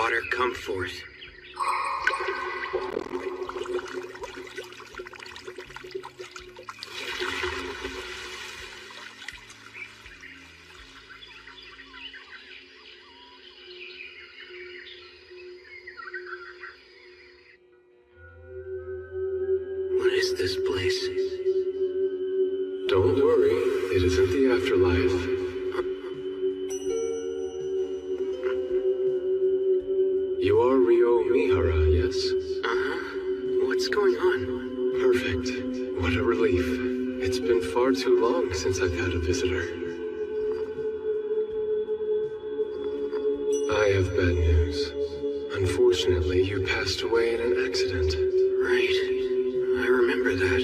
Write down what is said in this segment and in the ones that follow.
Water, come forth. What is this place? Don't worry, it isn't the afterlife. You are Ryo Mihara, yes? Uh-huh. What's going on? Perfect. What a relief. It's been far too long since I've had a visitor. I have bad news. Unfortunately, you passed away in an accident. Right. I remember that.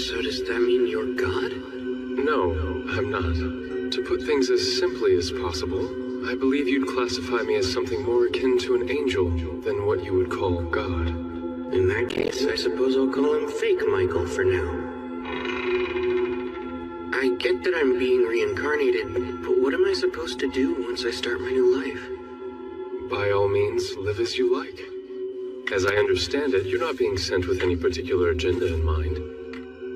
So does that mean you're God? No, I'm not. To put things as simply as possible, I believe you'd classify me as something more akin to an angel than what you would call God. In that case, I suppose I'll call him Fake Michael for now. I get that I'm being reincarnated, but what am I supposed to do once I start my new life? By all means, live as you like. As I understand it, you're not being sent with any particular agenda in mind.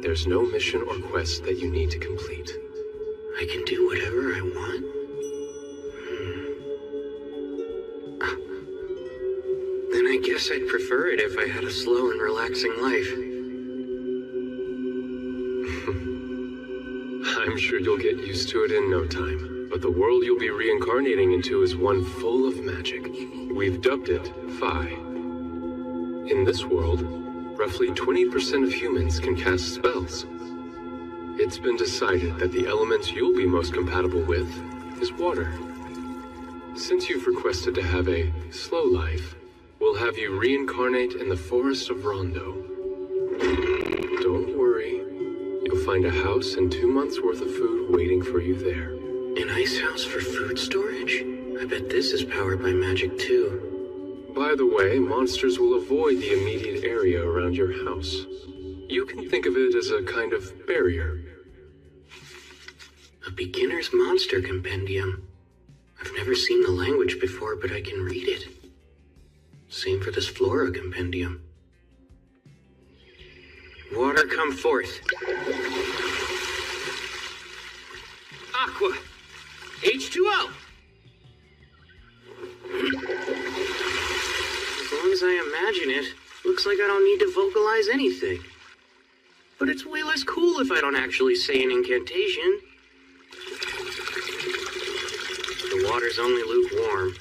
There's no mission or quest that you need to complete. I can do whatever I want? Then I guess I'd prefer it if I had a slow and relaxing life. I'm sure you'll get used to it in no time, but the world you'll be reincarnating into is one full of magic. We've dubbed it Phi. In this world, roughly 20% of humans can cast spells. It's been decided that the element you'll be most compatible with is water. Since you've requested to have a slow life, we'll have you reincarnate in the forest of Rondo. Don't worry. You'll find a house and 2 months' worth of food waiting for you there. An ice house for food storage? I bet this is powered by magic too. By the way, monsters will avoid the immediate area around your house. You can think of it as a kind of barrier. A beginner's monster compendium. I've never seen the language before, but I can read it. Same for this flora compendium. Water, come forth. Aqua. H2O. As long as I imagine it, looks like I don't need to vocalize anything. But it's way less cool if I don't actually say an incantation. The water's only lukewarm.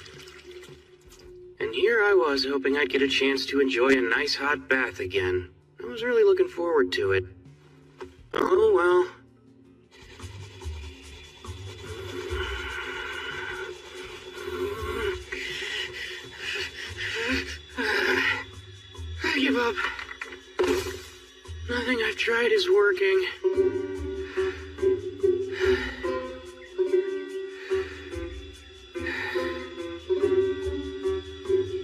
And here I was hoping I'd get a chance to enjoy a nice hot bath again. I was really looking forward to it. Oh well. I give up. Nothing I've tried is working.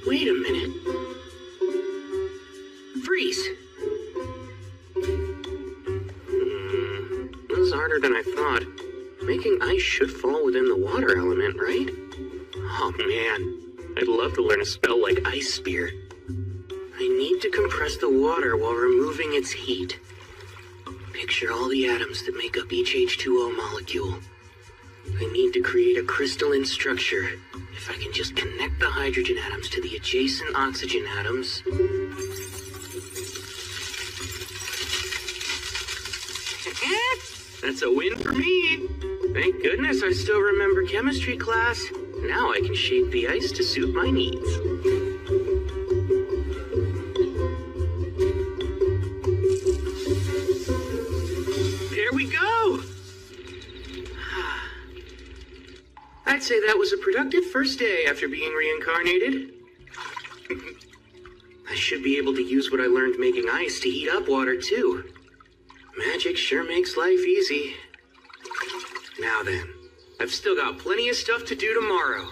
Wait a minute. Freeze! This is harder than I thought. Making ice should fall within the water element, right? Oh man, I'd love to learn a spell like Ice Spear. I need to compress the water while removing its heat. Picture all the atoms that make up each H2O molecule. I need to create a crystalline structure. If I can just connect the hydrogen atoms to the adjacent oxygen atoms. That's a win for me. Thank goodness I still remember chemistry class. Now I can shape the ice to suit my needs. There we go! I'd say that was a productive first day after being reincarnated. I should be able to use what I learned making ice to heat up water too. Magic sure makes life easy. Now then, I've still got plenty of stuff to do tomorrow.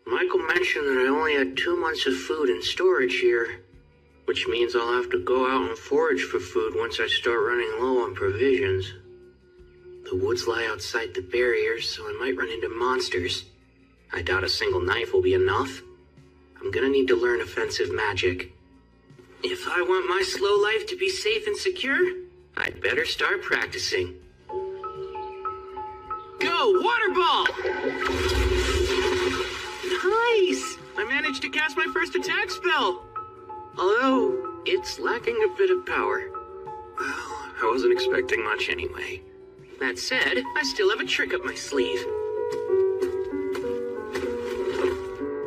Michael mentioned that I only had 2 months of food in storage here, which means I'll have to go out and forage for food once I start running low on provisions. The woods lie outside the barrier, so I might run into monsters. I doubt a single knife will be enough. I'm gonna need to learn offensive magic. If I want my slow life to be safe and secure, I'd better start practicing. Go, water ball! Nice! I managed to cast my first attack spell! Although, it's lacking a bit of power. Well, I wasn't expecting much anyway. That said, I still have a trick up my sleeve.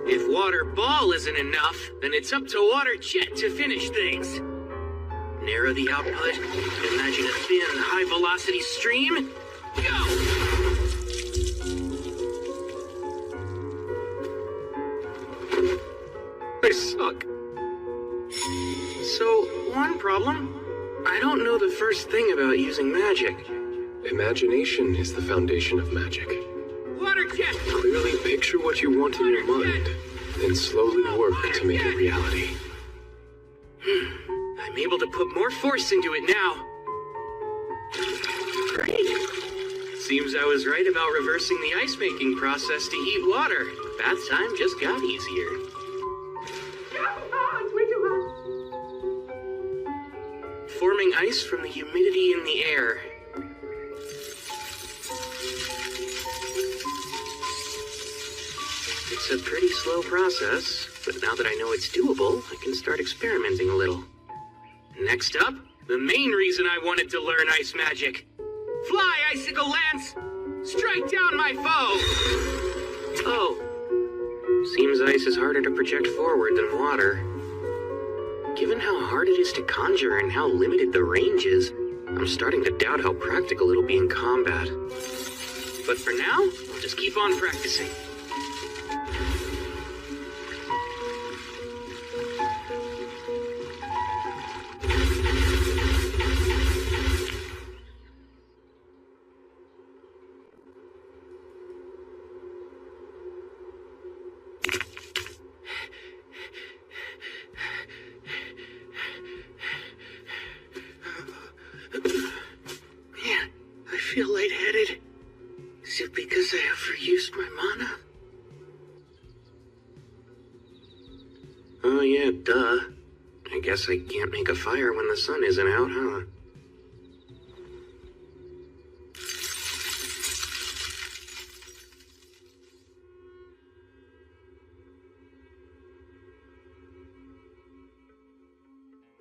If water ball isn't enough, then it's up to water jet to finish things. Narrow the output, imagine a thin, high-velocity stream. Go! I suck. So, one problem. I don't know the first thing about using magic. Imagination is the foundation of magic. Water jet! Clearly picture what you want in your mind, then slowly work to make it reality. I'm able to put more force into it now. Great. Seems I was right about reversing the ice-making process to heat water. Bath time just got easier. It's way too hot. Forming ice from the humidity in the air. It's a pretty slow process, but now that I know it's doable, I can start experimenting a little. Next up, the main reason I wanted to learn ice magic. Fly, Icicle Lance! Strike down my foe! Oh. Seems ice is harder to project forward than water. Given how hard it is to conjure and how limited the range is, I'm starting to doubt how practical it'll be in combat. But for now, I'll just keep on practicing. Man, I feel lightheaded. Is it because I overused my mana? Oh yeah, duh. I guess I can't make a fire when the sun isn't out, huh?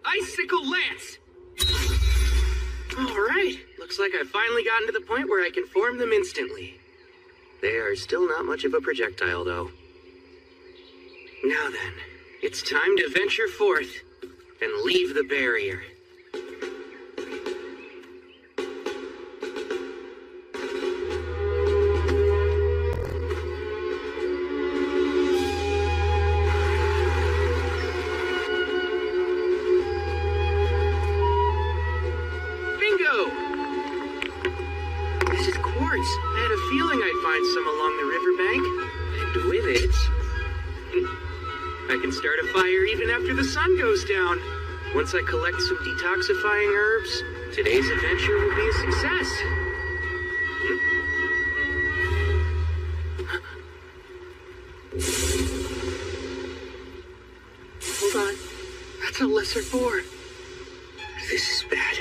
Icicle Lance! Alright, looks like I've finally gotten to the point where I can form them instantly. They are still not much of a projectile, though. Now then, it's time to venture forth and leave the barrier. I had a feeling I'd find some along the riverbank, and with it, I can start a fire even after the sun goes down. Once I collect some detoxifying herbs, today's adventure will be a success. Hold on, that's a lesser boar. This is bad.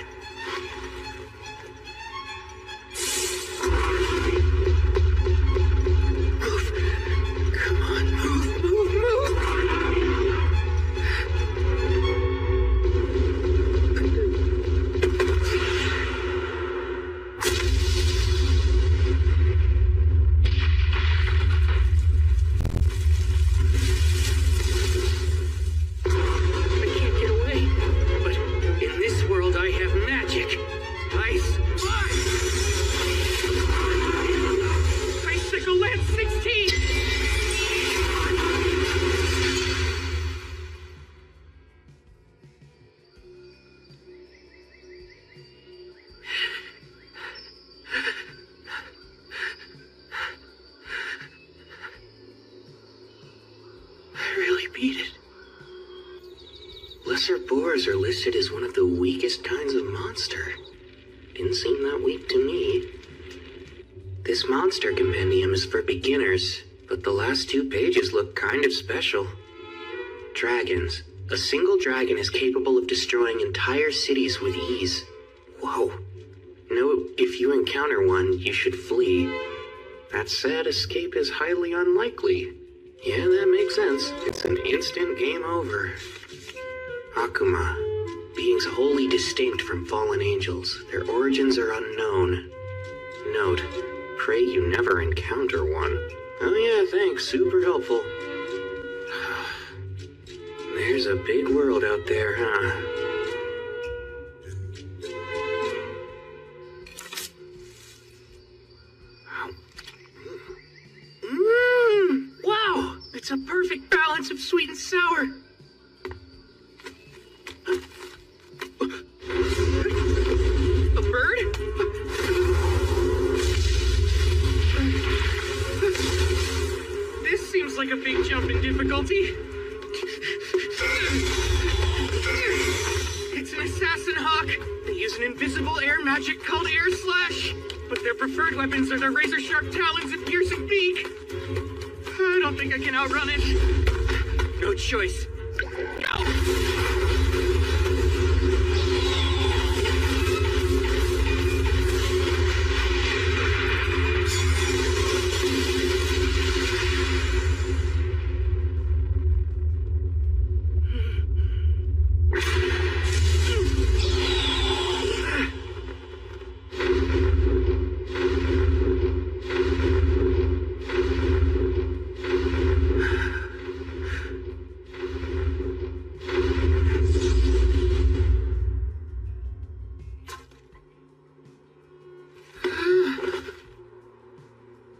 Lesser boars are listed as one of the weakest kinds of monster. Didn't seem that weak to me. This monster compendium is for beginners, but the last 2 pages look kind of special. Dragons. A single dragon is capable of destroying entire cities with ease. Whoa. Note, if you encounter one, you should flee. That said, escape is highly unlikely. Yeah, that makes sense. It's an instant game over. Akuma. Beings wholly distinct from fallen angels. Their origins are unknown. Note, pray you never encounter one. Oh yeah, thanks. Super helpful. There's a big world out there, huh? Wow! It's a perfect balance of sweet and sour. A bird? This seems like a big jump in difficulty. It's an assassin hawk. They use an invisible air magic called air slash. But their preferred weapons are their razor-sharp talons and piercing beak. I don't think I can outrun it. No choice.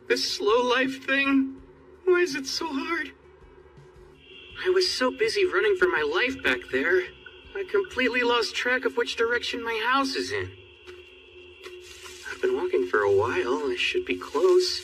This slow life thing, why is it so hard? I was so busy running for my life back there, I completely lost track of which direction my house is in. I've been walking for a while, I should be close.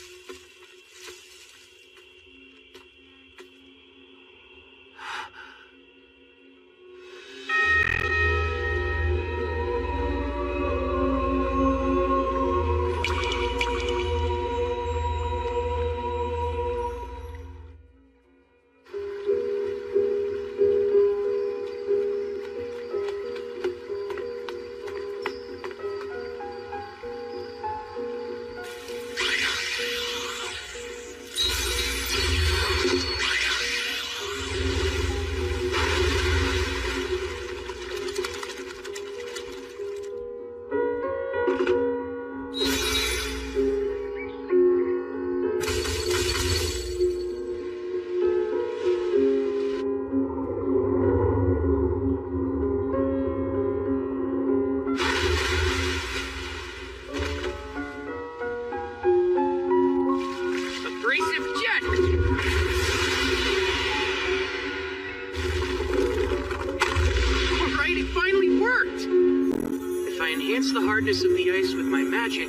The hardness of the ice with my magic,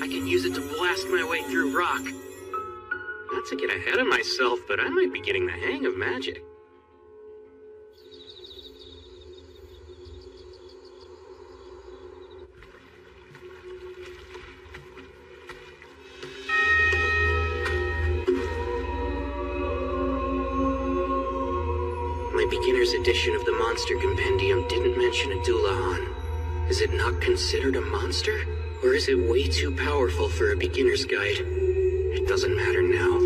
I can use it to blast my way through rock. Not to get ahead of myself, but I might be getting the hang of magic. My beginner's edition of the Monster Compendium didn't mention a Dulahan. Is it not considered a monster? Or is it way too powerful for a beginner's guide? It doesn't matter now.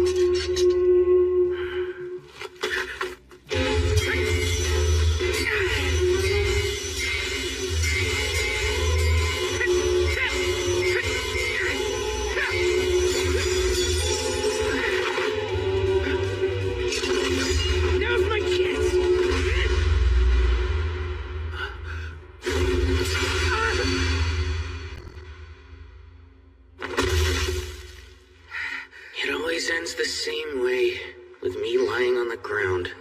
Ends the same way, with me lying on the ground.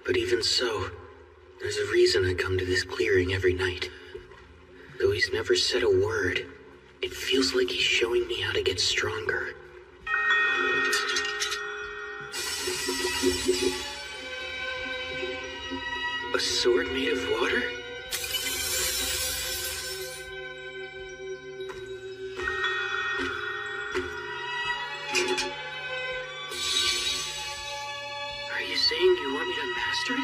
But even so, there's a reason I come to this clearing every night. Though he's never said a word, it feels like he's showing me how to get stronger. A sword made of water? saying you want me to master it?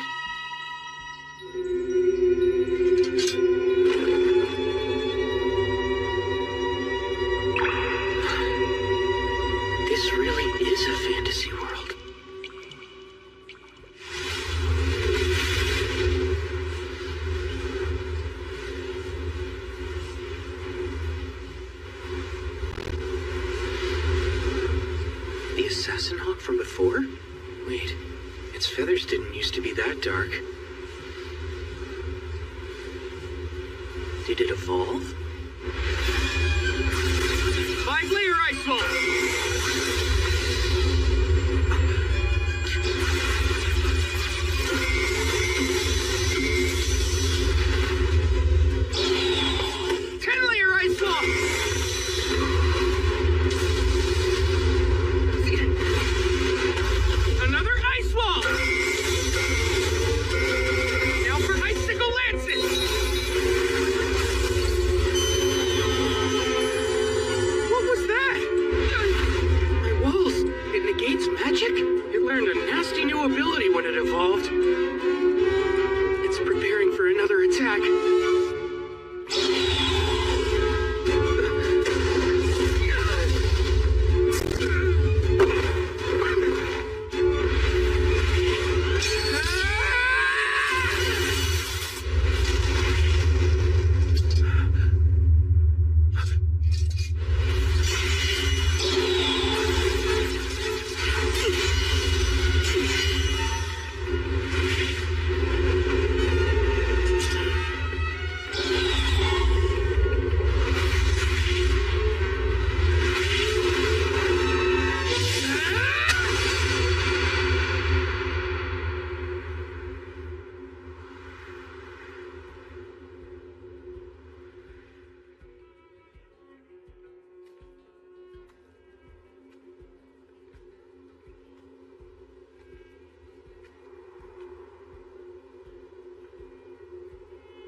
This really is a fantasy world. The assassin hawk from before? Wait, its feathers didn't used to be that dark. Did it evolve? 5-layer ice wall!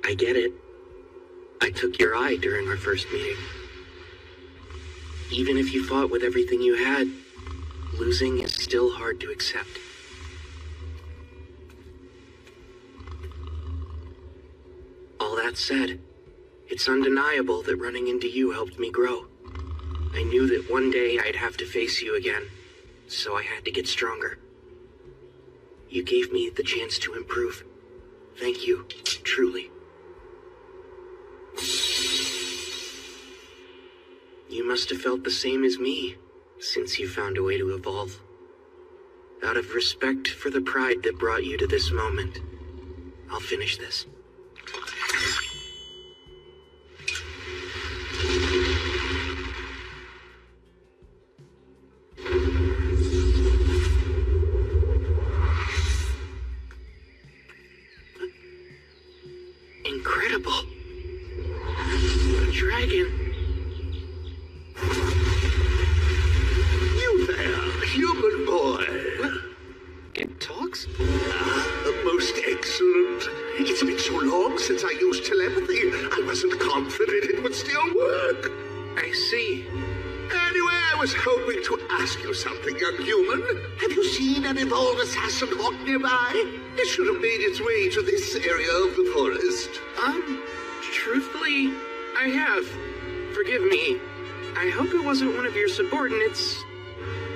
I get it. I took your eye during our first meeting. Even if you fought with everything you had, losing is still hard to accept. All that said, it's undeniable that running into you helped me grow. I knew that one day I'd have to face you again, so I had to get stronger. You gave me the chance to improve. Thank you, truly. You must have felt the same as me, since you found a way to evolve. Out of respect for the pride that brought you to this moment, I'll finish this. Incredible. A dragon. You there, human boy. What? It talks? Most excellent. It's been so long since I used telepathy, I wasn't confident it would still work. I see. Anyway, I was hoping to ask you something, young human. Have you seen an evolved assassin hawk nearby? It should have made its way to this area of the forest. Truthfully, I have. Forgive me. I hope it wasn't one of your subordinates.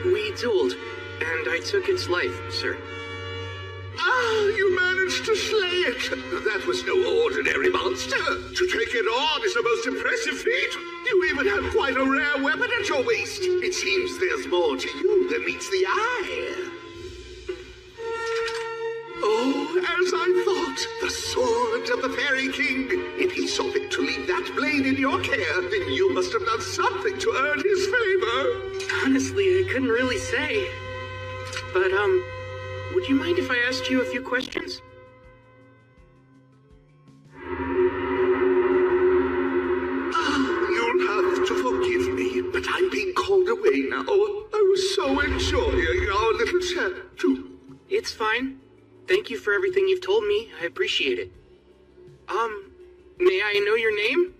We dueled, and I took its life, sir. Ah, you managed to slay it. That was no ordinary monster. To take it on is a most impressive feat. You even have quite a rare weapon at your waist. It seems there's more to you than meets the eye. Oh, as I thought, the sword of the Fairy King. If he saw fit to leave that blade in your care, then you must have done something to earn his favor. Honestly, I couldn't really say. But, would you mind if I asked you a few questions? You'll have to forgive me, but I'm being called away now. I was so enjoying our little chat, too. It's fine. Thank you for everything you've told me. I appreciate it. May I know your name?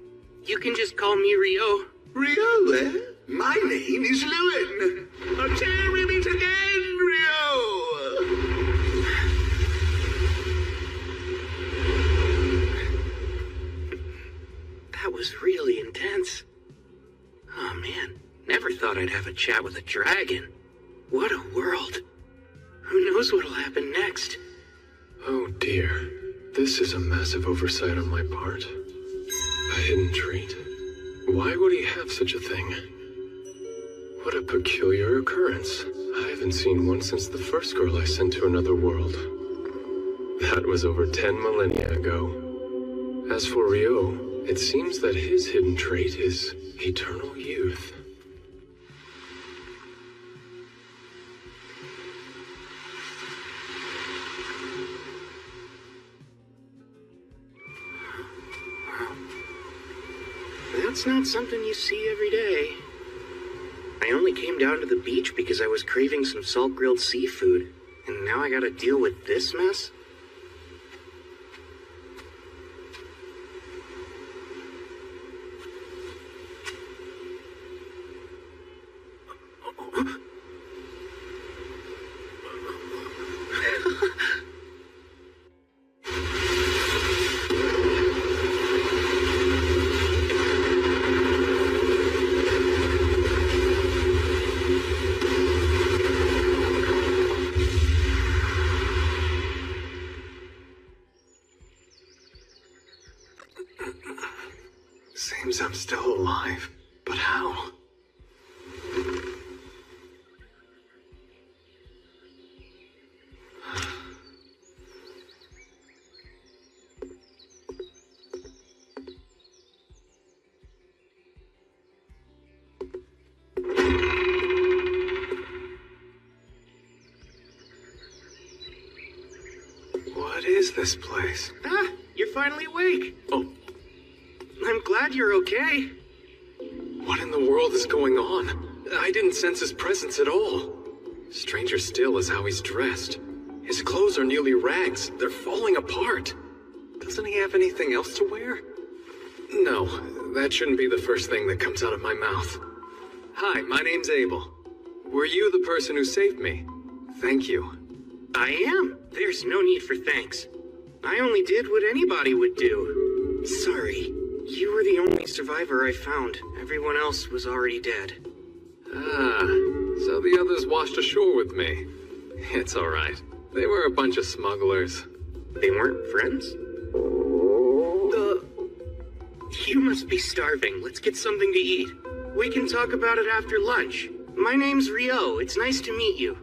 You can just call me Rio. Rio, eh? My name is Lewin. Until we meet again, Rio. chat with a dragon. What a world. Who knows what'll happen next? Oh dear. This is a massive oversight on my part. A hidden trait. Why would he have such a thing? What a peculiar occurrence. I haven't seen one since the first girl I sent to another world. That was over 10 millennia ago. As for Ryo, it seems that his hidden trait is eternal youth. That's not something you see every day. I only came down to the beach because I was craving some salt-grilled seafood, and now I gotta deal with this mess? Seems I'm still alive, but how? What is this place? Ah, you're finally awake. Oh, I'm glad you're okay. What in the world is going on? I didn't sense his presence at all. Stranger still is how he's dressed. His clothes are nearly rags. They're falling apart. Doesn't he have anything else to wear? No, that shouldn't be the first thing that comes out of my mouth. Hi, my name's Abel. Were you the person who saved me? Thank you. I am. There's no need for thanks. I only did what anybody would do. Sorry. You were the only survivor I found. Everyone else was already dead. Ah, so the others washed ashore with me. It's alright. They were a bunch of smugglers. They weren't friends? You must be starving. Let's get something to eat. We can talk about it after lunch. My name's Ryo. It's nice to meet you.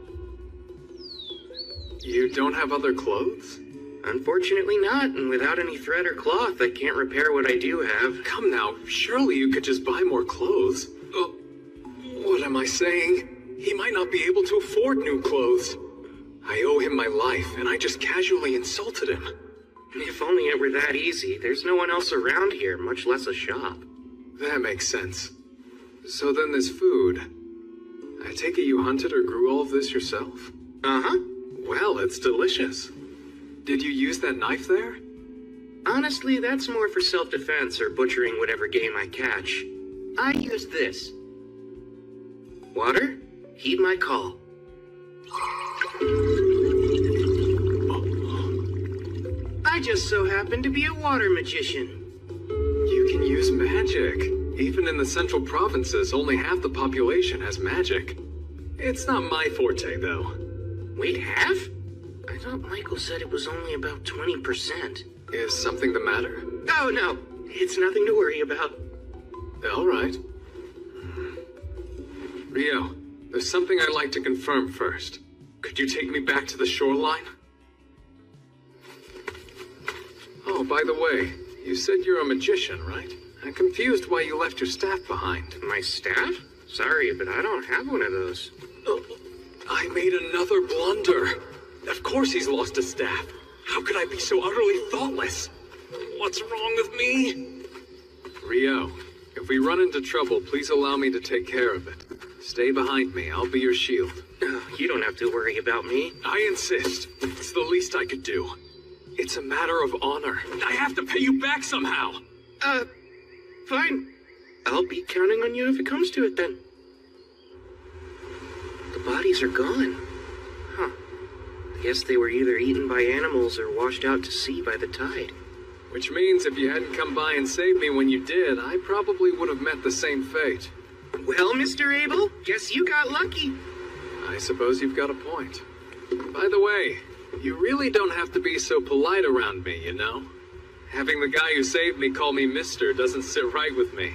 You don't have other clothes? Unfortunately not, and without any thread or cloth, I can't repair what I do have. Come now, surely you could just buy more clothes. Oh, what am I saying? He might not be able to afford new clothes. I owe him my life, and I just casually insulted him. If only it were that easy. There's no one else around here, much less a shop. That makes sense. So then this food. I take it you hunted or grew all of this yourself? Uh-huh. Well, it's delicious. Did you use that knife there? Honestly, that's more for self-defense or butchering whatever game I catch. I use this. Water, heed my call. I just so happen to be a water magician. You can use magic. Even in the central provinces, only half the population has magic. It's not my forte, though. Wait, half? I thought Michael said it was only about 20%. Is something the matter? Oh, no. It's nothing to worry about. All right. Ryo, there's something I'd like to confirm first. Could you take me back to the shoreline? Oh, by the way, you said you're a magician, right? I'm confused why you left your staff behind. My staff? Sorry, but I don't have one of those. Oh, I made another blunder. Of course he's lost his staff. How could I be so utterly thoughtless? What's wrong with me? Ryo, if we run into trouble, please allow me to take care of it. Stay behind me. I'll be your shield. You don't have to worry about me. I insist. It's the least I could do. It's a matter of honor. I have to pay you back somehow. Fine. I'll be counting on you if it comes to it then. The bodies are gone. Huh. I guess they were either eaten by animals or washed out to sea by the tide. Which means if you hadn't come by and saved me when you did, I probably would have met the same fate. Well, Mr. Abel, guess you got lucky. I suppose you've got a point. By the way, you really don't have to be so polite around me, you know? Having the guy who saved me call me mister doesn't sit right with me.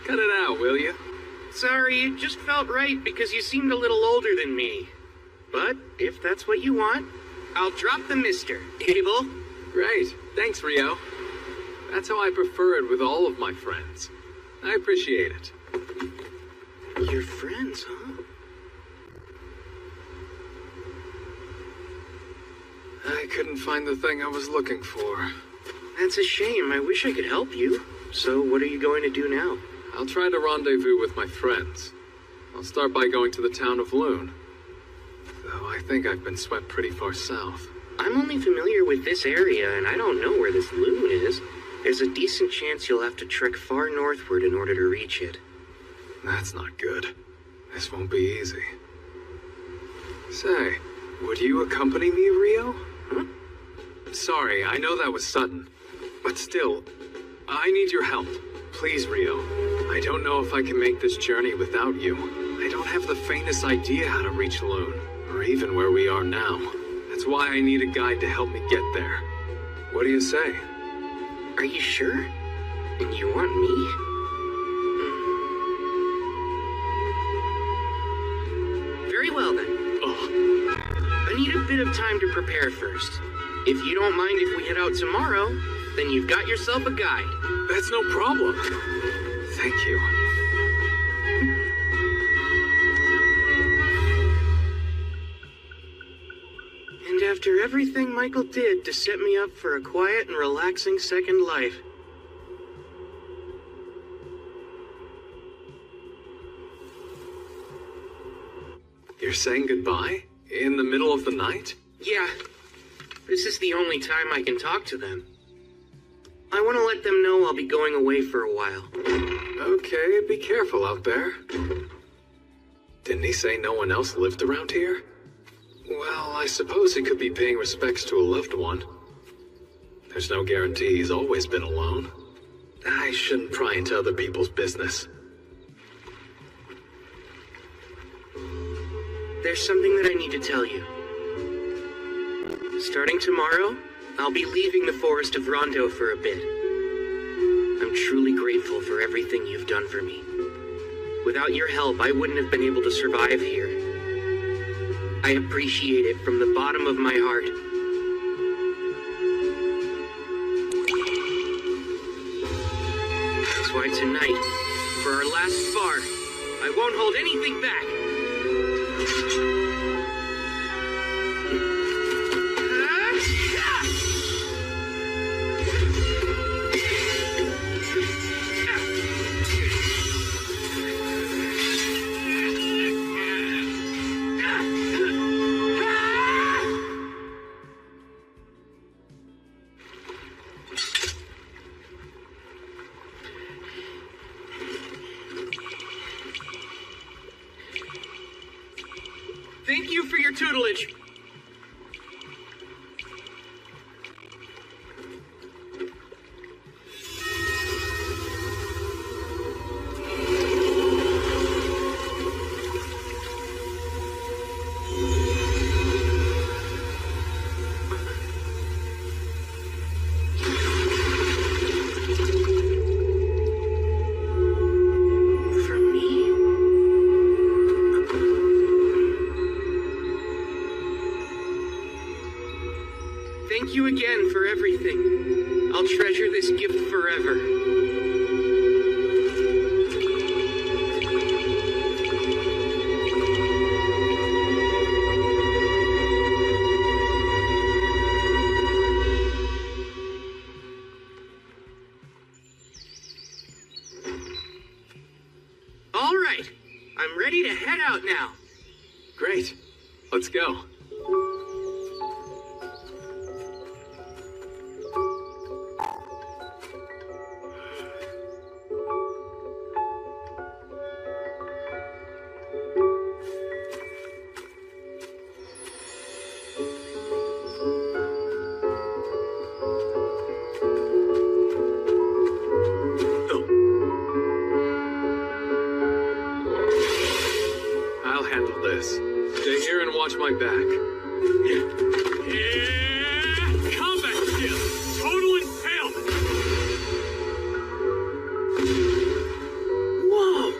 Cut it out, will you? Sorry, it just felt right because you seemed a little older than me. But if that's what you want, I'll drop the mister, Abel. Great. Thanks, Rio. That's how I prefer it with all of my friends. I appreciate it. Your friends, huh? I couldn't find the thing I was looking for. That's a shame. I wish I could help you. So what are you going to do now? I'll try to rendezvous with my friends. I'll start by going to the town of Loon. Though I think I've been swept pretty far south. I'm only familiar with this area, and I don't know where this Loon is. There's a decent chance you'll have to trek far northward in order to reach it. That's not good. This won't be easy. Say, would you accompany me, Rio? Huh? Sorry, I know that was sudden. But still, I need your help. Please, Rio. I don't know if I can make this journey without you. I don't have the faintest idea how to reach Loon, or even where we are now. That's why I need a guide to help me get there. What do you say? Are you sure? And you want me? Very well then. Oh, I need a bit of time to prepare first. If you don't mind if we head out tomorrow, then you've got yourself a guide. that's no problem. Thank you. And after everything Michael did to set me up for a quiet and relaxing second life, You're saying goodbye? In the middle of the night? yeah, this is the only time I can talk to them. I want to let them know I'll be going away for a while. Okay, be careful out there. Didn't he say no one else lived around here? Well, I suppose he could be paying respects to a loved one. There's no guarantee he's always been alone. I shouldn't pry into other people's business. There's something that I need to tell you. Starting tomorrow, I'll be leaving the forest of Rondo for a bit. I'm truly grateful for everything you've done for me. Without your help, I wouldn't have been able to survive here. I appreciate it from the bottom of my heart. That's why tonight, for our last spar, I won't hold anything back. Thank you for your tutelage. Thank you again for everything. I'll treasure this gift forever. All right, I'm ready to head out now. Great. Let's go. Stay here and watch my back. Yeah! Combat skill! Total impalement! Whoa!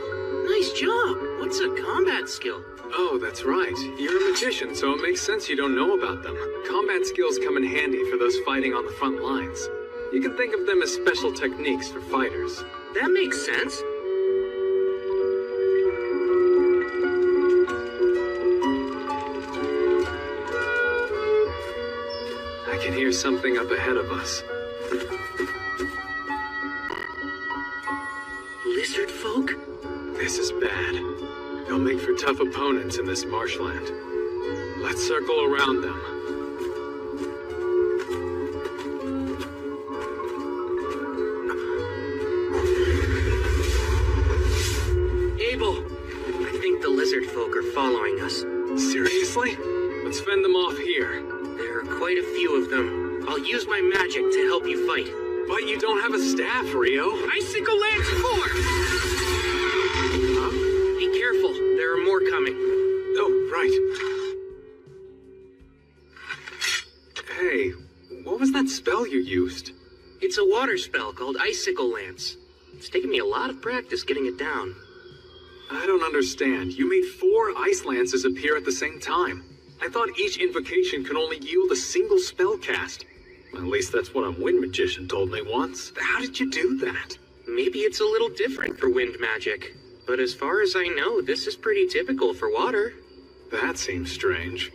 Nice job! What's a combat skill? Oh, that's right. You're a magician, so it makes sense you don't know about them. Combat skills come in handy for those fighting on the front lines. You can think of them as special techniques for fighters. That makes sense. I can hear something up ahead of us. Lizard folk? This is bad. They'll make for tough opponents in this marshland. Let's circle around them. Abel, I think the lizard folk are following us. Seriously? Let's fend them off here. There are quite a few of them. I'll use my magic to help you fight. But you don't have a staff, Rio. Icicle Lance 4! Huh? Be careful, there are more coming. Oh, right. Hey, what was that spell you used? It's a water spell called Icicle Lance. It's taken me a lot of practice getting it down. I don't understand. You made 4 ice lances appear at the same time. I thought each invocation could only yield a single spell cast. At least that's what a wind magician told me once. How did you do that? Maybe it's a little different for wind magic. But as far as I know, this is pretty typical for water. That seems strange.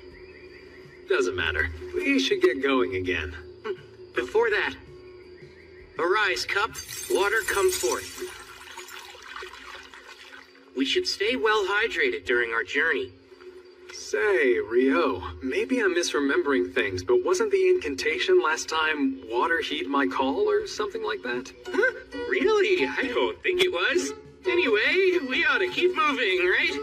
Doesn't matter. We should get going again. Before that, arise, cup. Water, come forth. We should stay well hydrated during our journey. Say, Rio, maybe I'm misremembering things, but wasn't the incantation last time water heed my call or something like that? Huh? Really? I don't think it was. Anyway, we ought to keep moving, right?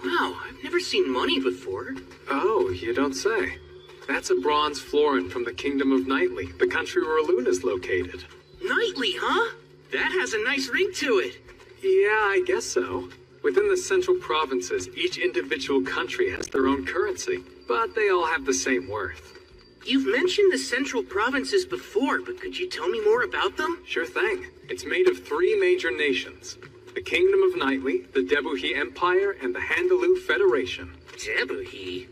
Wow, I've never seen money before. Oh, you don't say. That's a bronze florin from the Kingdom of Knightly, the country where Luna's located. Knightly, huh? That has a nice ring to it. Yeah, I guess so. Within the central provinces, each individual country has their own currency, but they all have the same worth. You've mentioned the central provinces before, but could you tell me more about them? Sure thing. It's made of 3 major nations. The Kingdom of Knightly, the Debuhi Empire, and the Handaloo Federation. Debuhi?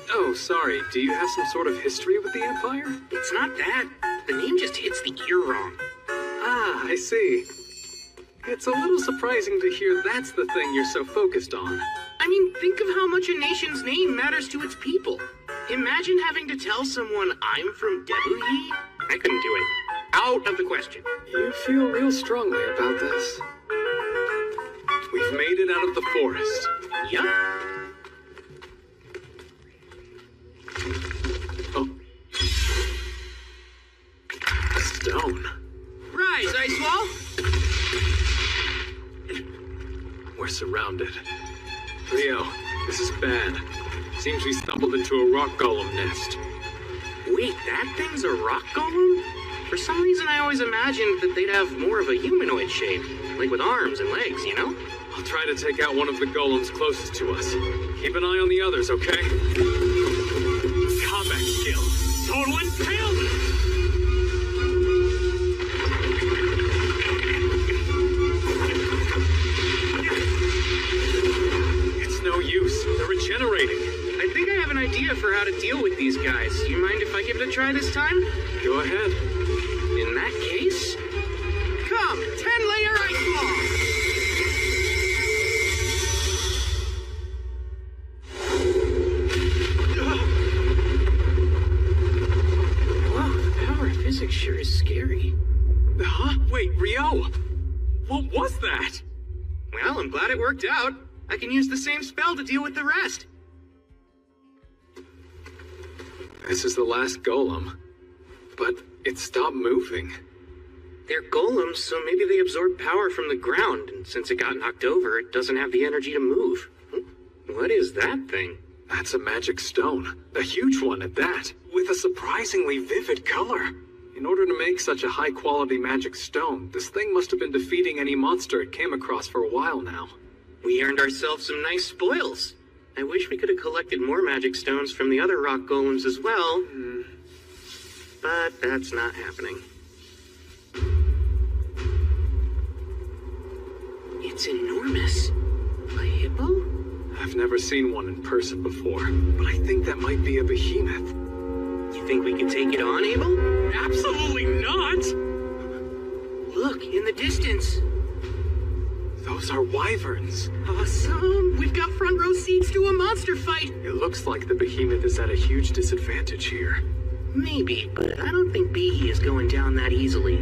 Oh, sorry. Do you have some sort of history with the Empire? It's not that. The name just hits the ear wrong. Ah, I see. It's a little surprising to hear that's the thing you're so focused on. I mean, think of how much a nation's name matters to its people. Imagine having to tell someone I'm from Debuhi. I couldn't do it. Out of the question. You feel real strongly about this. We've made it out of the forest. Yup. Oh. Stone. Rise, Icewall! We're surrounded. Rio, this is bad. Seems we stumbled into a rock golem nest. Wait, that thing's a rock golem? For some reason I always imagined that they'd have more of a humanoid shape. Like with arms and legs, you know? I'll try to take out one of the golems closest to us. Keep an eye on the others, okay? Combat skill. Total impalement! It's no use. They're regenerating. I think I have an idea for how to deal with these guys. You mind if I give it a try this time? Go ahead. In that case, come, 10-layer ice ball! Wow, the power of physics sure is scary. Huh? Wait, Rio! What was that? Well, I'm glad it worked out. I can use the same spell to deal with the rest. This is the last golem. But it stopped moving. They're golems, so maybe they absorb power from the ground, and since it got knocked over, it doesn't have the energy to move. What is that thing? That's a magic stone. A huge one at that, with a surprisingly vivid color. In order to make such a high-quality magic stone, this thing must have been defeating any monster it came across for a while now. We earned ourselves some nice spoils. I wish we could have collected more magic stones from the other rock golems as well. But that's not happening. It's enormous. A hippo? I've never seen one in person before, but I think that might be a behemoth. You think we can take it on, Abel? Absolutely not! Look, in the distance. Those are wyverns. Awesome! We've got front row seats to a monster fight! It looks like the behemoth is at a huge disadvantage here. Maybe, but I don't think Behe is going down that easily.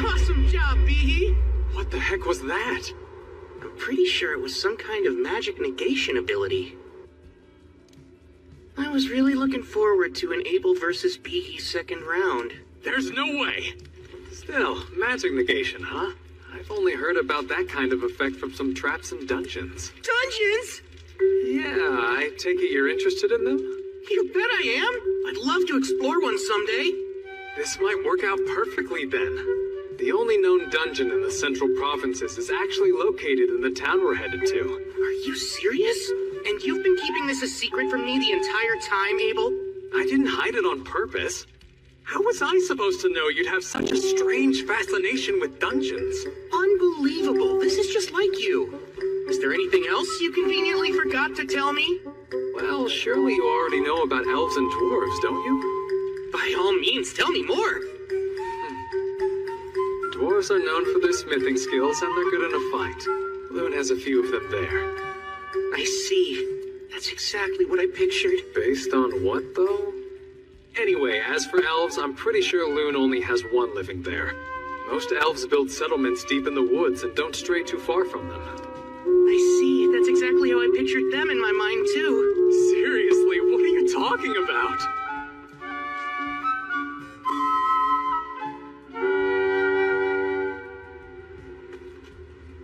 Awesome job, Behe! What the heck was that? I'm pretty sure it was some kind of magic negation ability. I was really looking forward to an Abel versus Behe second round. There's no way! Still, magic negation, huh? I've only heard about that kind of effect from some traps and dungeons. Dungeons? Yeah, I take it you're interested in them? You bet I am! I'd love to explore one someday. This might work out perfectly then. The only known dungeon in the central provinces is actually located in the town we're headed to. Are you serious? And you've been keeping this a secret from me the entire time, Abel? I didn't hide it on purpose. How was I supposed to know you'd have such a strange fascination with dungeons? Unbelievable. This is just like you. Is there anything else you conveniently forgot to tell me? Well, surely you already know about elves and dwarves, don't you? By all means, tell me more. Dwarves are known for their smithing skills, and they're good in a fight. Loon has a few of them there. I see. That's exactly what I pictured. Based on what, though? Anyway, as for elves, I'm pretty sure Loon only has one living there. Most elves build settlements deep in the woods and don't stray too far from them. I see. That's exactly how I pictured them in my mind, too. Seriously, what are you talking about?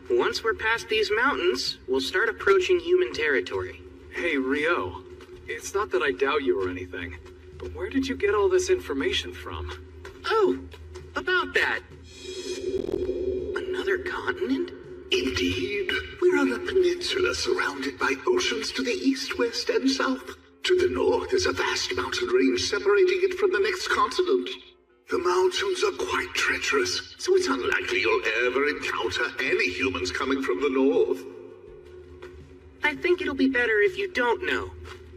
Once we're past these mountains, we'll start approaching human territory. Hey, Rio. It's not that I doubt you or anything, but where did you get all this information from? Oh, about that. Another continent? Indeed. We're on a peninsula surrounded by oceans to the east, west, and south. To the north is a vast mountain range separating it from the next continent. The mountains are quite treacherous, so it's unlikely you'll ever encounter any humans coming from the north. I think it'll be better if you don't know.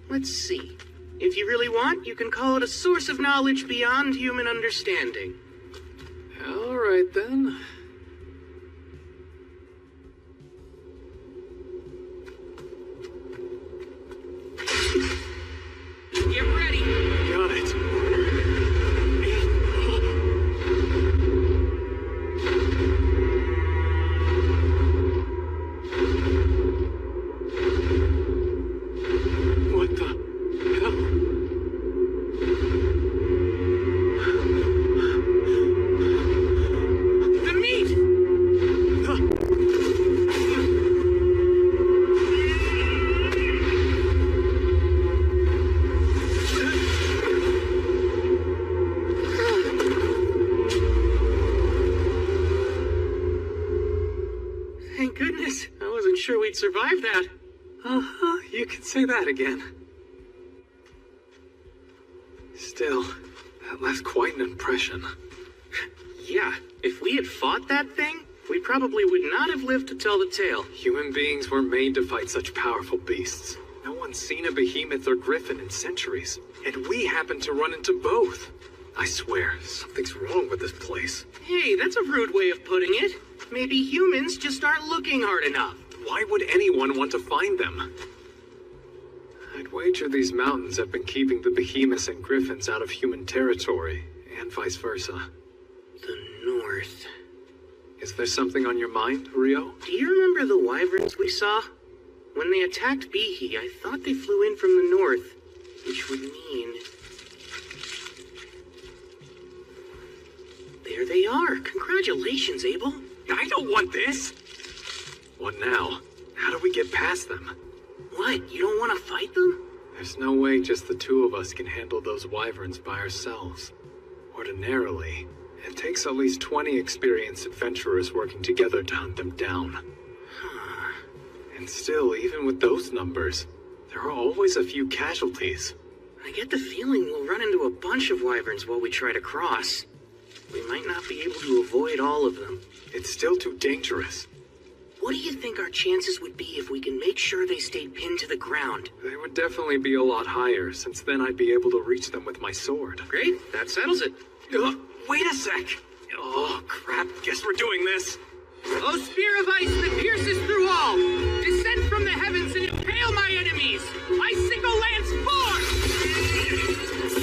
Let's see. If you really want, you can call it a source of knowledge beyond human understanding. All right, then. Get ready! Got it. What the hell? The meat! Thank goodness. I wasn't sure we'd survive that. Uh-huh, you can say that again. Still, that left quite an impression. Yeah, if we had fought that thing, we probably would not have lived to tell the tale. Human beings weren't made to fight such powerful beasts. No one's seen a behemoth or griffin in centuries, and we happened to run into both. I swear, something's wrong with this place. Hey, that's a rude way of putting it. Maybe humans just aren't looking hard enough. Why would anyone want to find them? I'd wager these mountains have been keeping the behemoths and griffins out of human territory, and vice versa. The north. Is there something on your mind, Rio? Do you remember the wyverns we saw? When they attacked Bihi, I thought they flew in from the north, which would mean... There they are. Congratulations, Abel. I don't want this! What now? How do we get past them? What, you don't want to fight them? There's no way just the two of us can handle those wyverns by ourselves. Ordinarily, it takes at least 20 experienced adventurers working together to hunt them down. And still, even with those numbers, there are always a few casualties. I get the feeling we'll run into a bunch of wyverns while we try to cross. We might not be able to avoid all of them. It's still too dangerous. What do you think our chances would be if we can make sure they stayed pinned to the ground? They would definitely be a lot higher, since then I'd be able to reach them with my sword. Great, that settles it. Wait a sec! Oh, crap, guess we're doing this. O spear of ice that pierces through all, descend from the heavens and impale my enemies! Icicle lance forth!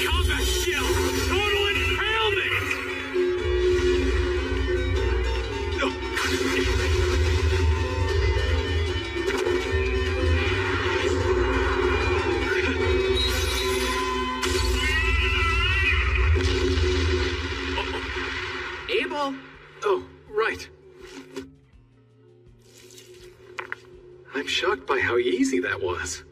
Combat skill! Total impalement! Abel! Oh, right. I'm shocked by how easy that was.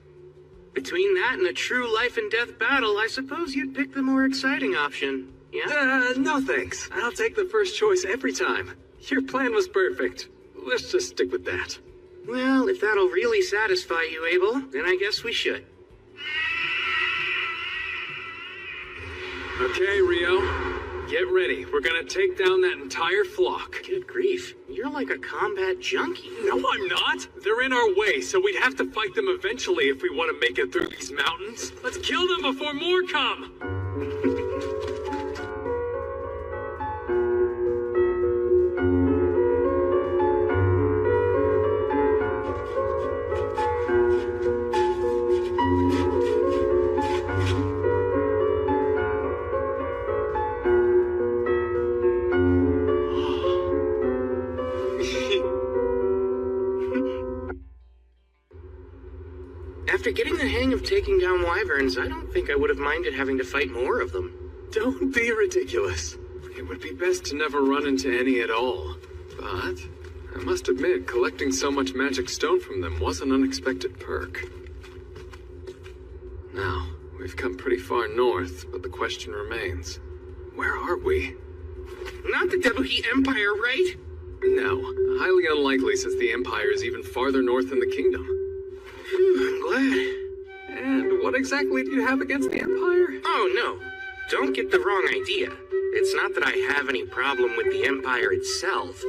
Between that and a true life and death battle, I suppose you'd pick the more exciting option, yeah? No thanks. I'll take the first choice every time. Your plan was perfect. Let's just stick with that. Well, if that'll really satisfy you, Abel, then I guess we should. Okay, Rio. Get ready. We're gonna take down that entire flock. Good grief, you're like a combat junkie. No, I'm not. They're in our way, so we'd have to fight them eventually if we want to make it through these mountains. Let's kill them before more come. After getting the hang of taking down wyverns, I don't think I would have minded having to fight more of them. Don't be ridiculous. It would be best to never run into any at all. But I must admit, collecting so much magic stone from them was an unexpected perk. Now, we've come pretty far north, but the question remains. Where are we? Not the Debuhi Empire, right? No, highly unlikely since the Empire is even farther north than the kingdom. I'm glad. And what exactly do you have against the Empire? Oh, no. Don't get the wrong idea. It's not that I have any problem with the Empire itself,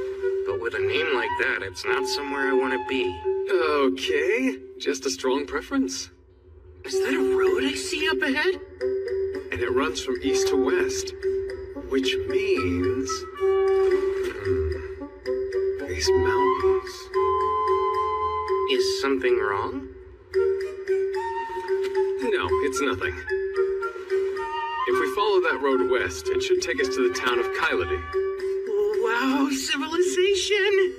but with a name like that, it's not somewhere I want to be. Okay, just a strong preference. Is that a road I see up ahead? And it runs from east to west, which means... these mountains... Is something wrong? No, it's nothing. If we follow that road west, it should take us to the town of Kyladi. Wow, civilization!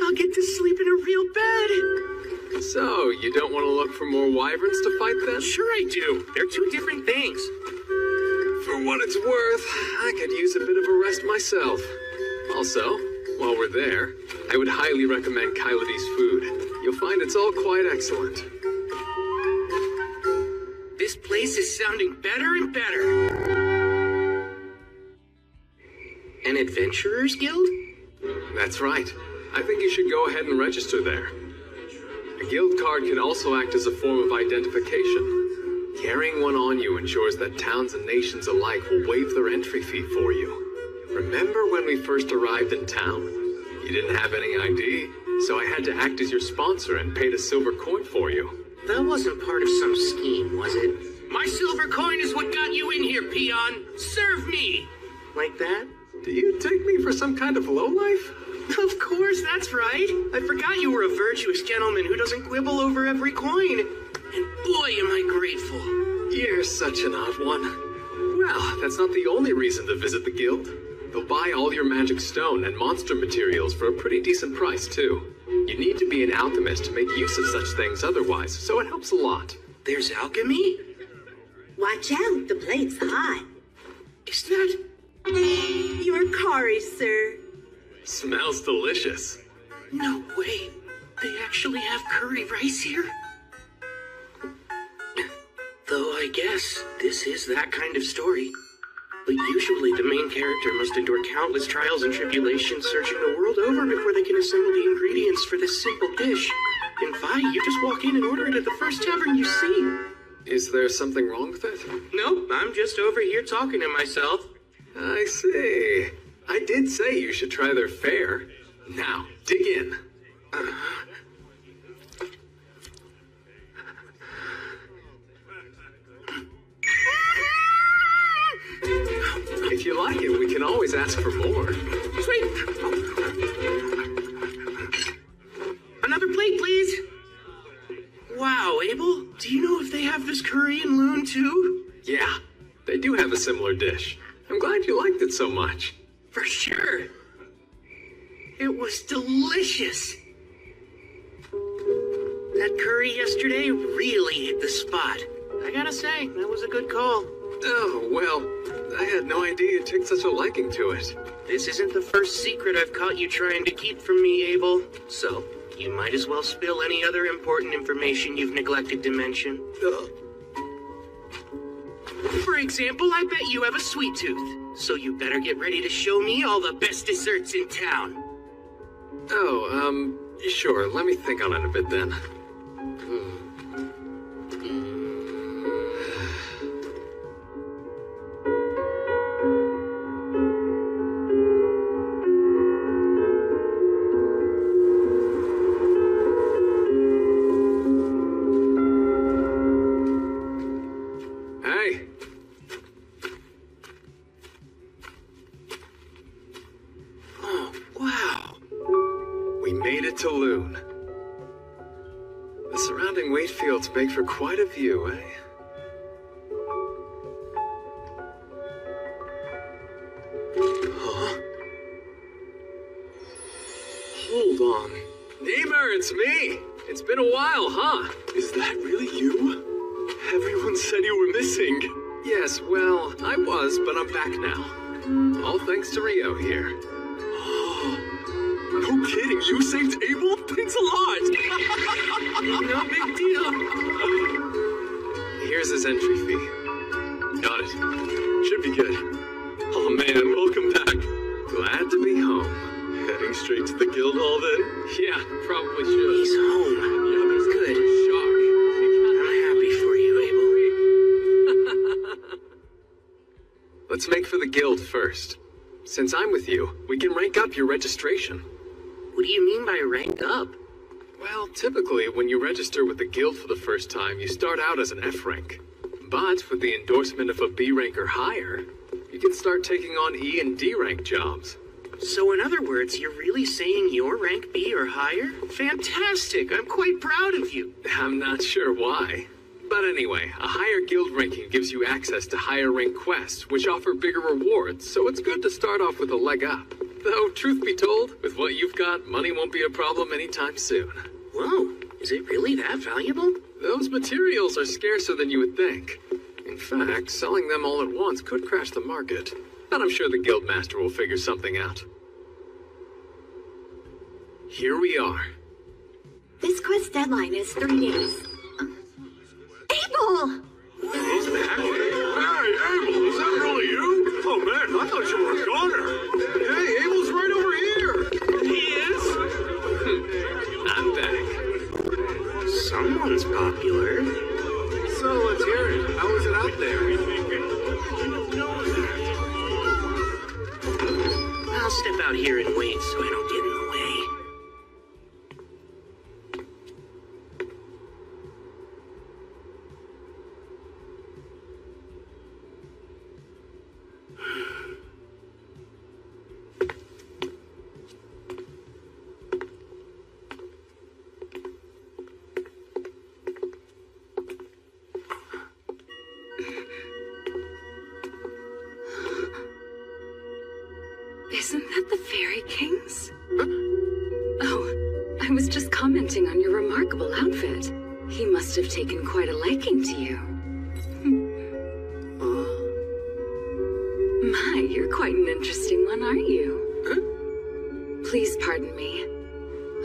I'll get to sleep in a real bed! So, you don't want to look for more wyverns to fight then? Sure I do. They're two different things. For what it's worth, I could use a bit of a rest myself. Also, while we're there, I would highly recommend Kyladi's food. You'll find it's all quite excellent. This place is sounding better and better. An adventurer's guild? That's right. I think you should go ahead and register there. A guild card can also act as a form of identification. Carrying one on you ensures that towns and nations alike will waive their entry fee for you. Remember when we first arrived in town? You didn't have any ID, so I had to act as your sponsor and paid a silver coin for you. That wasn't part of some scheme, was it? My silver coin is what got you in here, peon! Serve me! Like that? Do you take me for some kind of lowlife? Of course, that's right. I forgot you were a virtuous gentleman who doesn't quibble over every coin. And boy, am I grateful. You're such an odd one. Well, that's not the only reason to visit the guild. They'll buy all your magic stone and monster materials for a pretty decent price, too. You need to be an alchemist to make use of such things otherwise, so it helps a lot. There's alchemy? Watch out, the plate's hot. Is that... Your curry, sir. Smells delicious. No way. They actually have curry rice here? Though I guess this is that kind of story. But usually the main character must endure countless trials and tribulations searching the world over before they can assemble the ingredients for this simple dish. In Vi, you just walk in and order it at the first tavern you see. Is there something wrong with it? Nope, I'm just over here talking to myself. I see. I did say you should try their fare. Now, dig in. If you like it, we can always ask for more. Sweet! Another plate, please! Wow, Abel, do you know if they have this curry in Loon too? Yeah, they do have a similar dish. I'm glad you liked it so much. For sure. It was delicious. That curry yesterday really hit the spot. I gotta say, that was a good call. Oh, well, I had no idea you took such a liking to it. This isn't the first secret I've caught you trying to keep from me, Abel. So, you might as well spill any other important information you've neglected to mention. For example, I bet you have a sweet tooth. So you better get ready to show me all the best desserts in town. Oh, sure, let me think on it a bit then. Make for quite a view, eh? Huh? Hold on. Namer, it's me! It's been a while, huh? Is that really you? Everyone said you were missing. Yes, well, I was, but I'm back now. All thanks to Rio here. No kidding, you saved Abel? Thanks a lot! No big deal. Here's his entry fee. Got it. Should be good. Oh man, welcome back. Glad to be home. Heading straight to the guild hall then? Yeah, probably should. He's home. Yeah, there's good. Shock. I'm happy for you, Abel. Let's make for the guild first. Since I'm with you, we can rank up your registration. What do you mean by rank up? Well, typically, when you register with the guild for the first time, you start out as an F rank. But with the endorsement of a B rank or higher, you can start taking on E and D rank jobs. So in other words, you're really saying you're rank B or higher? Fantastic! I'm quite proud of you. I'm not sure why. But anyway, a higher guild ranking gives you access to higher rank quests, which offer bigger rewards, so it's good to start off with a leg up. Though, truth be told, with what you've got, money won't be a problem anytime soon. Whoa, is it really that valuable? Those materials are scarcer than you would think. In fact, selling them all at once could crash the market. But I'm sure the guildmaster will figure something out. Here we are. This quest deadline is 3 days. Abel! He's back. Hey, Abel, is that really you? Oh man, I thought you were a goner. Hey, Abel's right over here. He is? I'm back. Someone's popular. So, let's hear it. How was it out there? I'll step out here and wait so I don't get in the way. Isn't that the Fairy Kings? Oh, I I was just commenting on your remarkable outfit. He must have taken quite a liking to you. My, you're quite an interesting one, aren't you? Huh? Please pardon me.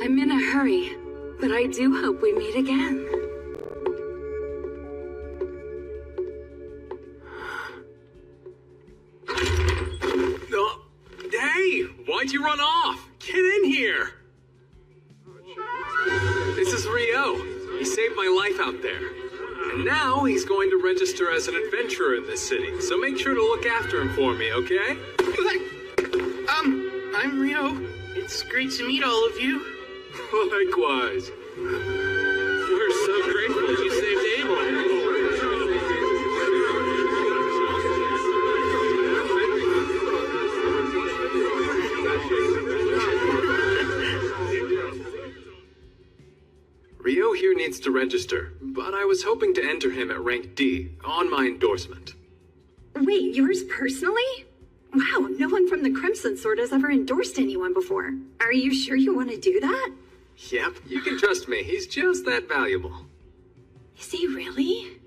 I'm in a hurry, but I do hope we meet again. Hey, why'd you run off? Get in here! This is Rio. He saved my life out there. And now he's going to register as an adventurer in this city, so make sure to look after him for me, okay? I'm Rio. It's great to meet all of you. Likewise. We're so grateful you saved Abel. Rio here needs to register, but I was hoping to enter him at rank D on my endorsement. Wait, yours personally? Wow, no one from the Crimson Sword has ever endorsed anyone before. Are you sure you want to do that? Yep, you can trust me. He's just that valuable. Is he really?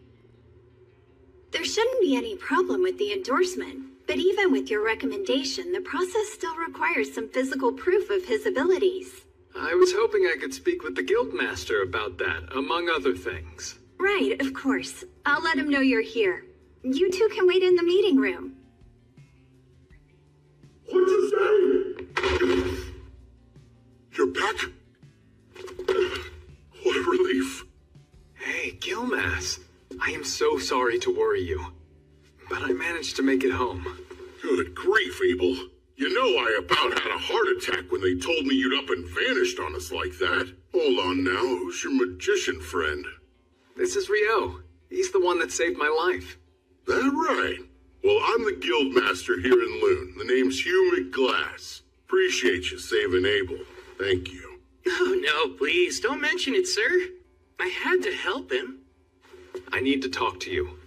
There shouldn't be any problem with the endorsement, but even with your recommendation, the process still requires some physical proof of his abilities. I was hoping I could speak with the Guildmaster about that, among other things. Right, of course. I'll let him know you're here. You two can wait in the meeting room. What'd you say? You're back? What a relief. Hey, Guildmaster. I am so sorry to worry you, but I managed to make it home. Good grief, Abel. You know I about had a heart attack when they told me you'd up and vanished on us like that. Hold on now, who's your magician friend? This is Rio. He's the one that saved my life. That right? Well, I'm the Guildmaster here in Loon. The name's Hugh McGlass. Appreciate you saving Abel. Thank you. Oh, no, please, don't mention it, sir. I had to help him. I need to talk to you.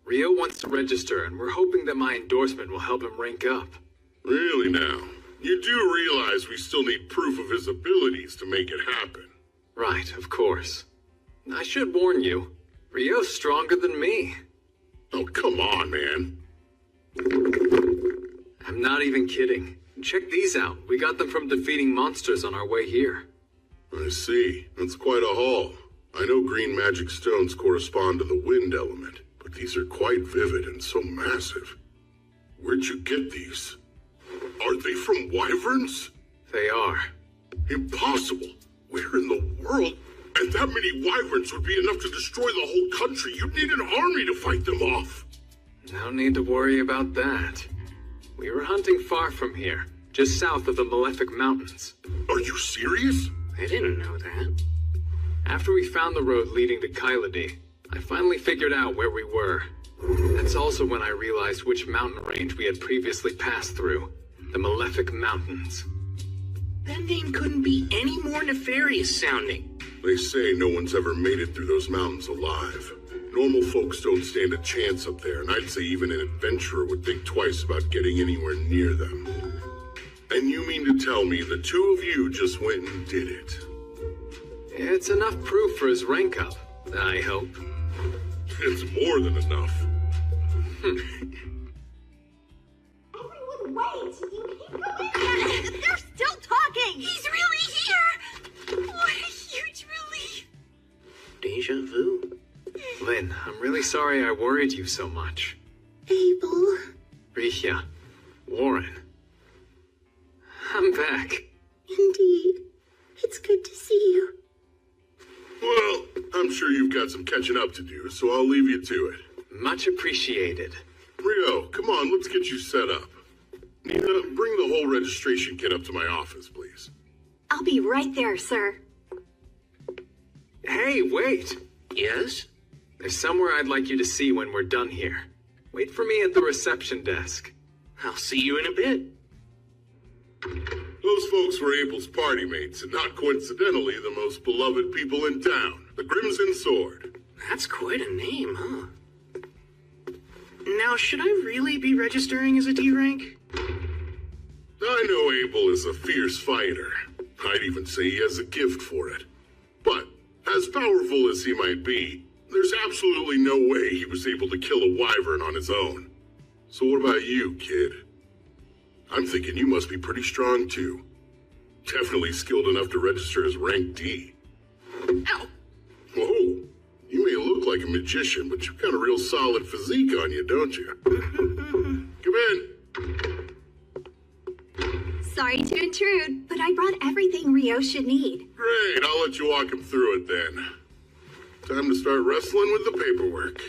Rio wants to register, and we're hoping that my endorsement will help him rank up. Really now? You do realize we still need proof of his abilities to make it happen? Right, of course. I should warn you, Rio's stronger than me. Oh, come on, man. I'm not even kidding. Check these out. We got them from defeating monsters on our way here. I see. That's quite a haul. I know green magic stones correspond to the wind element, but these are quite vivid and so massive. Where'd you get these? Are they from wyverns? They are. Impossible. Where in the world? And that many wyverns would be enough to destroy the whole country. You'd need an army to fight them off. No need to worry about that. We were hunting far from here, just south of the Malefic Mountains. Are you serious? I didn't know that. After we found the road leading to Kyladi, I finally figured out where we were. That's also when I realized which mountain range we had previously passed through. The Malefic Mountains. That name couldn't be any more nefarious sounding. They say no one's ever made it through those mountains alive. Normal folks don't stand a chance up there, and I'd say even an adventurer would think twice about getting anywhere near them. And you mean to tell me the two of you just went and did it? It's enough proof for his rank up, I hope. It's more than enough. Everyone wait! You can't go in! They're still talking! He's really here! What a huge relief! Deja vu. Lynn, I'm really sorry I worried you so much. Abel. Rihya. Warren. I'm back. Indeed. It's good to see you. Well, I'm sure you've got some catching up to do, so I'll leave you to it. Much appreciated. Rio, come on, let's get you set up. Nina, bring the whole registration kit up to my office, please. I'll be right there, sir. Hey, wait! Yes? There's somewhere I'd like you to see when we're done here. Wait for me at the reception desk. I'll see you in a bit. Those folks were Abel's party mates, and not coincidentally the most beloved people in town, the Crimson Sword. That's quite a name, huh? Now, should I really be registering as a D rank? I know Abel is a fierce fighter, I'd even say he has a gift for it. But, as powerful as he might be, there's absolutely no way he was able to kill a wyvern on his own. So what about you, kid? I'm thinking you must be pretty strong too. Definitely skilled enough to register as rank D. Ow! Whoa! You may look like a magician, but you've got a real solid physique on you, don't you? Come in. Sorry to intrude, but I brought everything Rio should need. Great, I'll let you walk him through it then. Time to start wrestling with the paperwork.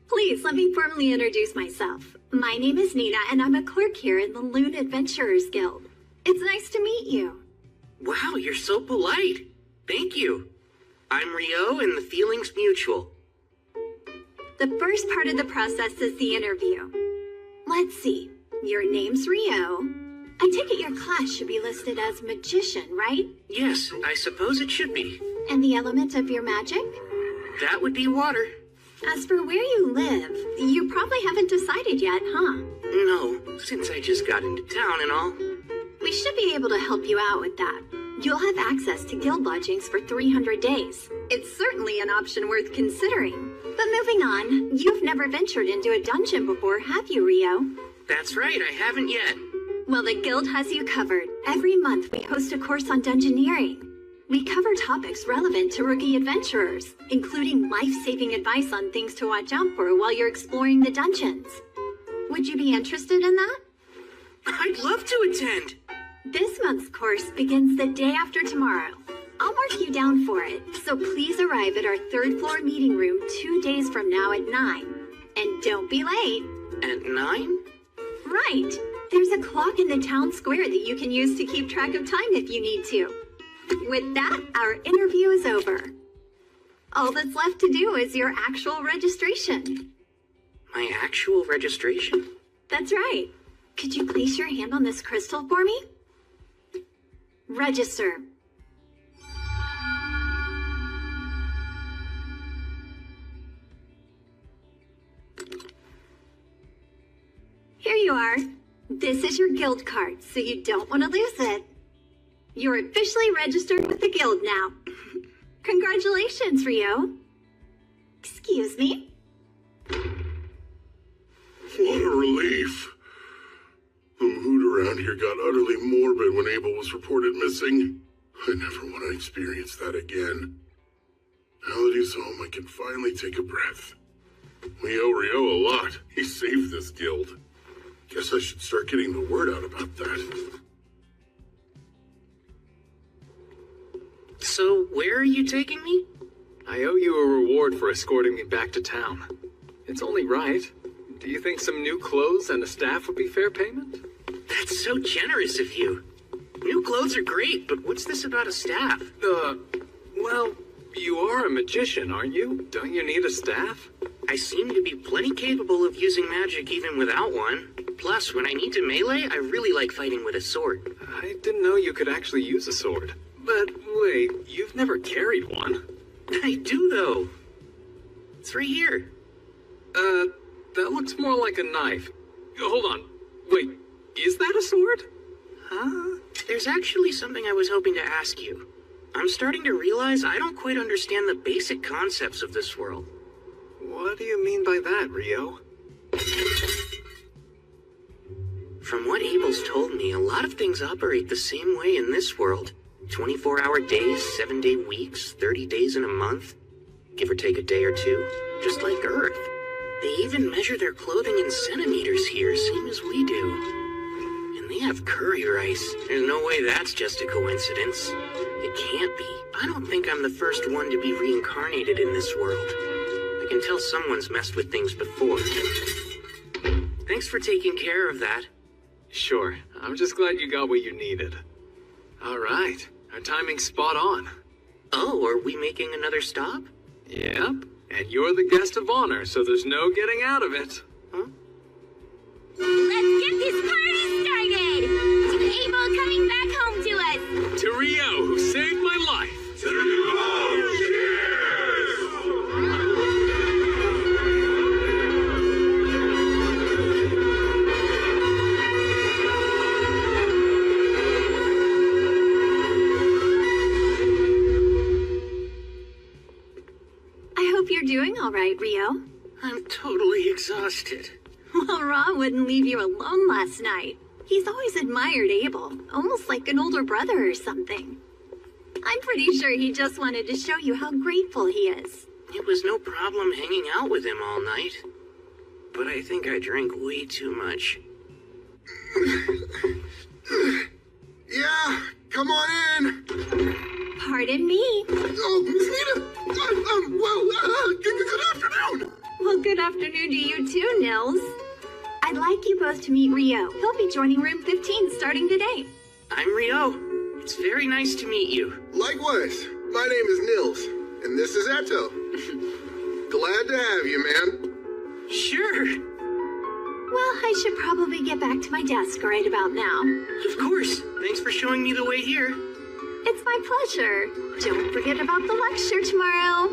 Please let me formally introduce myself. My name is Nina, and I'm a clerk here in the Loon Adventurers Guild. It's nice to meet you. Wow, you're so polite. Thank you. I'm Rio, and the feeling's mutual. The first part of the process is the interview. Let's see. Your name's Rio. I take it your class should be listed as magician, right? Yes, I suppose it should be. And the element of your magic? That would be water. As for where you live, you probably haven't decided yet, huh? No, since I just got into town and all. We should be able to help you out with that. You'll have access to guild lodgings for 300 days. It's certainly an option worth considering. But moving on, you've never ventured into a dungeon before, have you, Rio? That's right, I haven't yet. Well, the guild has you covered. Every month we host a course on dungeoneering. We cover topics relevant to rookie adventurers, including life-saving advice on things to watch out for while you're exploring the dungeons. Would you be interested in that? I'd love to attend. This month's course begins the day after tomorrow. I'll mark you down for it, so please arrive at our third floor meeting room 2 days from now at 9. And don't be late. At 9? Right. There's a clock in the town square that you can use to keep track of time if you need to. With that, our interview is over. All that's left to do is your actual registration. My actual registration? That's right. Could you place your hand on this crystal for me? Register. Here you are. This is your guild card, so you don't want to lose it. You're officially registered with the guild now. Congratulations, Rio. Excuse me? What a relief. The mood around here got utterly morbid when Abel was reported missing. I never want to experience that again. Now that he's home, I can finally take a breath. We owe Rio a lot. He saved this guild. Guess I should start getting the word out about that. So, where are you taking me? I owe you a reward for escorting me back to town. It's only right. Do you think some new clothes and a staff would be fair payment? That's so generous of you. New clothes are great, but what's this about a staff? Well, you are a magician, aren't you? Don't you need a staff? I seem to be plenty capable of using magic even without one. Plus, when I need to melee, I really like fighting with a sword. I didn't know you could actually use a sword. But wait, you've never carried one. I do, though. It's right here. That looks more like a knife. Hold on. Wait, is that a sword? Huh? There's actually something I was hoping to ask you. I'm starting to realize I don't quite understand the basic concepts of this world. What do you mean by that, Rio? From what Abel's told me, a lot of things operate the same way in this world. 24-hour days, 7-day weeks, 30 days in a month. Give or take a day or two. Just like Earth. They even measure their clothing in centimeters here, same as we do. And they have curry rice. There's no way that's just a coincidence. It can't be. I don't think I'm the first one to be reincarnated in this world. I can tell someone's messed with things before. Thanks for taking care of that. Sure. I'm just glad you got what you needed. All right. Our timing's spot on. Oh, are we making another stop? Yep. And you're the guest of honor, so there's no getting out of it. Huh? Let's get this party started! To Abel coming back home to us! To Rio, who saved my life! To Rio, cheers! all right, Rio? I'm totally exhausted. Well, Ra wouldn't leave you alone last night. He's always admired Abel, almost like an older brother or something. I'm pretty sure he just wanted to show you how grateful he is. It was no problem hanging out with him all night. But I think I drank way too much. Yeah, come on in. Pardon me. Oh, Miss Nita. Good afternoon. Well, good afternoon to you too, Nils. I'd like you both to meet Rio. He'll be joining room 15 starting today. I'm Rio. It's very nice to meet you. Likewise. My name is Nils, and this is Eto. Glad to have you, man. Sure. Well, I should probably get back to my desk right about now. Of course. Thanks for showing me the way here. It's my pleasure. Don't forget about the lecture tomorrow.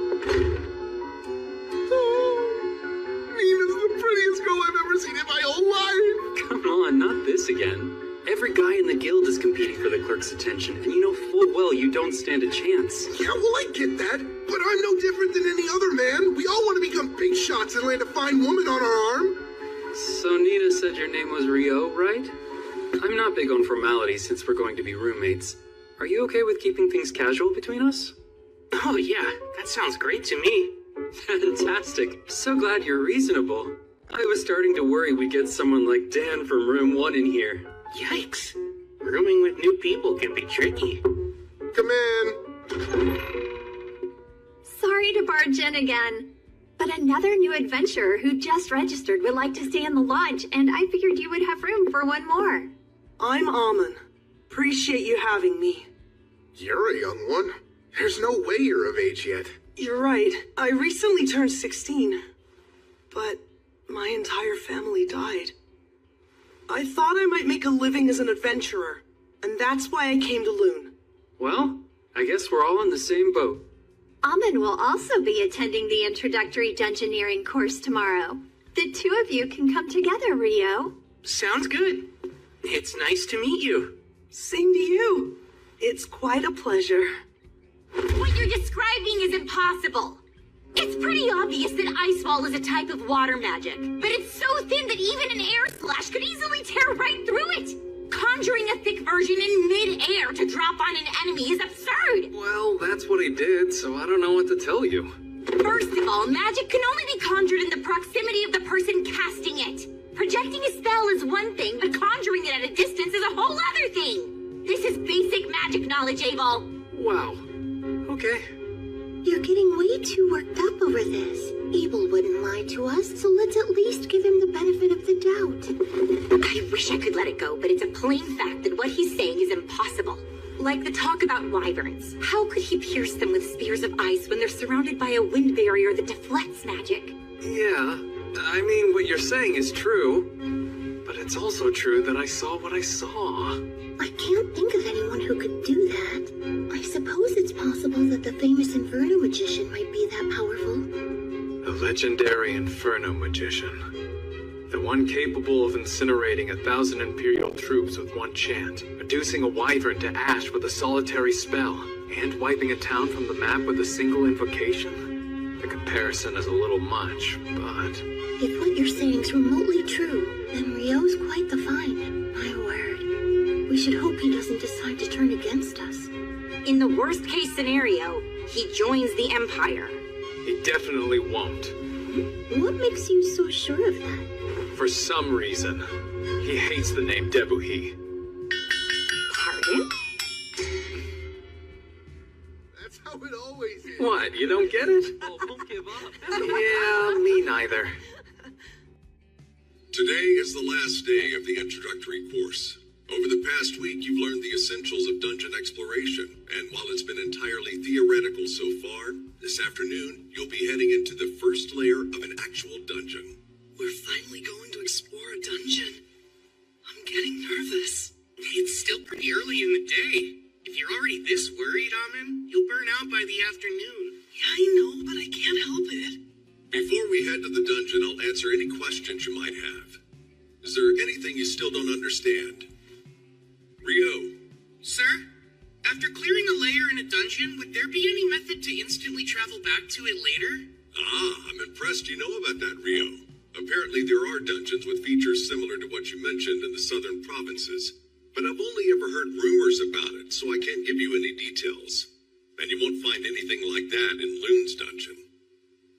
Nina's the prettiest girl I've ever seen in my whole life. Come on, not this again. Every guy in the guild is competing for the clerk's attention, and you know full well you don't stand a chance. Yeah, well, I get that. But I'm no different than any other man. We all want to become big shots and land a fine woman on our arm. So Nina said your name was Rio, right? I'm not big on formalities since we're going to be roommates. Are you okay with keeping things casual between us? Oh yeah, that sounds great to me. Fantastic. So glad you're reasonable. I was starting to worry we'd get someone like Dan from room 1 in here. Yikes. Rooming with new people can be tricky. Come in. Sorry to barge in again, but another new adventurer who just registered would like to stay in the lodge, and I figured you would have room for one more. I'm Amon. Appreciate you having me. You're a young one. There's no way you're of age yet. You're right. I recently turned 16, but my entire family died. I thought I might make a living as an adventurer, and that's why I came to Loon. Well, I guess we're all in the same boat. Amon will also be attending the introductory dungeoneering course tomorrow. The two of you can come together, Rio. Sounds good. It's nice to meet you. Same to you. It's quite a pleasure. What you're describing is impossible. It's pretty obvious that ice wall is a type of water magic, but it's so thin that even an air splash could easily tear right through it. Conjuring a thick version in mid-air to drop on an enemy is absurd. Well, that's what he did, so I don't know what to tell you. First of all, magic can only be conjured in the proximity of the person casting it. Projecting a spell is one thing, but conjuring it at a distance is a whole other thing. This is basic magic knowledge, Abel. Wow. Okay. You're getting way too worked up over this. Abel wouldn't lie to us, so let's at least give him the benefit of the doubt. I wish I could let it go, but it's a plain fact that what he's saying is impossible. Like the talk about wyverns. How could he pierce them with spears of ice when they're surrounded by a wind barrier that deflects magic? Yeah, I mean, what you're saying is true, but it's also true that I saw what I saw. I can't think of anyone who could do that. I suppose it's possible that the famous Inferno magician might be that powerful. The legendary Inferno magician. The one capable of incinerating 1,000 Imperial troops with one chant, reducing a wyvern to ash with a solitary spell, and wiping a town from the map with a single invocation? The comparison is a little much, but... If what you're saying's remotely true, then Rio's quite the find. My word. We should hope he doesn't decide to turn against us. In the worst case scenario, he joins the Empire. He definitely won't. What makes you so sure of that? For some reason, he hates the name Debuhi. Pardon? That's how it always is. What, you don't get it? Oh, don't give up. Yeah, me neither. Today is the last day of the introductory course. Over the past week, you've learned the essentials of dungeon exploration, and while it's been entirely theoretical so far, this afternoon, you'll be heading into the first layer of an actual dungeon. We're finally going to explore a dungeon. I'm getting nervous. It's still pretty early in the day. If you're already this worried, Amin, you'll burn out by the afternoon. Yeah, I know, but I can't help it. Before we head to the dungeon, I'll answer any questions you might have. Is there anything you still don't understand? Rio. Sir? After clearing a layer in a dungeon, would there be any method to instantly travel back to it later? Ah, I'm impressed you know about that, Rio. Apparently there are dungeons with features similar to what you mentioned in the southern provinces, but I've only ever heard rumors about it, so I can't give you any details. And you won't find anything like that in Loon's dungeon.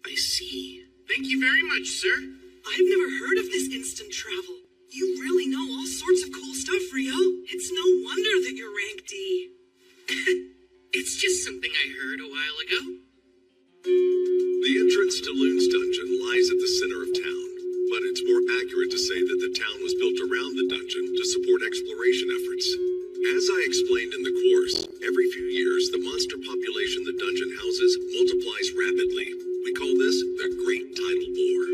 I see. Thank you very much, sir. I've never heard of this instant travel. You really know all sorts of cool stuff, Rio. It's no wonder that you're rank D. It's just something I heard a while ago. The entrance to Loon's dungeon lies at the center of town, but it's more accurate to say that the town was built around the dungeon to support exploration efforts. As I explained in the course, every few years the monster population the dungeon houses multiplies rapidly. We call this the Great Tidal Bore.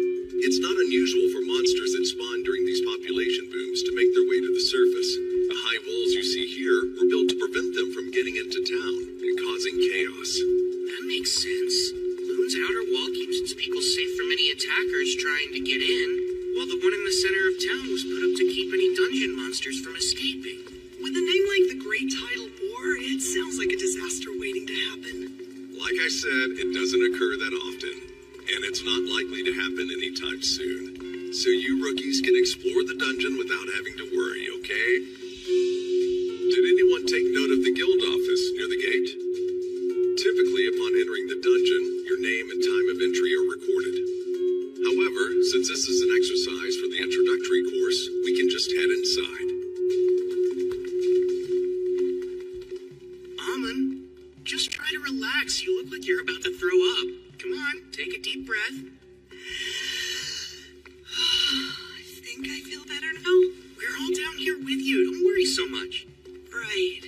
It's not unusual for monsters that spawn during these population booms to make their way to the surface. The high walls you see here were built to prevent them from getting into town and causing chaos. That makes sense. Loon's outer wall keeps its people safe from any attackers trying to get in, while the one in the center of town was put up to keep any dungeon monsters from escaping. With a name like the Great Tidal Bore, it sounds like a disaster waiting to happen. Like I said, it doesn't occur that often, and it's not likely to happen anytime soon. So you rookies can explore the dungeon without having to worry, okay? Did anyone take note of the guild office near the gate? Typically, upon entering the dungeon, your name and time of entry are recorded. However, since this is an exercise for the introductory course, we can just head inside. Amon, just try to relax. You look like you're about to throw up. Come on, take a deep breath. I think I feel better now. We're all down here with you. Don't worry so much. Right.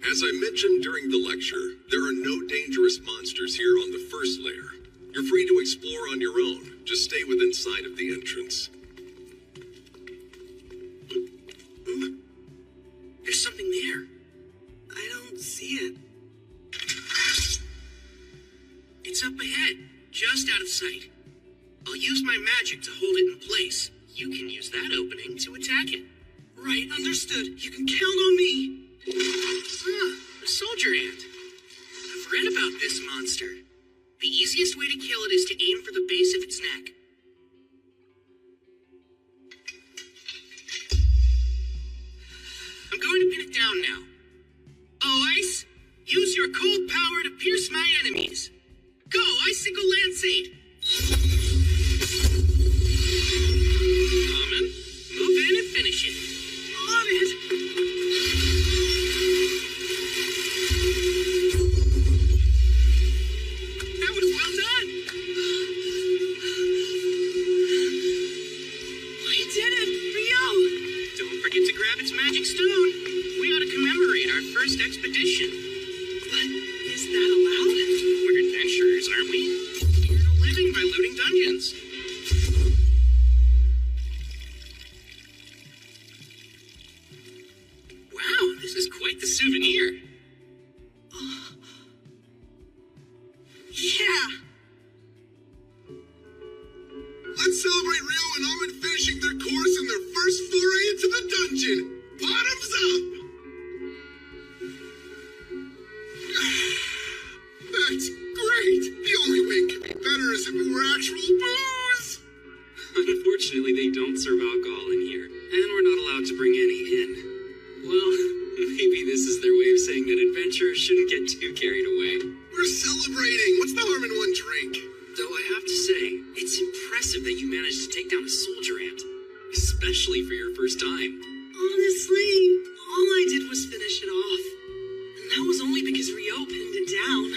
As I mentioned during the lecture, there are no dangerous monsters here on the first layer. You're free to explore on your own. Just stay within sight of the entrance. There's something there. I don't see it. It's up ahead, just out of sight. I'll use my magic to hold it in place. You can use that opening to attack it. Right, understood. You can count on me. Ah, a soldier ant. I've read about this monster. The easiest way to kill it is to aim for the base of its neck. I'm going to pin it down now. Oh, Ice, use your cold power to pierce my enemies. Go, Icicle Lanceade! Common, move in and finish it. On it! That was well done! We did it, Rio! Don't forget to grab its magic stone. We ought to commemorate our first expedition. But is that allowed? We're adventurers, aren't we? We earn a living by looting dungeons. Wow, this is quite the souvenir. Yeah! Let's celebrate Rio and Amon finishing their course in their first foray into the dungeon. Bottoms up! That's great! The only way it could be better is if it were actual booze! Unfortunately, they don't serve alcohol in here, and we're not allowed to bring any in. Well, maybe this is their way of saying that adventurers shouldn't get too carried away. We're celebrating! What's the harm in one drink? Though I have to say, it's impressive that you managed to take down a soldier ant, especially for your first time. Honestly, all I did was finish it off. And that was only because Rio pinned it down.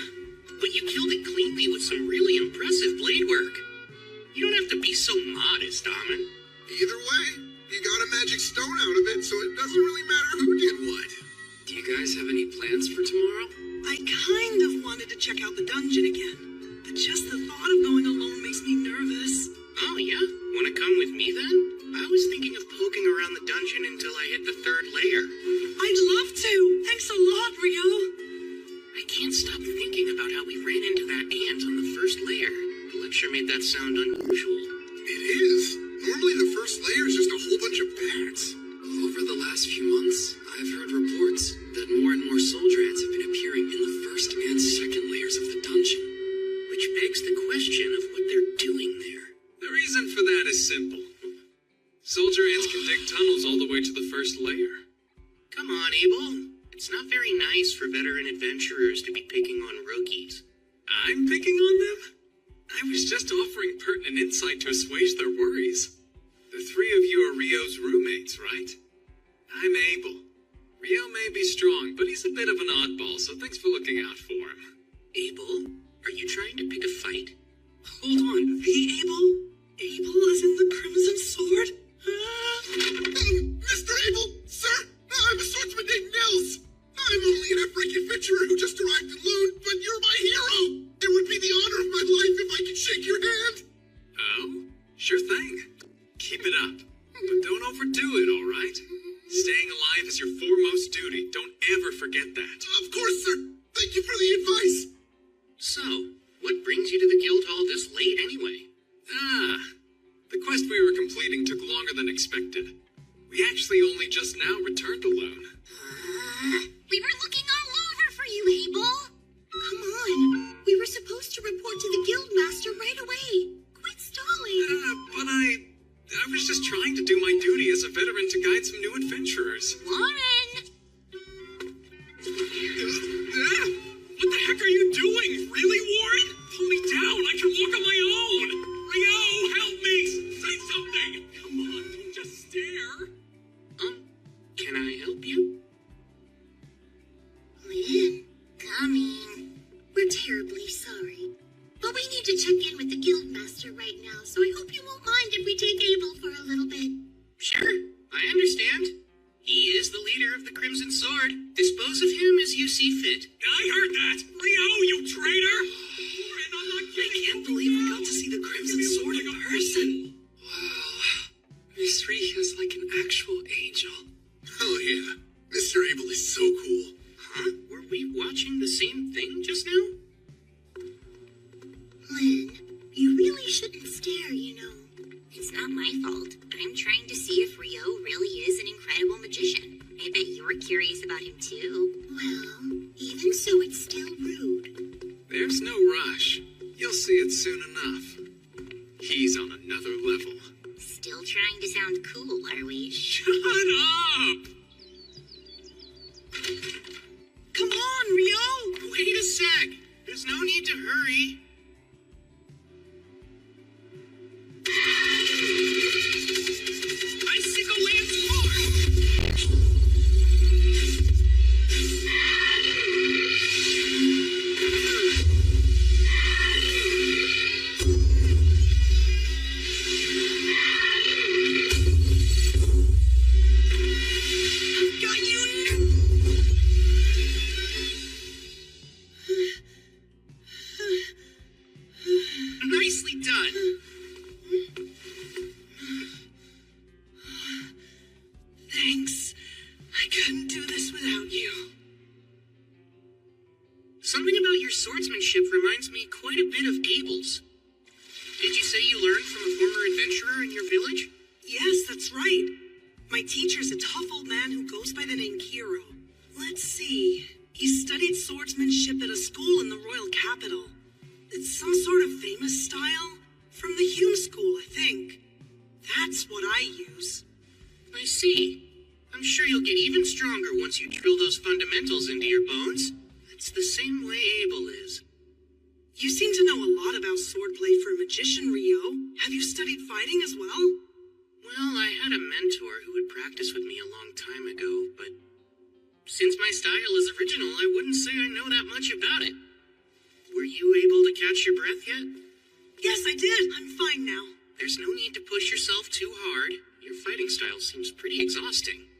But you killed it cleanly with some really impressive blade work. You don't have to be so modest, Amon. Either way, you got a magic stone out of it, so it doesn't really matter who did what. Do you guys have any plans for tomorrow? I kind of wanted to check out the dungeon again. But just the thought of going alone makes me nervous. Oh, yeah? Wanna come with me, then? I was thinking of poking around the dungeon until I hit the third layer. I'd love to. Thanks a lot, Rio. I can't stop thinking about how we ran into that ant on the first layer. The lecture made that sound unusual. It is. Normally the first layer is just a whole bunch of bats. Over the last few months, I've heard reports that more and more soldier ants have been appearing in the first and second layers of the dungeon. Which begs the question. Soldier ants can dig tunnels all the way to the first layer. Come on, Abel. It's not very nice for veteran adventurers to be picking on rookies. I'm picking on them? I was just offering pertinent insight to assuage their worries. The three of you are Ryo's roommates, right? I'm Abel. Ryo may be strong, but he's a bit of an oddball, so thanks for looking out for him. Abel? Are you trying to pick a fight? Hold on, the Abel? Abel is in the Crimson Sword? Mr. Abel, sir, I'm a swordsman named Nils. I'm only an African adventurer who just arrived in Lune, but you're my hero. It would be the honor of my life if I could shake your hand. Oh? Sure thing. Keep it up. But don't overdo it, all right? Staying alive is your foremost duty. Don't ever forget that. Of course, sir. Thank you for the advice. So, what brings you to the guild hall this late anyway? The quest we were completing took longer than expected. We actually only just now returned to Lune. We were looking all over for you, Abel. Come on. We were supposed to report to the guildmaster right away. Quit stalling. But I was just trying to do my duty as a veteran to guide some new adventurers. Warren! What the heck are you doing? Really, Warren? Pull me down. I can walk on my own. Ryo, help me. Say something. Come on, don't just stare. Can I help you? Lynn, coming. We're terribly sorry. But we need to check in with the guildmaster right now, so I hope you won't mind if we take Abel for a little bit. Sure, I understand. He is the leader of the Crimson Sword. Dispose of him as you see fit. I heard that! Ryo, you traitor! Warren, I'm not kidding. I can't believe we got to see the Crimson Sword in person. Wow. Miss Ryo's like an actual angel. Oh, yeah. Mr. Abel is so cool. Huh? Were we watching the same thing just now? Lynn, you really shouldn't stare, you know. It's not my fault. I'm trying to see if Ryo really is an incredible magician. I bet you're curious about him too. Well, even so, it's still rude. There's no rush. You'll see it soon enough. He's on another level. Still trying to sound cool, are we? Shut up! Come on, Ryo! Wait a sec. There's no need to hurry. Icicle Lance Force! Got you! Nicely done. Thanks. I couldn't do this without you. Something about your swordsmanship reminds me quite a bit of Abel's. Did you say you learned from a former adventurer in your village? Yes, that's right. My teacher's a tough old man who goes by the name Kiro. Let's see. He studied swordsmanship at a school in the royal capital. It's some sort of famous style. From the Hume School, I think. That's what I use. I see. I'm sure you'll get even stronger once you drill those fundamentals into your bones. It's the same way Abel is. You seem to know a lot about swordplay for a magician, Ryo. Have you studied fighting as well? Well, I had a mentor who would practice with me a long time ago, but since my style is original, I wouldn't say I know that much about it. Were you able to catch your breath yet? Yes, I did. I'm fine now. There's no need to push yourself too hard. Your fighting style seems pretty exhausting.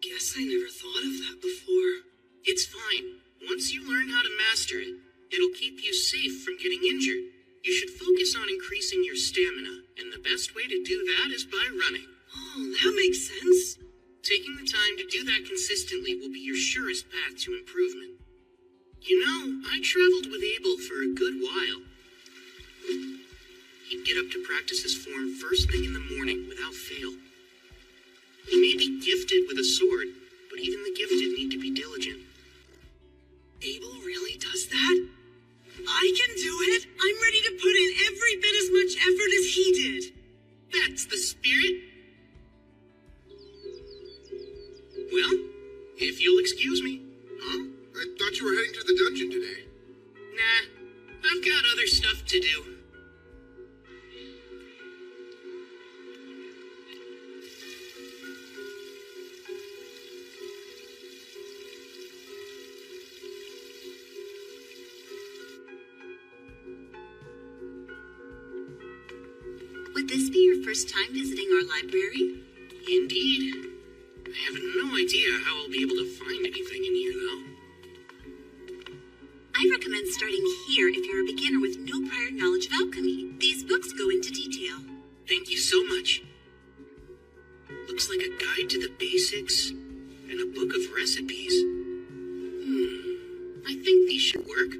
Guess I never thought of that before. It's fine. Once you learn how to master it, it'll keep you safe from getting injured. You should focus on increasing your stamina, and the best way to do that is by running. Oh, that makes sense. Taking the time to do that consistently will be your surest path to improvement. You know, I traveled with Abel for a good while. He'd get up to practice his form first thing in the morning without fail. He may be gifted with a sword, but even the gifted need to be diligent. Abel really does that? I can do it! I'm ready to put in every bit as much effort as he did! That's the spirit! this be your first time visiting our library? Indeed. I have no idea how I'll be able to find anything in here, though. I recommend starting here if you're a beginner with no prior knowledge of alchemy. These books go into detail. Thank you so much. Looks like a guide to the basics and a book of recipes. I think these should work.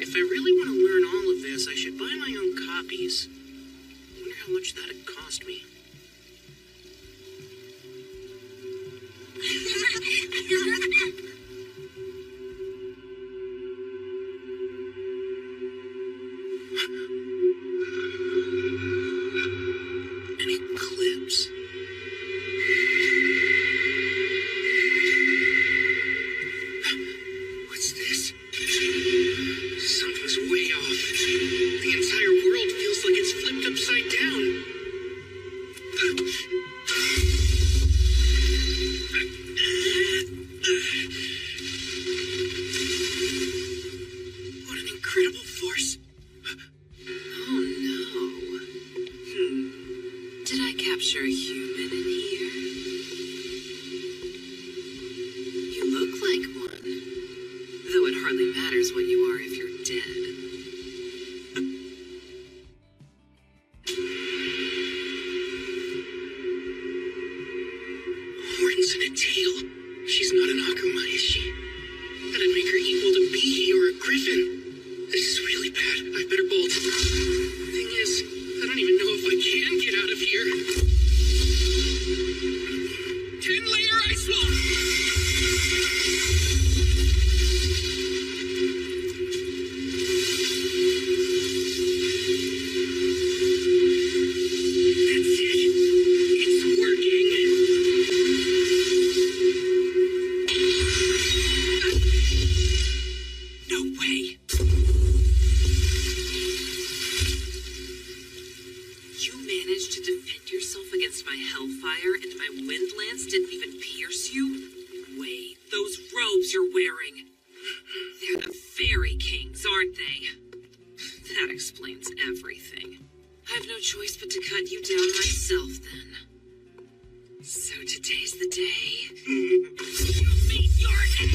If I really want to learn all of this, I should buy my own copies. I wonder how much that'd cost me. An eclipse. What's this? Something's way off. The entire world feels like it's flipped upside down. What an incredible force. Oh no. Did I capture a human in here? You look like one. Though it hardly matters what you are if you're dead. Horns and a tail. She's not an Akuma, is she? That'd make her equal to Bee or a griffin. This is really bad. I better bolt. Thing is, I don't even know if I can get out of here. 10-layer ice wall! That's it. It's working. No way. You managed to defend yourself against my hellfire and my wind lance didn't even pierce you? Wait, those robes you're wearing. They're the Fairy Kings, aren't they? That explains everything. I have no choice but to cut you down myself then. So today's the day. You meet your end!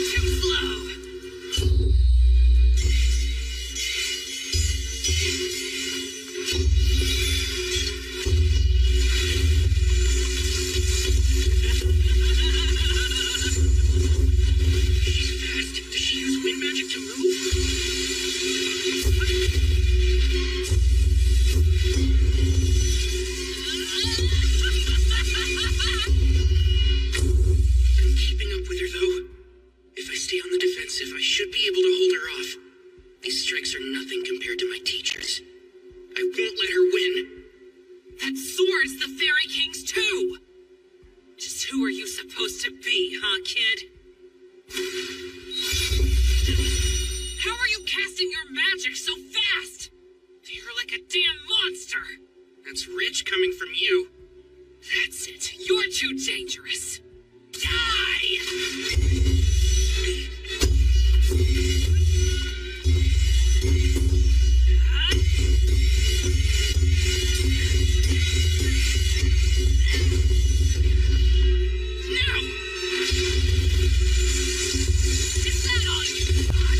Too slow. She's fast. Does she use wind magic to move? I'm keeping up with her, though. If I stay on the defensive, I should be able to hold her off. These strikes are nothing compared to my teacher's. I won't let her win. That sword's the Fairy King's too! Just who are you supposed to be, huh, kid? How are you casting your magic so fast? You're like a damn monster! That's rich coming from you. That's it. You're too dangerous. Die! Now! Is that all you got?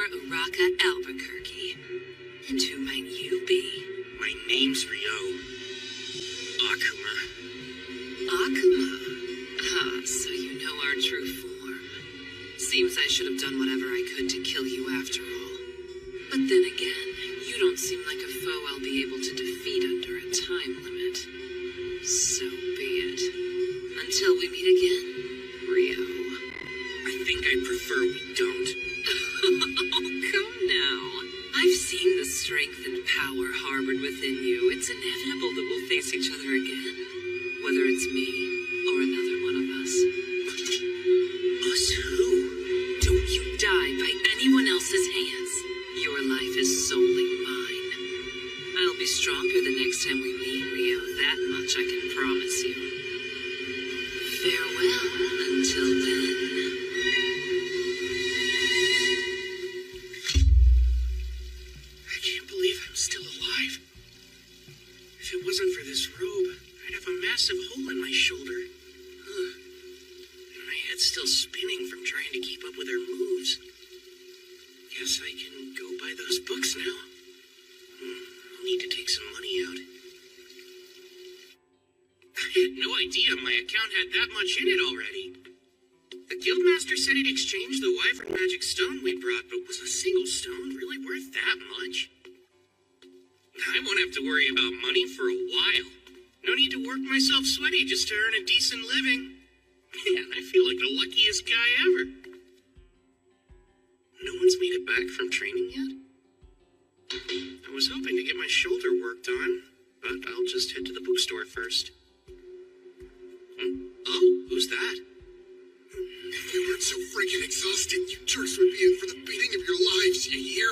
Uraka Albuquerque. And who might you be? My name's Rio. Akuma. Akuma? Ah, so you know our true form. Seems I should have done whatever I could to kill you after all. But then again, you don't seem like a foe I'll be able to defeat under a time limit. So be it. Until we meet again, Rio. I think I prefer we don't. Oh, come now. I've seen the strength and power harbored within you. It's inevitable that we'll face each other again. Whether it's me or another one of us. Us who? Don't you die by anyone else's hands. Your life is solely mine. I'll be stronger the next time we meet, Rio. That much I can promise you. Farewell until then. I can't believe I'm still alive. If it wasn't for this robe, I'd have a massive hole in my shoulder. Ugh. And my head's still spinning from trying to keep up with her moves. Guess I can go buy those books now. I'll need to take some money out. I had no idea my account had that much in it already. The guildmaster said he'd exchange the wyvern magic stone we brought, but was a single stone really worth that much? I won't have to worry about money for a while. No need to work myself sweaty just to earn a decent living. Man, I feel like the luckiest guy ever. No one's made it back from training yet? I was hoping to get my shoulder worked on, but I'll just head to the bookstore first. Oh, who's that? If you weren't so freaking exhausted, you jerks would be in for the beating of your lives, you hear?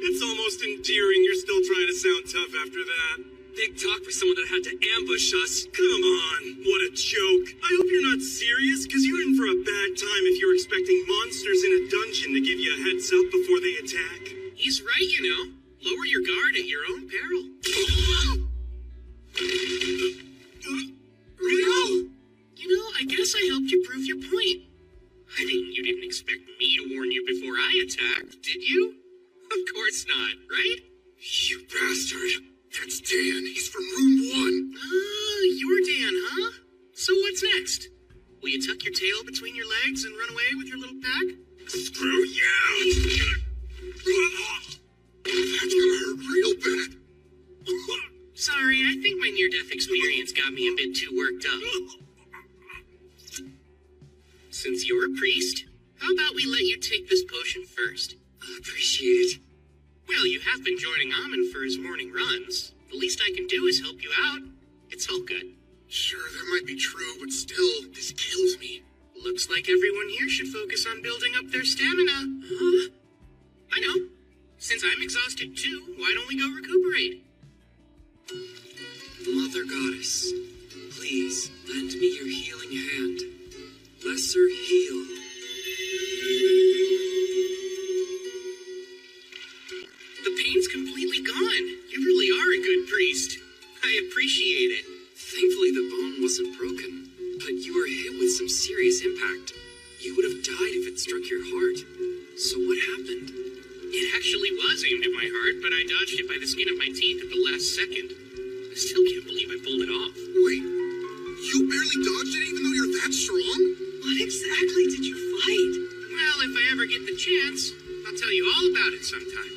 It's almost endearing you're still trying to sound tough after that. Big talk for someone that had to ambush us. Come on, what a joke. I hope you're not serious, because you're in for a bad time if you're expecting monsters in a dungeon to give you a heads up before they attack. He's right, you know. Lower your guard at your own peril. Rio! You know, I guess I helped you prove your point. I mean, you didn't expect me to warn you before I attacked, did you? Of course not, right? You bastard! That's Dan. He's from room 1. Ah, you're Dan, huh? So what's next? Will you tuck your tail between your legs and run away with your little pack? Screw you! That's gonna hurt real bad. Sorry, I think my near-death experience got me a bit too worked up. Since you're a priest, how about we let you take this potion first? Appreciate it. Well, you have been joining Amin for his morning runs. The least I can do is help you out. It's all good. Sure, that might be true, but still, this kills me. Looks like everyone here should focus on building up their stamina. Huh? I know. Since I'm exhausted too, why don't we go recuperate? Mother Goddess, please lend me your healing hand. Lesser heal. The pain's completely gone. You really are a good priest. I appreciate it. Thankfully the bone wasn't broken, but you were hit with some serious impact. You would have died if it struck your heart. So what happened? It actually was aimed at my heart, but I dodged it by the skin of my teeth at the last second. I still can't believe I pulled it off. Wait, you barely dodged it even though you're that strong? What exactly did you fight? Well, if I ever get the chance, I'll tell you all about it sometime.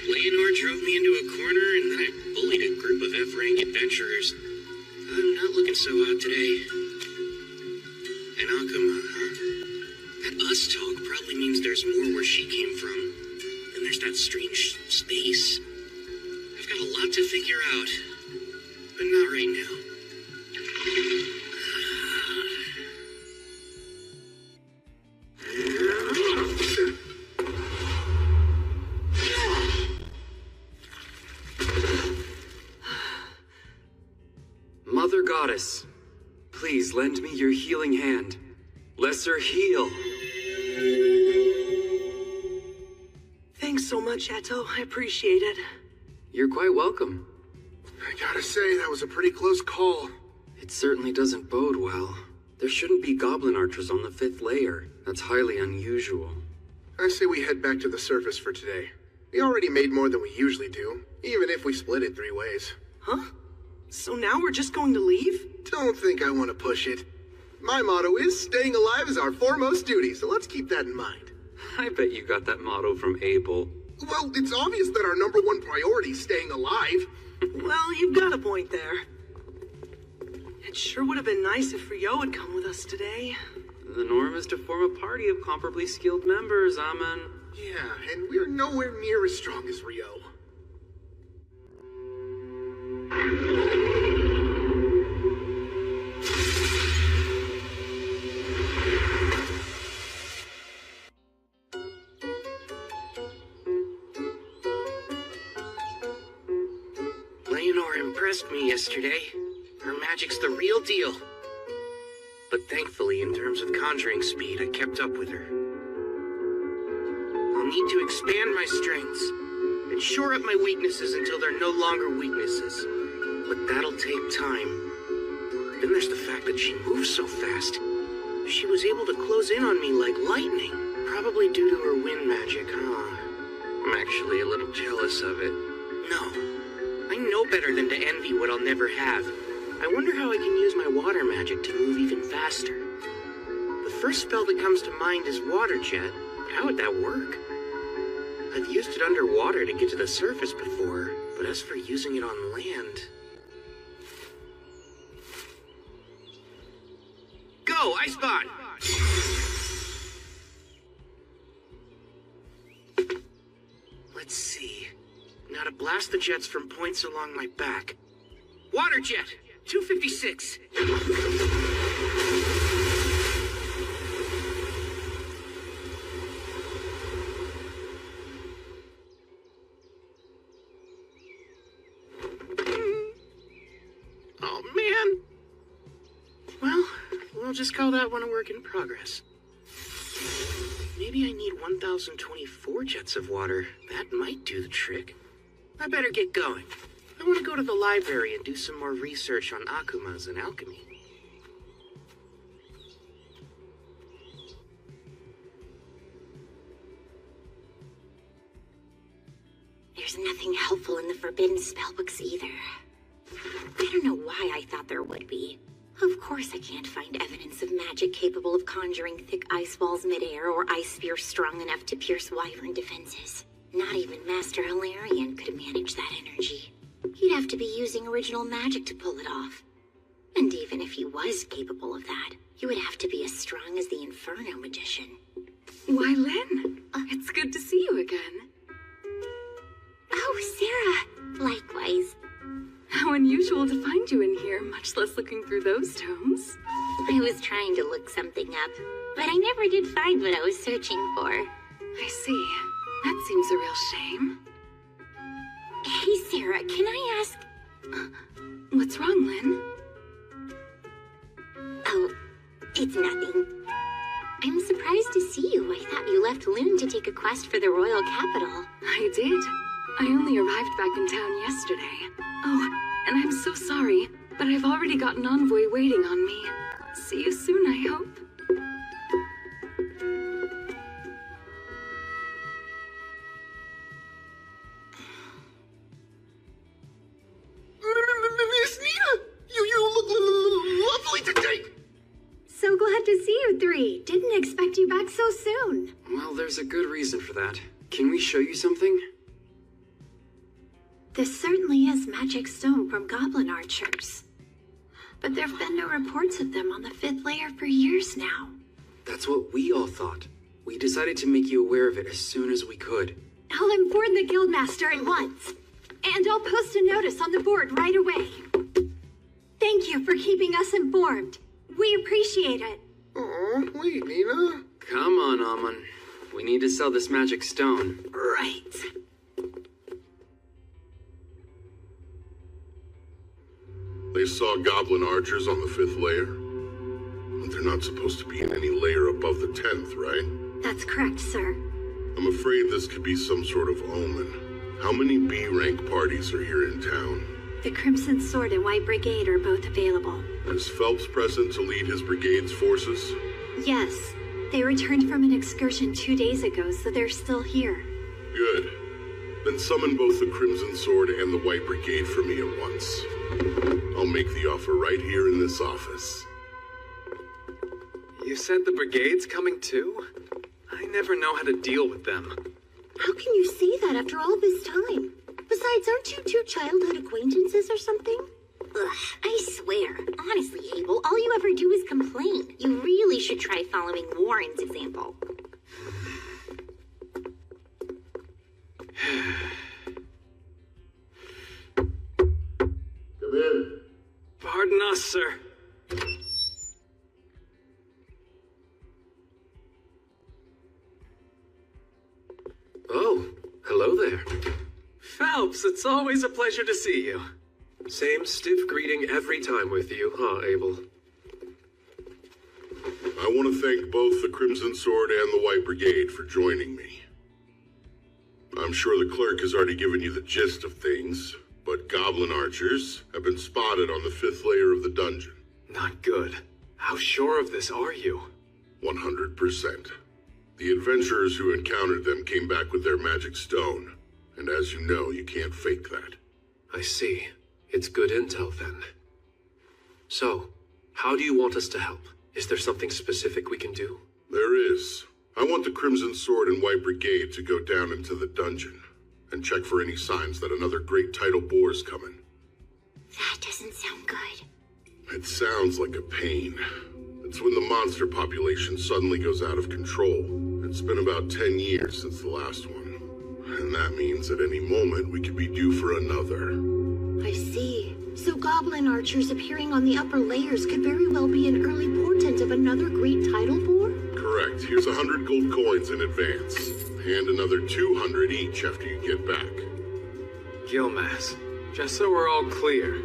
Leonor drove me into a corner, and then I bullied a group of F-rank adventurers. I'm not looking so hot today. And Akuma, huh? That us talk probably means there's more where she came from. And there's that strange space. I've got a lot to figure out, but not right now. Mother Goddess, please lend me your healing hand. Lesser heal. Thanks so much, Eto. I appreciate it. You're quite welcome. I gotta say, that was a pretty close call. It certainly doesn't bode well. There shouldn't be goblin archers on the 5th layer. That's highly unusual. I say we head back to the surface for today. We already made more than we usually do, even if we split it 3 ways. Huh? So now we're just going to leave? Don't think I want to push it. My motto is, staying alive is our foremost duty, so let's keep that in mind. I bet you got that motto from Abel. Well, it's obvious that our #1 priority is staying alive. Well, you've got a point there. It sure would have been nice if Ryo had come with us today. The norm is to form a party of comparably skilled members, Aman. Yeah, and we're nowhere near as strong as Ryo. Leonore impressed me yesterday. Her magic's the real deal. But thankfully, in terms of conjuring speed, I kept up with her. I'll need to expand my strengths and shore up my weaknesses until they're no longer weaknesses. But that'll take time. Then there's the fact that she moves so fast. She was able to close in on me like lightning, probably due to her wind magic, huh? I'm actually a little jealous of it. No, I know better than to envy what I'll never have. I wonder how I can use my water magic to move even faster. The first spell that comes to mind is Water Jet. How would that work? I've used it underwater to get to the surface before, but as for using it on land... Go, Icebot! Let's see. Now to blast the jets from points along my back. Water Jet! 256! Oh, man! Well, we'll just call that one a work in progress. Maybe I need 1,024 jets of water. That might do the trick. I better get going. I want to go to the library and do some more research on akumas and alchemy. There's nothing helpful in the forbidden spellbooks either. I don't know why I thought there would be. Of course I can't find evidence of magic capable of conjuring thick ice walls midair or ice spears strong enough to pierce wyvern defenses. Not even Master Hilarion could manage that energy. He'd have to be using original magic to pull it off. And even if he was capable of that, he would have to be as strong as the Inferno magician. Why, Lynn, it's good to see you again. Oh, Sarah, likewise. How unusual to find you in here, much less looking through those tomes. I was trying to look something up, but I never did find what I was searching for. I see. That seems a real shame. Hey, Sarah, can I ask... What's wrong, Lynn? Oh, it's nothing. I'm surprised to see you. I thought you left Loon to take a quest for the royal capital. I did. I only arrived back in town yesterday. Oh, and I'm so sorry, but I've already got an envoy waiting on me. See you soon, I hope. Miss Nina! You look lovely today! So glad to see you three. Didn't expect you back so soon. Well, there's a good reason for that. Can we show you something? This certainly is magic stone from goblin archers. But there have been no reports of them on the 5th layer for years now. That's what we all thought. We decided to make you aware of it as soon as we could. I'll inform the guildmaster at once. And I'll post a notice on the board right away. Thank you for keeping us informed. We appreciate it. Oh, wait, Nina. Come on, Amon. We need to sell this magic stone. Right. They saw goblin archers on the 5th layer? But they're not supposed to be in any layer above the 10th, right? That's correct, sir. I'm afraid this could be some sort of omen. How many B-rank parties are here in town? The Crimson Sword and White Brigade are both available. Is Phelps present to lead his brigade's forces? Yes, They returned from an excursion 2 days ago, so they're still here. Good. Then summon both the Crimson Sword and the White Brigade for me at once. I'll make the offer right here in this office. You said the brigade's coming too? I never know how to deal with them. How can you say that after all this time? Besides, aren't you two childhood acquaintances or something? Ugh, I swear. Honestly, Abel, all you ever do is complain. You really should try following Warren's example. Come in. Pardon us, sir. Oh, hello there. Phelps, it's always a pleasure to see you. Same stiff greeting every time with you, huh, Abel? I want to thank both the Crimson Sword and the White Brigade for joining me. I'm sure the clerk has already given you the gist of things, but goblin archers have been spotted on the 5th layer of the dungeon. Not good. How sure of this are you? 100%. The adventurers who encountered them came back with their magic stone, and as you know, you can't fake that. I see. It's good intel, then. So, how do you want us to help? Is there something specific we can do? There is. I want the Crimson Sword and White Brigade to go down into the dungeon and check for any signs that another great tidal boar is coming. That doesn't sound good. It sounds like a pain. It's when the monster population suddenly goes out of control. It's been about 10 years since the last one. And that means at any moment we could be due for another. I see. So goblin archers appearing on the upper layers could very well be an early portent of another great tidal boar? Correct. Here's 100 gold coins in advance. And another 200 each after you get back. Gilmas, just so we're all clear,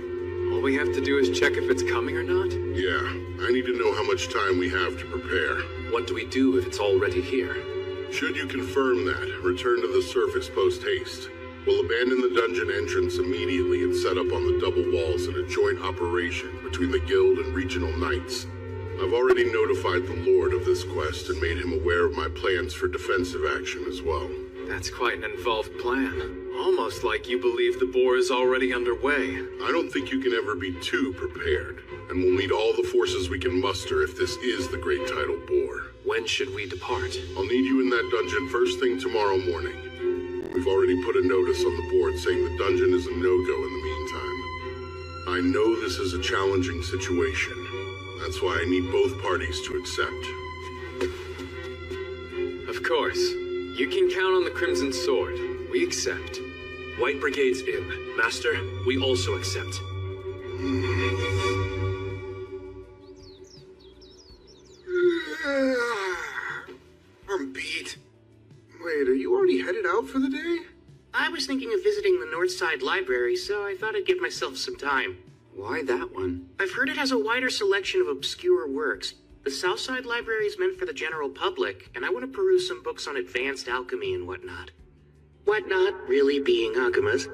all we have to do is check if it's coming or not? Yeah, I need to know how much time we have to prepare. What do we do if it's already here? Should you confirm that, return to the surface post-haste. We'll abandon the dungeon entrance immediately and set up on the double walls in a joint operation between the guild and regional knights. I've already notified the Lord of this quest and made him aware of my plans for defensive action as well. That's quite an involved plan. Almost like you believe the boar is already underway. I don't think you can ever be too prepared, and we'll need all the forces we can muster if this is the great tidal boar. When should we depart? I'll need you in that dungeon first thing tomorrow morning. We've already put a notice on the board saying the dungeon is a no-go in the meantime. I know this is a challenging situation. That's why I need both parties to accept. Of course. You can count on the Crimson Sword. We accept. White Brigade's in. Master, we also accept. I'm beat. Wait, are you already headed out for the day? I was thinking of visiting the Northside Library, so I thought I'd give myself some time. Why that one? I've heard it has a wider selection of obscure works. The Southside Library is meant for the general public, and I want to peruse some books on advanced alchemy and whatnot. Whatnot really being Akuma's.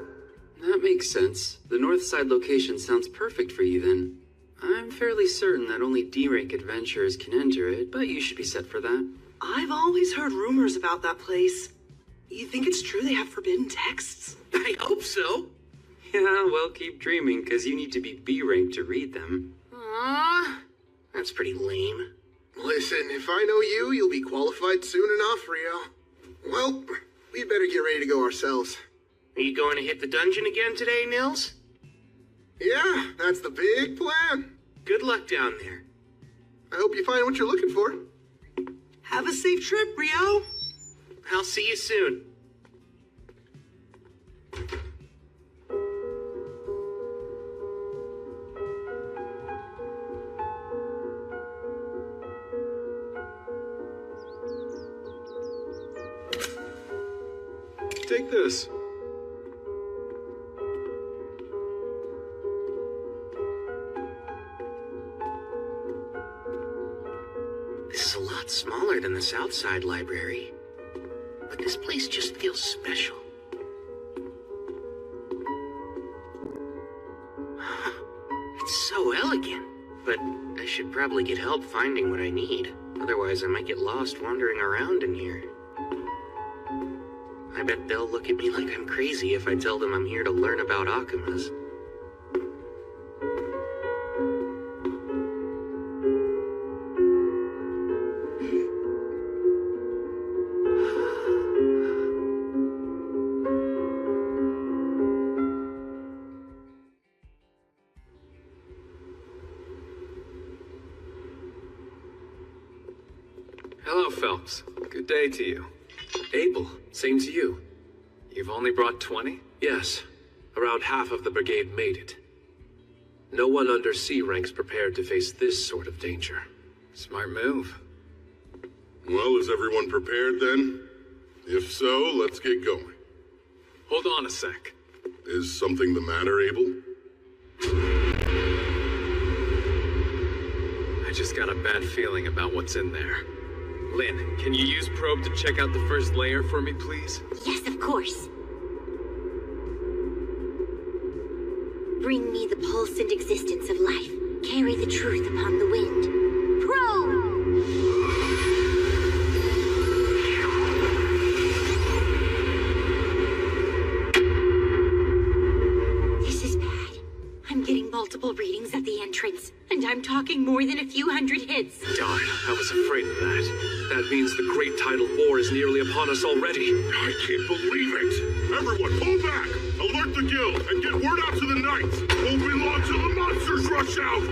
That makes sense. The Northside location sounds perfect for you then. I'm fairly certain that only D-rank adventurers can enter it, but you should be set for that. I've always heard rumors about that place. You think it's true they have forbidden texts? I hope so. Yeah, well, keep dreaming, because you need to be B-rank to read them. Aww, that's pretty lame. Listen, if I know you, you'll be qualified soon enough, Rio. Well, we'd better get ready to go ourselves. Are you going to hit the dungeon again today, Nils? Yeah, that's the big plan. Good luck down there. I hope you find what you're looking for. Have a safe trip, Rio. I'll see you soon. Take this. This is a lot smaller than the Southside Library. But this place just feels special. It's so elegant, but I should probably get help finding what I need. Otherwise, I might get lost wandering around in here. I bet they'll look at me like I'm crazy if I tell them I'm here to learn about Akumas. Hello, Phelps. Good day to you. Abel, same to you. You've only brought 20? Yes. Around half of the brigade made it. No one under C rank's prepared to face this sort of danger. Smart move. Well, is everyone prepared then? If so, let's get going. Hold on a sec. Is something the matter, Abel? I just got a bad feeling about what's in there. Lynn, can you use probe to check out the first layer for me, please? Yes, of course. Bring me the pulse and existence of life. Carry the truth upon the wind. Probe! This is bad. I'm getting multiple readings at the entrance, and I'm talking more than a few hundred hits. Darn, I was afraid of that. That means the Great Tidal War is nearly upon us already. I can't believe it! Everyone, pull back! Alert the guild and get word out to the knights! Won't be long till the monsters rush out!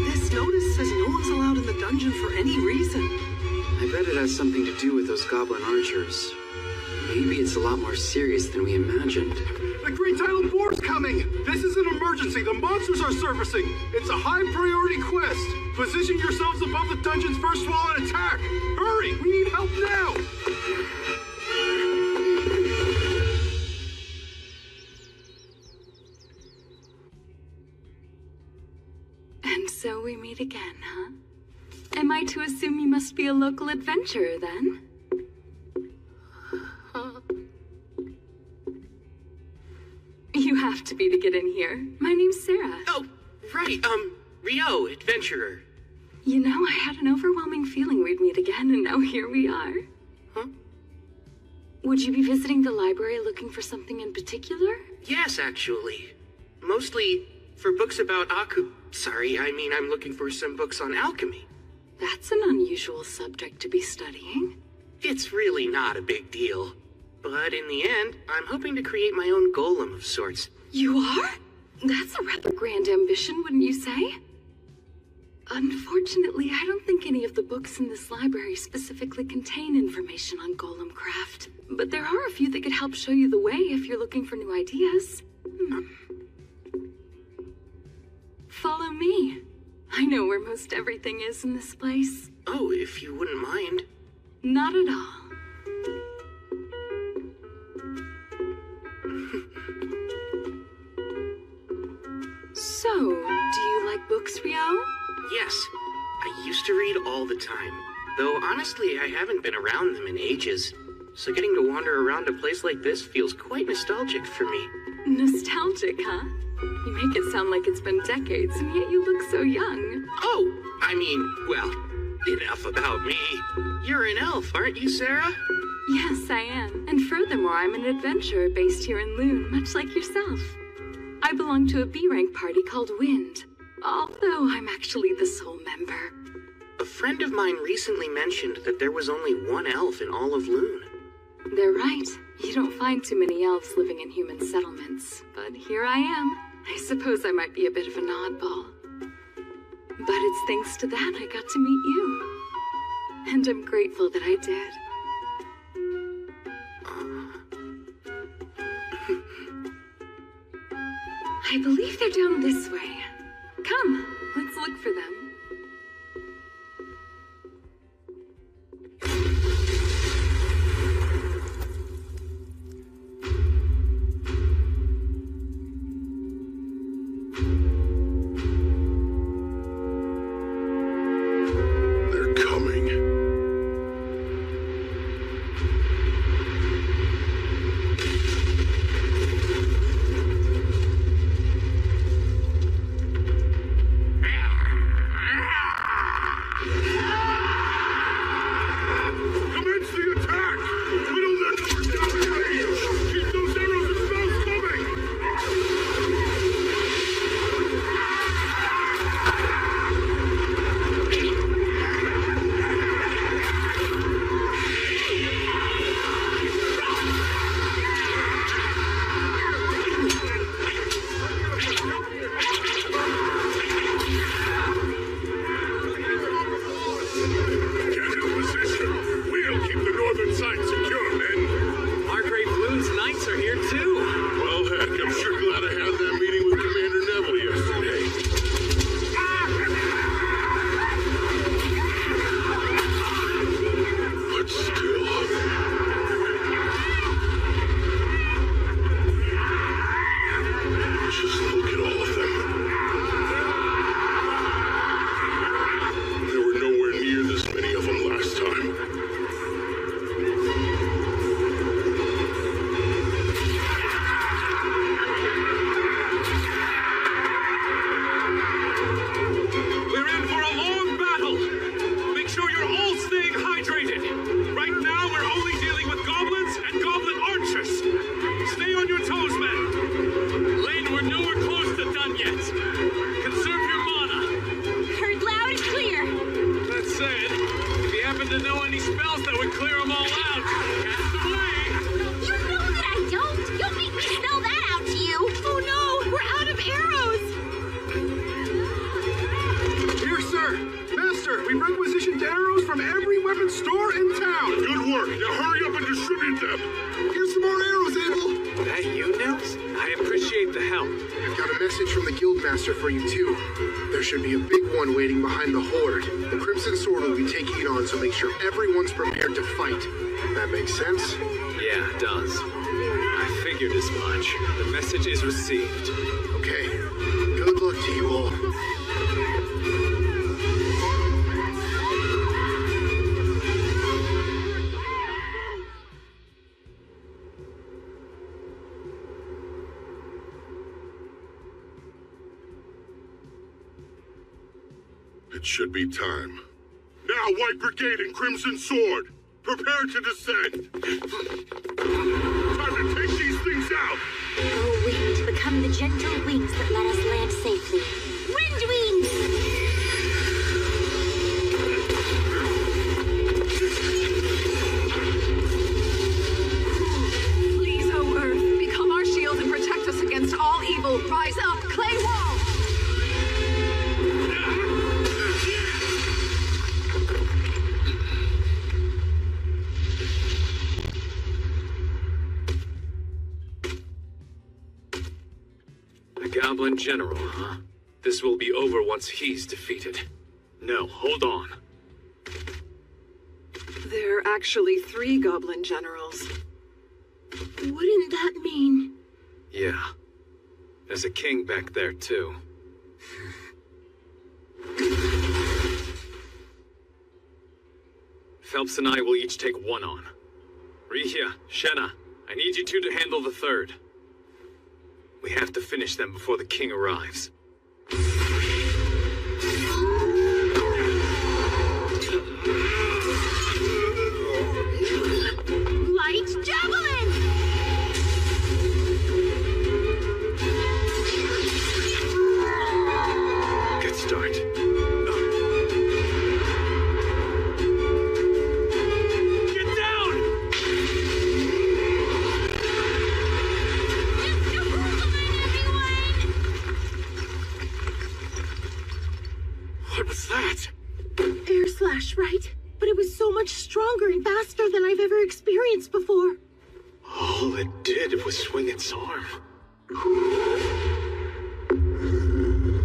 This notice says no one's allowed in the dungeon for any reason. I bet it has something to do with those goblin archers. Maybe it's a lot more serious than we imagined. The Great Tidal War's coming! This is an emergency. The monsters are surfacing. It's a high-priority quest. Position yourselves above the dungeon's first wall and attack. Hurry! We need help now! And so we meet again, huh? Am I to assume you must be a local adventurer, then? You have to be to get in here. My name's Sarah. Oh, right, Rio, adventurer. You know, I had an overwhelming feeling we'd meet again, and now here we are. Huh? Would you be visiting the library looking for something in particular? Yes, actually. Mostly for books about I'm looking for some books on alchemy. That's an unusual subject to be studying. It's really not a big deal. But in the end, I'm hoping to create my own golem of sorts. You are? That's a rather grand ambition, wouldn't you say? Unfortunately, I don't think any of the books in this library specifically contain information on golem craft. But there are a few that could help show you the way if you're looking for new ideas. Follow me. I know where most everything is in this place. Oh, if you wouldn't mind. Not at all. So, do you like books, Rio? Yes, I used to read all the time. Though honestly, I haven't been around them in ages. So getting to wander around a place like this feels quite nostalgic for me. Nostalgic, huh? You make it sound like it's been decades, and yet you look so young. Oh, enough about me. You're an elf, aren't you, Sarah? Yes, I am. And furthermore, I'm an adventurer based here in Loon, much like yourself. I belong to a B-rank party called Wind, although I'm actually the sole member. A friend of mine recently mentioned that there was only one elf in all of Loon. They're right. You don't find too many elves living in human settlements. But here I am. I suppose I might be a bit of an oddball. But it's thanks to that I got to meet you. And I'm grateful that I did. I believe they're down this way. Come, let's look for them. arrows! Here, sir! Master, we requisitioned arrows from every weapon store in town! Good work! Now hurry up and distribute them! Here's some more arrows, Abel! That you, Nils? I appreciate the help. I've got a message from the Guildmaster for you, too. There should be a big one waiting behind the Horde. The Crimson Sword will be taking it on, so make sure everyone's prepared to fight. That makes sense? Yeah, it does. I figured as much. The message is received. Okay. Good luck to you all. It should be time. Now, White Brigade and Crimson Sword! Prepare to descend! Time to take these things out! Grow wing to become the gentle wings that let us land safely. Wind wings! Please, O Earth, become our shield and protect us against all evil. Rise up, clay wall! Goblin General, huh? This will be over once he's defeated. No, hold on. There are actually 3 Goblin Generals. Wouldn't that mean... Yeah. There's a king back there, too. Phelps and I will each take one on. Rihia, Shenna, I need you two to handle the third. We have to finish them before the king arrives. Light javelin! Good start. Get down! What was that? Air slash, right? But it was so much stronger and faster than I've ever experienced before. All it did was swing its arm.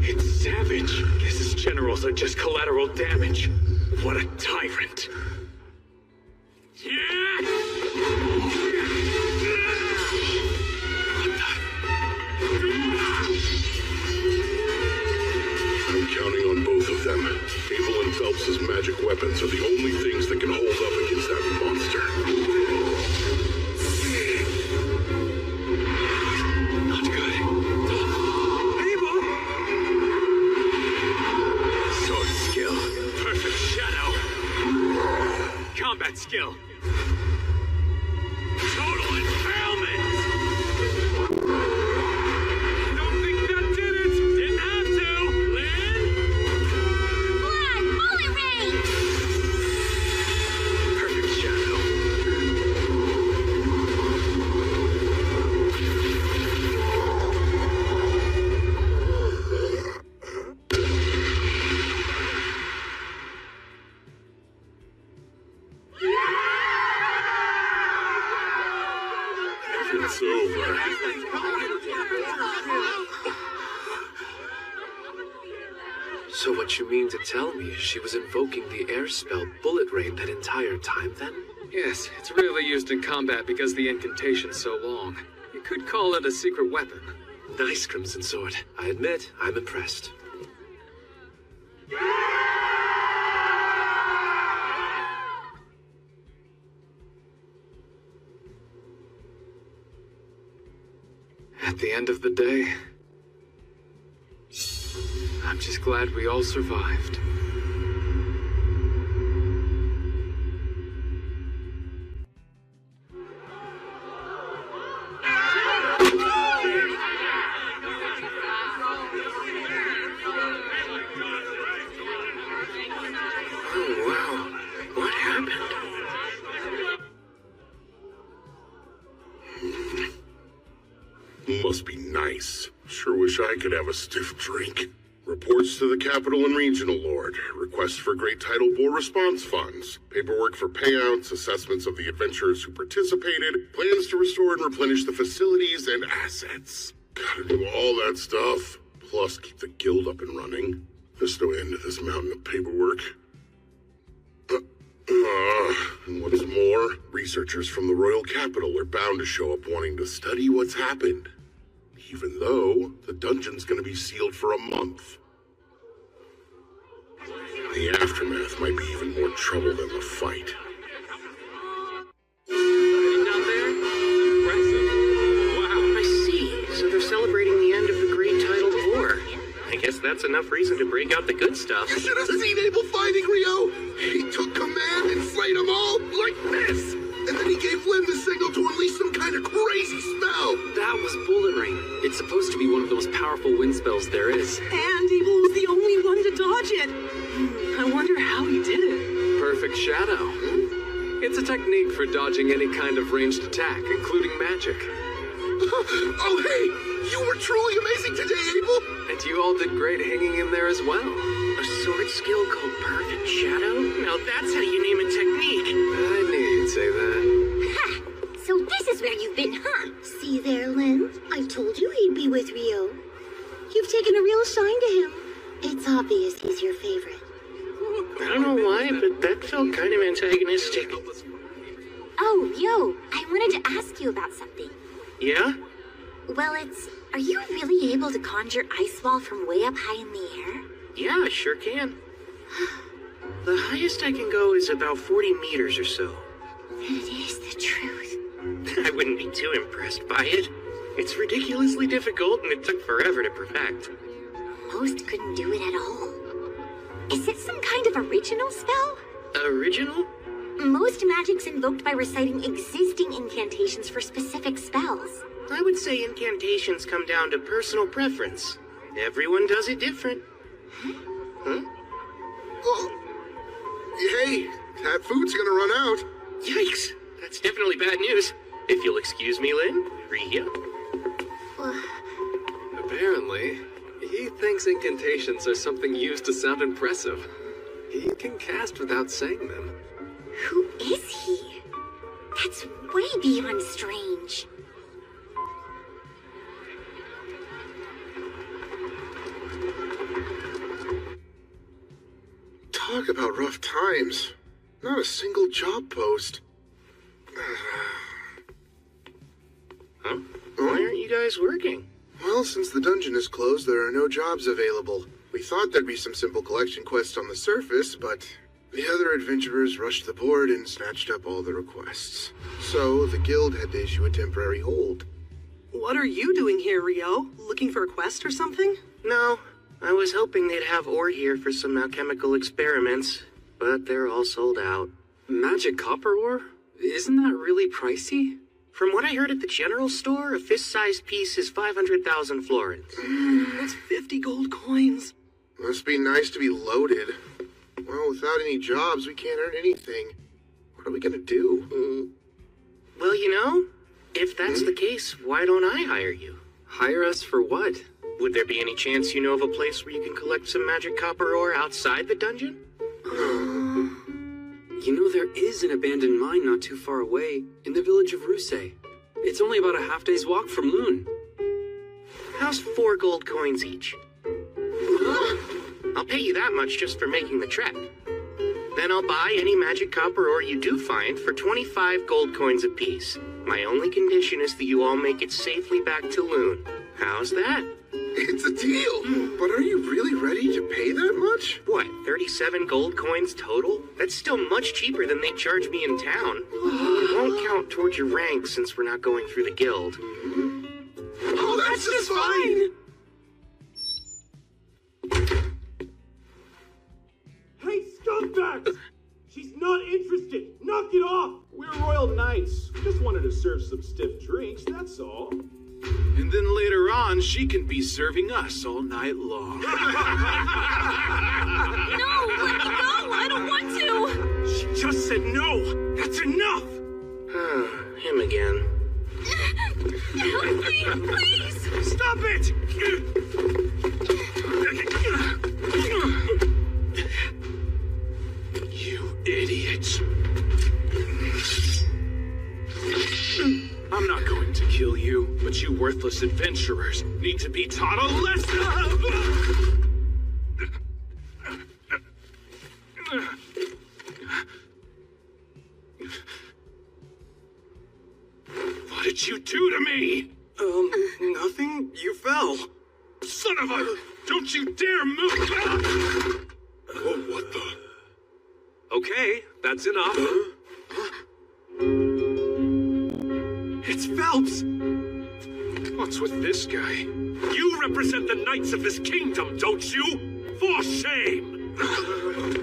It's savage. Guess his generals are just collateral damage. What a tyrant. I'm counting on both of them. Abel and Phelps' magic weapons are the only things that can hold up against that monster. Not good. Abel! Sword skill. Perfect shadow. Combat skill. Total impalement! Don't think that did it! Didn't have to! Lynn? Blood! Bullet rain! Perfect shadow. It's over. So what you mean to tell me is she was invoking the air spell Bullet Rain that entire time then? Yes, it's rarely used in combat because the incantation's so long. You could call it a secret weapon. Nice, Crimson Sword. I admit, I'm impressed. At the end of the day, I'm just glad we all survived. Oh, wow. What happened? Must be nice. Sure wish wish I could have a stiff drink. Reports to the Capital and Regional Lord. Requests for Great Tidal Bore response funds. Paperwork for payouts, assessments of the adventurers who participated, plans to restore and replenish the facilities and assets. Gotta do all that stuff. Plus keep the guild up and running. There's no end to this mountain of paperwork. And what's more, researchers from the Royal Capital are bound to show up wanting to study what's happened. Even though the dungeon's gonna be sealed for a month. The aftermath might be even more trouble than the fight. Down there? Impressive. Wow. I see. So they're celebrating the end of the Great Tidal Bore. I guess that's enough reason to break out the good stuff. You should have seen Abel fighting Ryo. He took command and slayed them all like this. And then he gave Lynn the signal to unleash some kind of crazy spell. That was Bullet Rain. It's supposed to be one of the most powerful wind spells there is. And Abel was the only one to dodge it. I wonder how he did it. Perfect shadow. It's a technique for dodging any kind of ranged attack, including magic. Oh, hey! You were truly amazing today, Abel! And you all did great hanging in there as well. A sword skill called Perfect Shadow? Now that's how you name a technique. I knew you'd say that. Ha! So this is where you've been, huh? See there, Lynn? I told you he'd be with Ryo. You've taken a real shine to him. It's obvious he's your favorite. I don't know why, but that felt kind of antagonistic. Oh, yo, I wanted to ask you about something. Yeah? Well, are you really able to conjure ice wall from way up high in the air? Yeah, I sure can. The highest I can go is about 40 meters or so. It is the truth. I wouldn't be too impressed by it. It's ridiculously difficult and it took forever to perfect. Most couldn't do it at all. Is it some kind of original spell? Original? Most magic's invoked by reciting existing incantations for specific spells. I would say incantations come down to personal preference. Everyone does it different. Huh? Oh. Hey, that food's gonna run out. Yikes! That's definitely bad news. If you'll excuse me, Lynn, Ryo. Apparently, he thinks incantations are something used to sound impressive. He can cast without saying them. Who is he? That's way beyond strange. Talk about rough times. Not a single job post. Huh? Why aren't you guys working? Well, since the dungeon is closed, there are no jobs available. We thought there'd be some simple collection quests on the surface, but the other adventurers rushed the board and snatched up all the requests. So the guild had to issue a temporary hold. What are you doing here, Ryo? Looking for a quest or something? No. I was hoping they'd have ore here for some alchemical experiments, but they're all sold out. Magic copper ore? Isn't that really pricey? From what I heard at the general store, a fist-sized piece is 500,000 florins. That's 50 gold coins. Must be nice to be loaded. Well, without any jobs, we can't earn anything. What are we gonna do? Well, you know, if that's the case, why don't I hire you? Hire us for what? Would there be any chance you know of a place where you can collect some magic copper ore outside the dungeon? You know, there is an abandoned mine not too far away, in the village of Rusei. It's only about a half-day's walk from Loon. How's 4 gold coins each? I'll pay you that much just for making the trek. Then I'll buy any magic copper ore you do find for 25 gold coins apiece. My only condition is that you all make it safely back to Loon. How's that? It's a deal! But are you really ready to pay that much? What, 37 gold coins total? That's still much cheaper than they charge me in town. It won't count towards your rank since we're not going through the guild. Oh, that's just fine! Hey, scumbags! She's not interested! Knock it off! We're royal knights. We just wanted to serve some stiff drinks, that's all. And then later on, she can be serving us all night long. No, let me go! I don't want to! She just said no! That's enough! Him again. Help me, please! Stop it! You idiots. I'm not going to kill you, but you worthless adventurers need to be taught a lesson! What did you do to me? Nothing. You fell. Son of a... Don't you dare move! Oh, what the... Okay, that's enough. It's Phelps! What's with this guy? You represent the knights of this kingdom, don't you? For shame!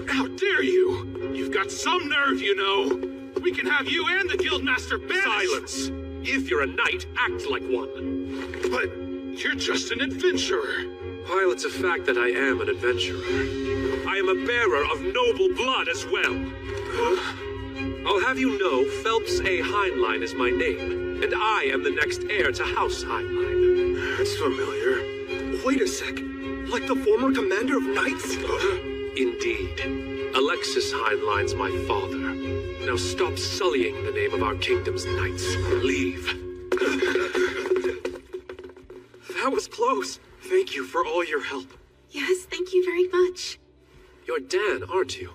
How dare you! You've got some nerve, you know! We can have you and the guildmaster banished! Silence! If you're a knight, act like one. But you're just an adventurer. While it's a fact that I am an adventurer, I am a bearer of noble blood as well. I'll have you know Phelps A. Heinlein is my name, and I am the next heir to House Heinlein. That's familiar. Wait a sec. Like the former commander of knights? Indeed. Alexis Heinlein's my father. Now stop sullying the name of our kingdom's knights. Leave. That was close. Thank you for all your help. Yes, thank you very much. You're Dan, aren't you?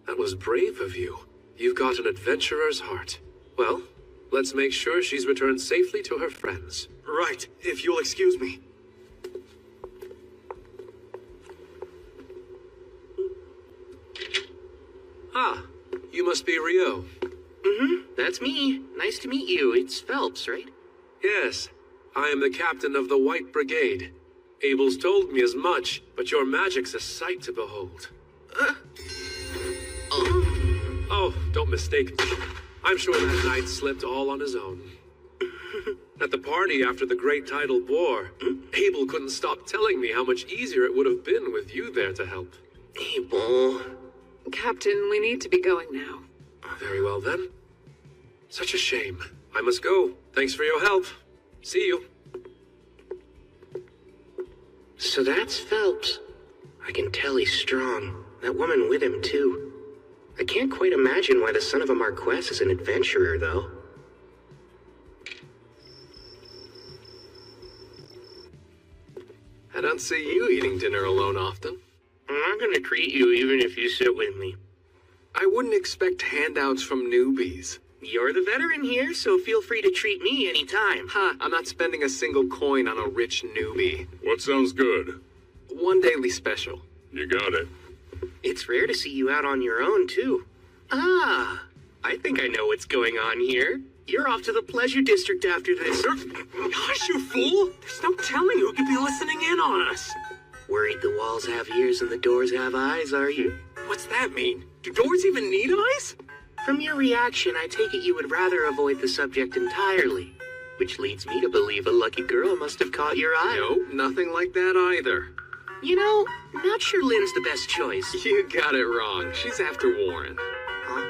That was brave of you. You've got an adventurer's heart. Well, let's make sure she's returned safely to her friends. Right, if you'll excuse me. Ah, you must be Rio. That's me. Nice to meet you. It's Phelps, right? Yes, I am the captain of the White Brigade. Abel's told me as much, but your magic's a sight to behold. Oh, don't mistake me. I'm sure that knight slipped all on his own. At the party after the Great Tidal War, Abel couldn't stop telling me how much easier it would have been with you there to help. Abel... Captain, we need to be going now. Very well then. Such a shame. I must go. Thanks for your help. See you. So that's Phelps. I can tell he's strong. That woman with him, too. I can't quite imagine why the son of a Marquess is an adventurer, though. I don't see you eating dinner alone often. I'm not gonna treat you even if you sit with me. I wouldn't expect handouts from newbies. You're the veteran here, so feel free to treat me anytime. Ha, I'm not spending a single coin on a rich newbie. What sounds good? One daily special. You got it. It's rare to see you out on your own, too. Ah, I think I know what's going on here. You're off to the Pleasure District after this. Gosh, you fool! There's no telling who could be listening in on us. Worried the walls have ears and the doors have eyes, are you? What's that mean? Do doors even need eyes? From your reaction, I take it you would rather avoid the subject entirely. Which leads me to believe a lucky girl must have caught your eye. Nope, nothing like that either. You know, not sure Lynn's the best choice. You got it wrong. She's after Warren. Huh?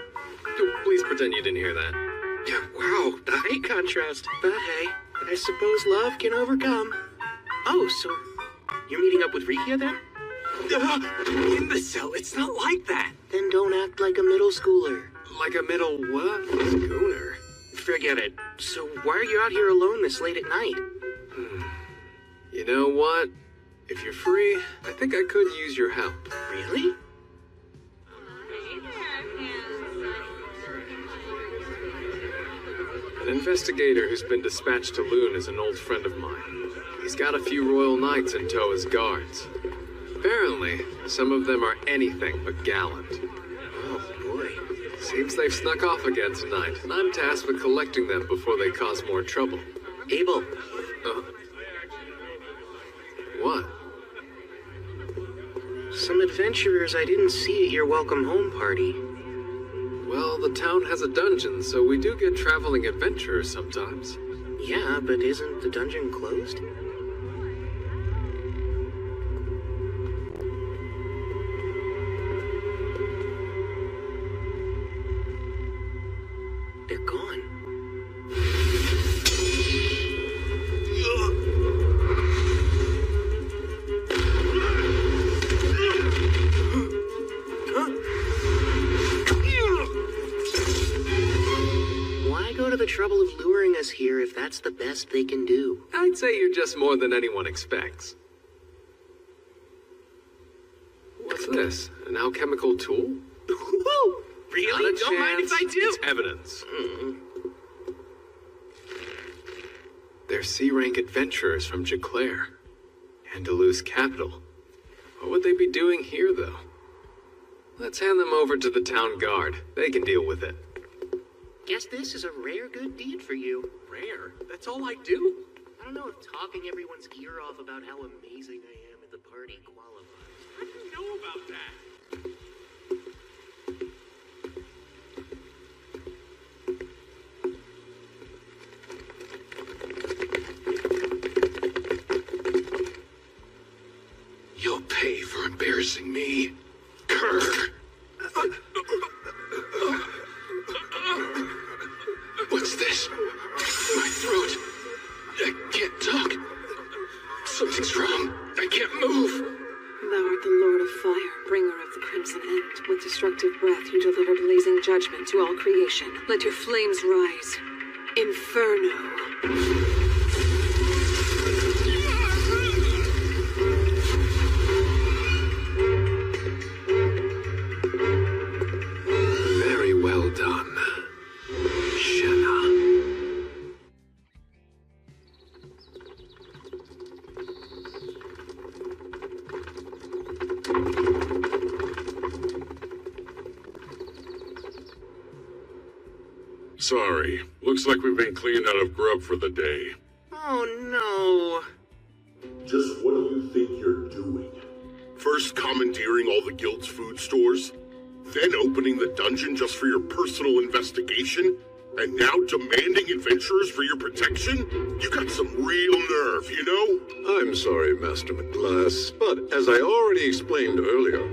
Please pretend you didn't hear that. Yeah, wow, the height contrast. But hey, I suppose love can overcome. Oh, so you're meeting up with Rikia then? Imbecile, it's not like that. Then don't act like a middle schooler. Like a middle what? Schooner. Forget it. So why are you out here alone this late at night? You know what? If you're free, I think I could use your help. Really? An investigator who's been dispatched to Loon is an old friend of mine. He's got a few royal knights in tow as guards. Apparently, some of them are anything but gallant. Oh, boy. Seems they've snuck off again tonight, and I'm tasked with collecting them before they cause more trouble. Abel. What? Some adventurers I didn't see at your welcome home party. Well, the town has a dungeon, so we do get traveling adventurers sometimes. Yeah, but isn't the dungeon closed? They're gone. trouble of luring us here if that's the best they can do. I'd say you're just more than anyone expects. What's this? An alchemical tool? Really? Don't mind if I do. It's evidence. They're C-rank adventurers from Jaclair. Andalus capital. What would they be doing here, though? Let's hand them over to the town guard. They can deal with it. Guess this is a rare good deed for you. Rare? That's all I do? I don't know if talking everyone's ear off about how amazing I am at the party qualifies. How do you know about that? You'll pay for embarrassing me. Grr. What's this? My throat. I can't talk. Something's wrong. I can't move. Thou art the Lord of Fire, bringer of the Crimson End. With destructive breath you deliver blazing judgment to all creation. Let your flames rise. Inferno. Very well done, Shenna. Sorry. Looks like we've been cleaned out of grub for the day. Oh no. Just what do you think you're doing? First commandeering all the guild's food stores, then opening the dungeon just for your personal investigation, and now demanding adventurers for your protection? You got some real nerve, you know? I'm sorry, Master McGlass, but as I already explained earlier,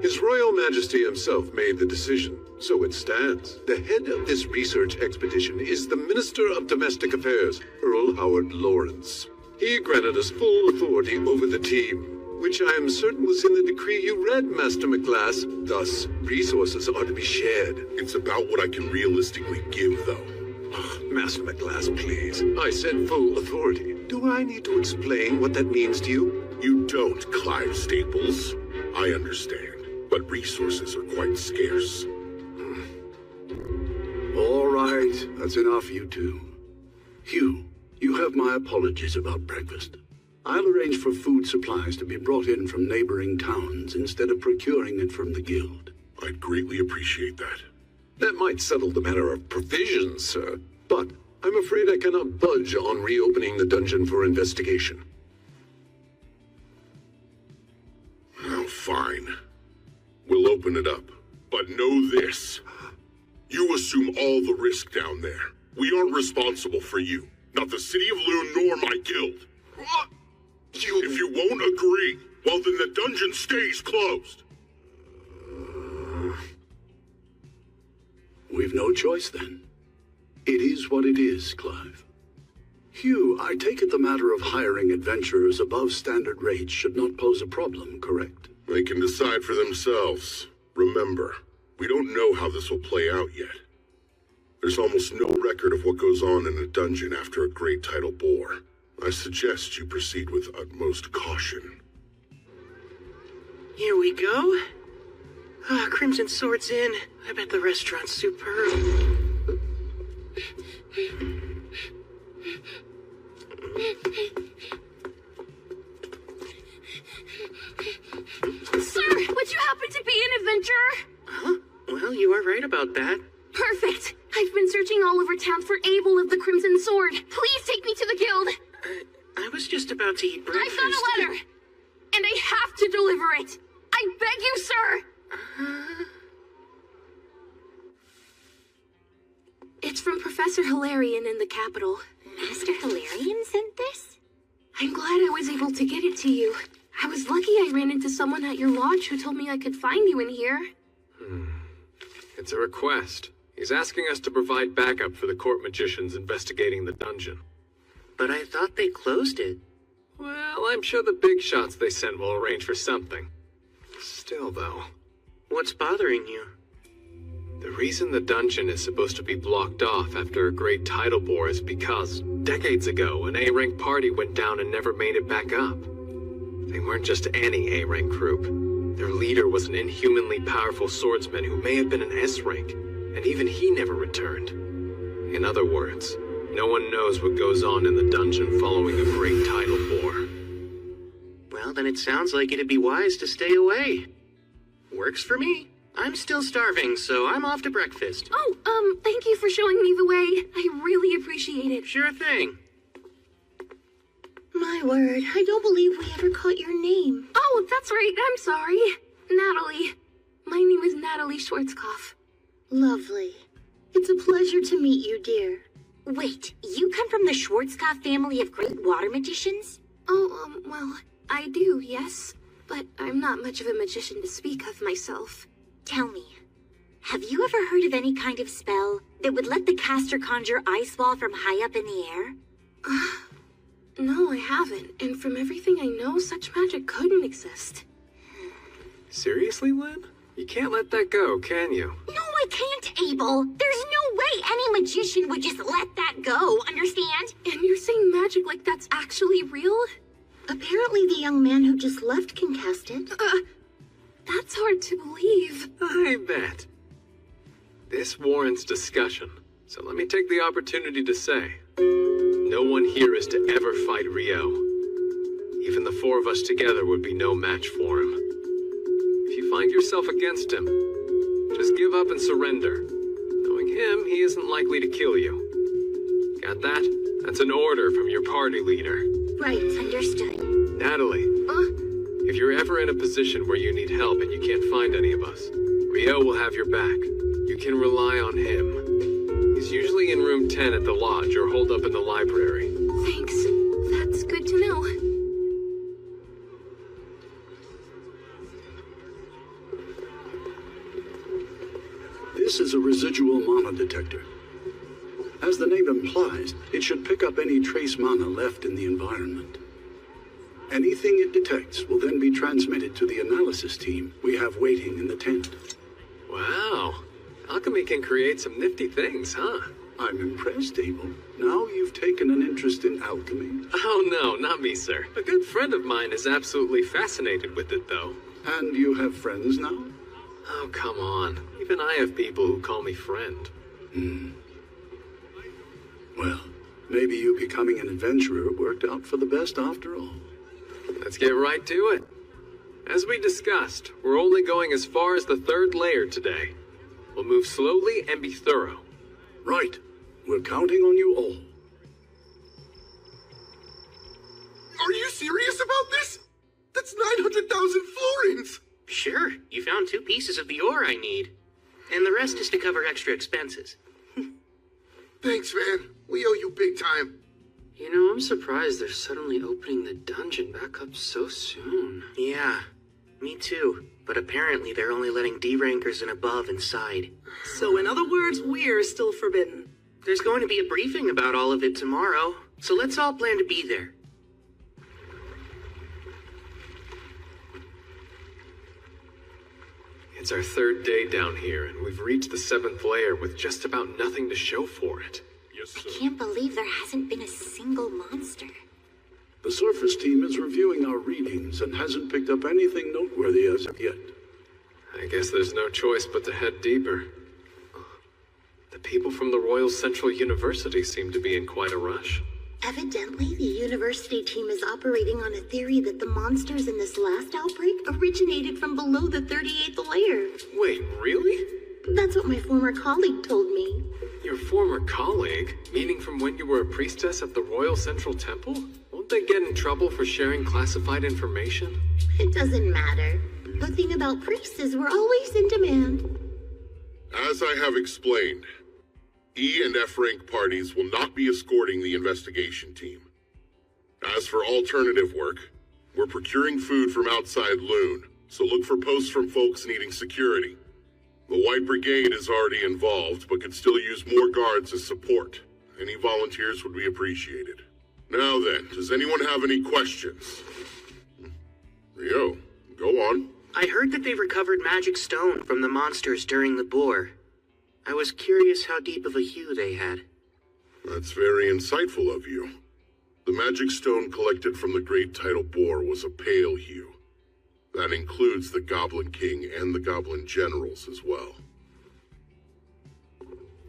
His Royal Majesty himself made the decision, so it stands. The head of this research expedition is the Minister of Domestic Affairs, Earl Howard Lawrence. He granted us full authority over the team, which I am certain was in the decree you read, Master McGlass. Thus, resources are to be shared. It's about what I can realistically give, though. Master McGlass, please. I said full authority. Do I need to explain what that means to you? You don't, Clive Staples. I understand, but resources are quite scarce. All right, that's enough, you two. Hugh, you have my apologies about breakfast. I'll arrange for food supplies to be brought in from neighboring towns instead of procuring it from the guild. I'd greatly appreciate that. That might settle the matter of provisions, sir, but I'm afraid I cannot budge on reopening the dungeon for investigation. Oh, fine. We'll open it up, but know this. You assume all the risk down there. We aren't responsible for you. Not the City of Loon nor my guild. What? If you won't agree, well then the dungeon stays closed. We've no choice then. It is what it is, Clive. Hugh, I take it the matter of hiring adventurers above standard rates should not pose a problem, correct? They can decide for themselves. Remember, we don't know how this will play out yet. There's almost no record of what goes on in a dungeon after a great tidal bore. I suggest you proceed with utmost caution. Here we go. Crimson Sword's in. I bet the restaurant's superb. Sir, would you happen to be an adventurer? Huh? Well, you are right about that. Perfect. I've been searching all over town for Abel of the Crimson Sword. Please take me to the guild. I was just about to eat breakfast. I've got a letter, and I have to deliver it. I beg you, sir. It's from Professor Hilarion in the capital. Master Hilarion sent this? I'm glad I was able to get it to you. I was lucky I ran into someone at your lodge who told me I could find you in here. It's a request. He's asking us to provide backup for the court magicians investigating the dungeon. But I thought they closed it. Well, I'm sure the big shots they sent will arrange for something. Still, though. What's bothering you? The reason the dungeon is supposed to be blocked off after a great tidal bore is because, decades ago, an A-rank party went down and never made it back up. They weren't just any A-rank group. Their leader was an inhumanly powerful swordsman who may have been an S-rank, and even he never returned. In other words, no one knows what goes on in the dungeon following a great tidal bore. Well, then it sounds like it'd be wise to stay away. Works for me. I'm still starving, so I'm off to breakfast. Oh, thank you for showing me the way. I really appreciate it. Sure thing. My word, I don't believe we ever caught your name. Oh, that's right. I'm sorry. Natalie. My name is Natalie Schwarzkopf. Lovely. It's a pleasure to meet you, dear. Wait, you come from the Schwarzkopf family of great water magicians? Oh, well, I do, yes. But I'm not much of a magician to speak of myself. Tell me, have you ever heard of any kind of spell that would let the caster conjure ice ball from high up in the air? No, I haven't. And from everything I know, such magic couldn't exist. Seriously, Lynn? You can't let that go, can you? No, I can't, Abel. There's no way any magician would just let that go, understand? And you're saying magic like that's actually real? Apparently the young man who just left can cast it. That's hard to believe. I bet. This warrants discussion, so let me take the opportunity to say, no one here is to ever fight Ryo. Even the four of us together would be no match for him. If you find yourself against him, just give up and surrender. Knowing him, he isn't likely to kill you. Got that? That's an order from your party leader. Right, understood. Natalie, if you're ever in a position where you need help and you can't find any of us, Ryo will have your back. You can rely on him. He's usually in room 10 at the lodge or holed up in the library. Thanks. That's good to know. This is a residual mana detector. As the name implies, it should pick up any trace mana left in the environment. Anything it detects will then be transmitted to the analysis team we have waiting in the tent. Wow. Alchemy can create some nifty things, huh? I'm impressed, Abel. Now you've taken an interest in alchemy. Oh no, not me, sir. A good friend of mine is absolutely fascinated with it, though. And you have friends now? Oh, come on. Even I have people who call me friend. Well, maybe you becoming an adventurer worked out for the best after all. Let's get right to it. As we discussed, we're only going as far as the third layer today. We'll move slowly and be thorough. Right. We're counting on you all. Are you serious about this? That's 900,000 florins! Sure, you found 2 pieces of the ore I need. And the rest is to cover extra expenses. Thanks, man. We owe you big time. You know, I'm surprised they're suddenly opening the dungeon back up so soon. Yeah, me too. But apparently they're only letting D-rankers and above inside. So in other words, we're still forbidden. There's going to be a briefing about all of it tomorrow, so let's all plan to be there. It's our 3rd day down here, and we've reached the 7th layer with just about nothing to show for it. I can't believe there hasn't been a single monster. The surface team is reviewing our readings and hasn't picked up anything noteworthy as of yet. I guess there's no choice but to head deeper. The people from the Royal Central University seem to be in quite a rush. Evidently, the university team is operating on a theory that the monsters in this last outbreak originated from below the 38th layer. Wait, really? That's what my former colleague told me. Your former colleague? Meaning from when you were a priestess at the Royal Central Temple? Won't they get in trouble for sharing classified information? It doesn't matter. The thing about priests is we're always in demand. As I have explained, E and F rank parties will not be escorting the investigation team. As for alternative work, we're procuring food from outside Loon, so look for posts from folks needing security. The White Brigade is already involved, but could still use more guards as support. Any volunteers would be appreciated. Now then, does anyone have any questions? Ryo, go on. I heard that they recovered magic stone from the monsters during the bore. I was curious how deep of a hue they had. That's very insightful of you. The magic stone collected from the Great Tidal Boar was a pale hue. That includes the Goblin King and the Goblin Generals as well.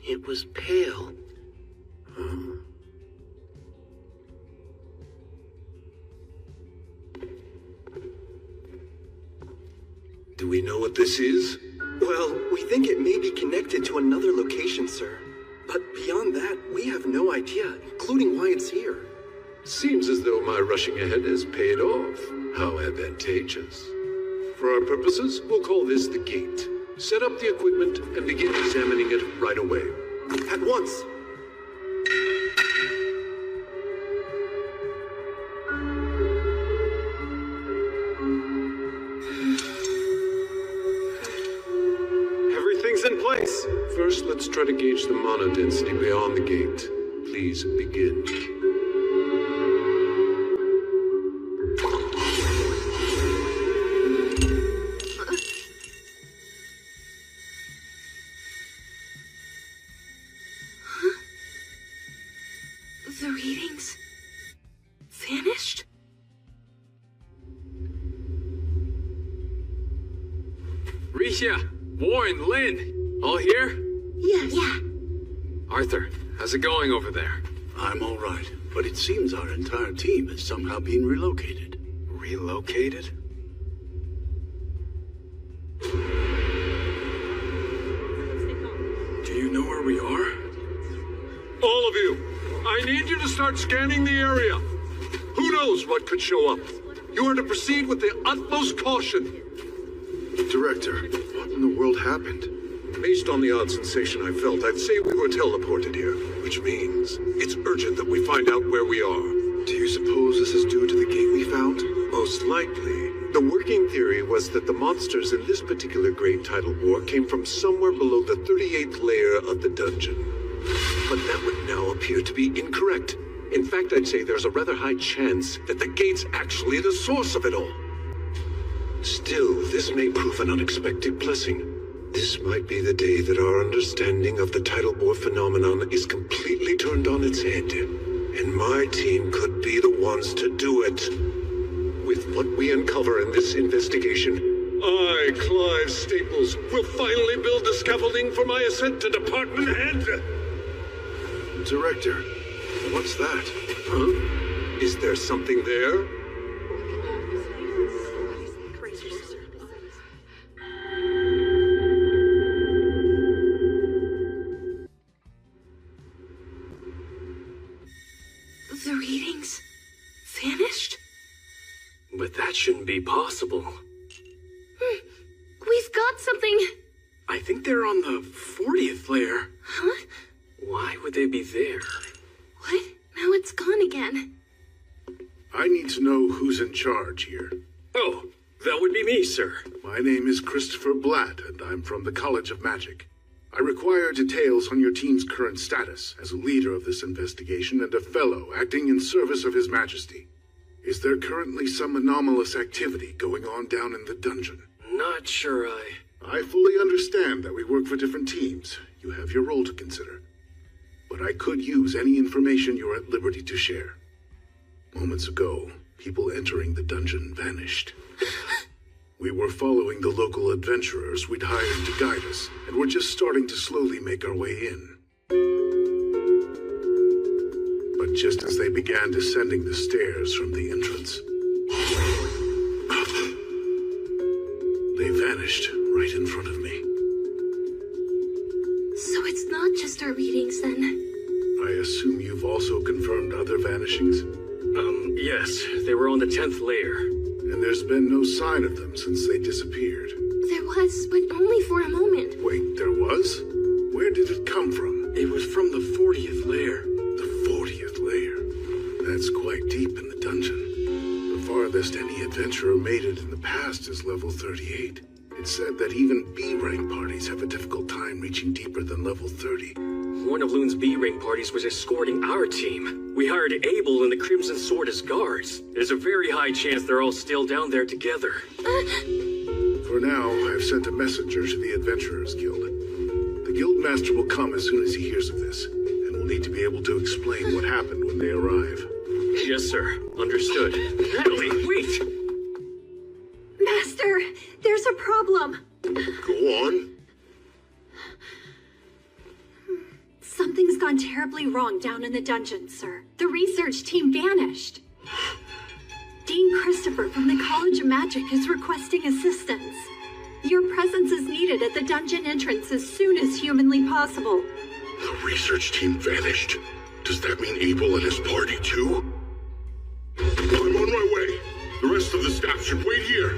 It was pale. Do we know what this is? Well, we think it may be connected to another location, sir. But beyond that, we have no idea, including why it's here. Seems as though my rushing ahead has paid off. How advantageous. For our purposes, we'll call this the gate. Set up the equipment and begin examining it right away. At once! Everything's in place. First, let's try to gauge the mana density beyond the gate. Please begin. The readings vanished? Risha, Warren, Lynn, all here? Yes. Yeah. Arthur, how's it going over there? I'm all right, but it seems our entire team has somehow been relocated. Relocated? Do you know where we are? All of you, I need you to start scanning the area. Who knows what could show up? You are to proceed with the utmost caution. Director, what in the world happened? Based on the odd sensation I felt, I'd say we were teleported here, which means it's urgent that we find out where we are. Do you suppose this is due to the gate we found? Most likely. The working theory was that the monsters in this particular Great Tidal War came from somewhere below the 38th layer of the dungeon. But that would now appear to be incorrect. In fact, I'd say there's a rather high chance that the gate's actually the source of it all. Still, this may prove an unexpected blessing. This might be the day that our understanding of the tidal bore phenomenon is completely turned on its head. And my team could be the ones to do it. With what we uncover in this investigation, I, Clive Staples, will finally build the scaffolding for my ascent to department head. Director, what's that? Huh? Is there something there? The readings vanished? But that shouldn't be possible. We've got something. I think they're on the 40th layer. Huh? Why would they be there? What? Now it's gone again. I need to know who's in charge here. Oh, that would be me, sir. My name is Christopher Blatt, and I'm from the College of Magic. I require details on your team's current status as a leader of this investigation and a fellow acting in service of His Majesty. Is there currently some anomalous activity going on down in the dungeon? Not sure I fully understand that we work for different teams. You have your role to consider. But I could use any information you're at liberty to share. Moments ago, people entering the dungeon vanished. We were following the local adventurers we'd hired to guide us, and we're just starting to slowly make our way in. But just as they began descending the stairs from the entrance, they vanished right in front of me. So it's not just our readings, then? I assume you've also confirmed other vanishings? Yes, they were on the 10th layer. And there's been no sign of them since they disappeared. There was, but only for a moment. Wait, there was? Where did it come from? It was from the 40th layer. The 40th layer? That's quite deep in the dungeon. The farthest any adventurer made it in the past is level 38. It's said that even B-rank parties have a difficult time reaching deeper than level 30. One of Loon's B-rank parties was escorting our team. We hired Abel and the Crimson Sword as guards. There's a very high chance they're all still down there together. For now, I've sent a messenger to the Adventurers Guild. The The Guildmaster will come as soon as he hears of this, and will need to be able to explain what happened when they arrive. Yes, sir. Understood. Natalie, wait! Master, there's a problem. Go on. Something's gone terribly wrong down in the dungeon, sir. The research team vanished. Dean Christopher from the College of Magic is requesting assistance. Your presence is needed at the dungeon entrance as soon as humanly possible. The research team vanished? Does that mean Abel and his party too? I'm on my way. The rest of the staff should wait here.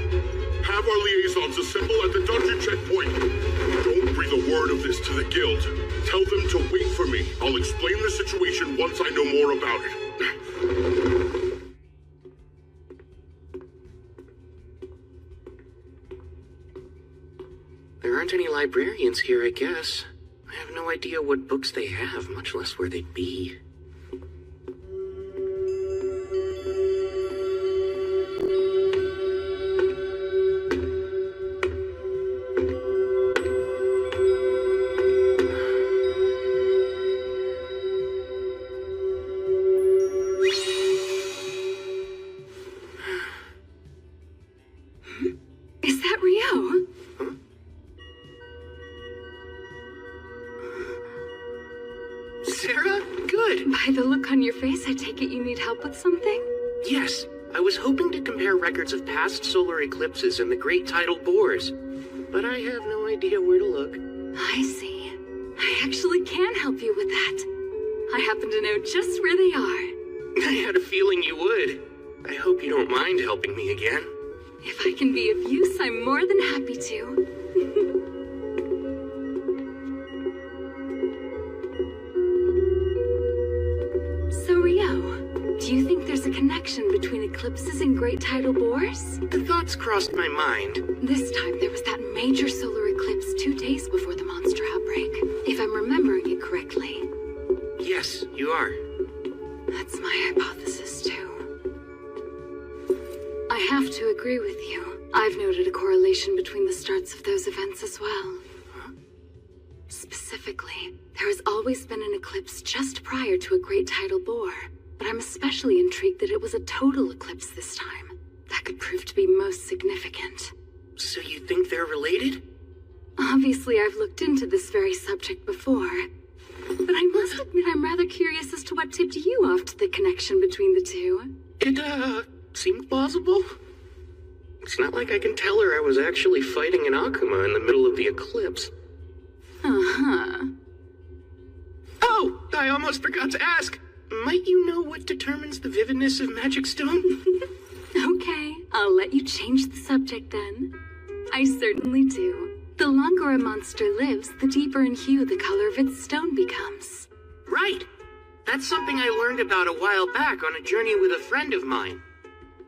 Have our liaisons assemble at the dungeon checkpoint. Don't breathe a word of this to the guild. Tell them to wait for me. I'll explain the situation once I know more about it. There aren't any librarians here, I guess. I have no idea what books they have, much less where they'd be. Is that Rio? Sarah? Good. By the look on your face, I take it you need help with something? Yes, I was hoping to compare records of past solar eclipses and the great tidal bores, but I have no idea where to look. I see. I actually can help you with that. I happen to know just where they are. I had a feeling you would. I hope you don't mind helping me again. If I can be of use, I'm more than happy to. So, Rio, do you think there's a connection between eclipses and great tidal bores? The thoughts crossed my mind. This time there was that major solar eclipse 2 days before the monster outbreak, if I'm remembering it correctly. Yes, you are. That's my hypothesis, too. I have to agree with you. I've noted a correlation between the starts of those events as well. Specifically, there has always been an eclipse just prior to a great tidal bore, but I'm especially intrigued that it was a total eclipse this time. That could prove to be most significant. So you think they're related? Obviously, I've looked into this very subject before, but I must admit I'm rather curious as to what tipped you off to the connection between the two. It, seemed plausible. It's not like I can tell her I was actually fighting an Akuma in the middle of the eclipse. Uh-huh. Oh, I almost forgot to ask. Might you know what determines the vividness of magic stone? Okay, I'll let you change the subject then. I certainly do. The longer a monster lives, the deeper in hue the color of its stone becomes. Right. That's something I learned about a while back on a journey with a friend of mine.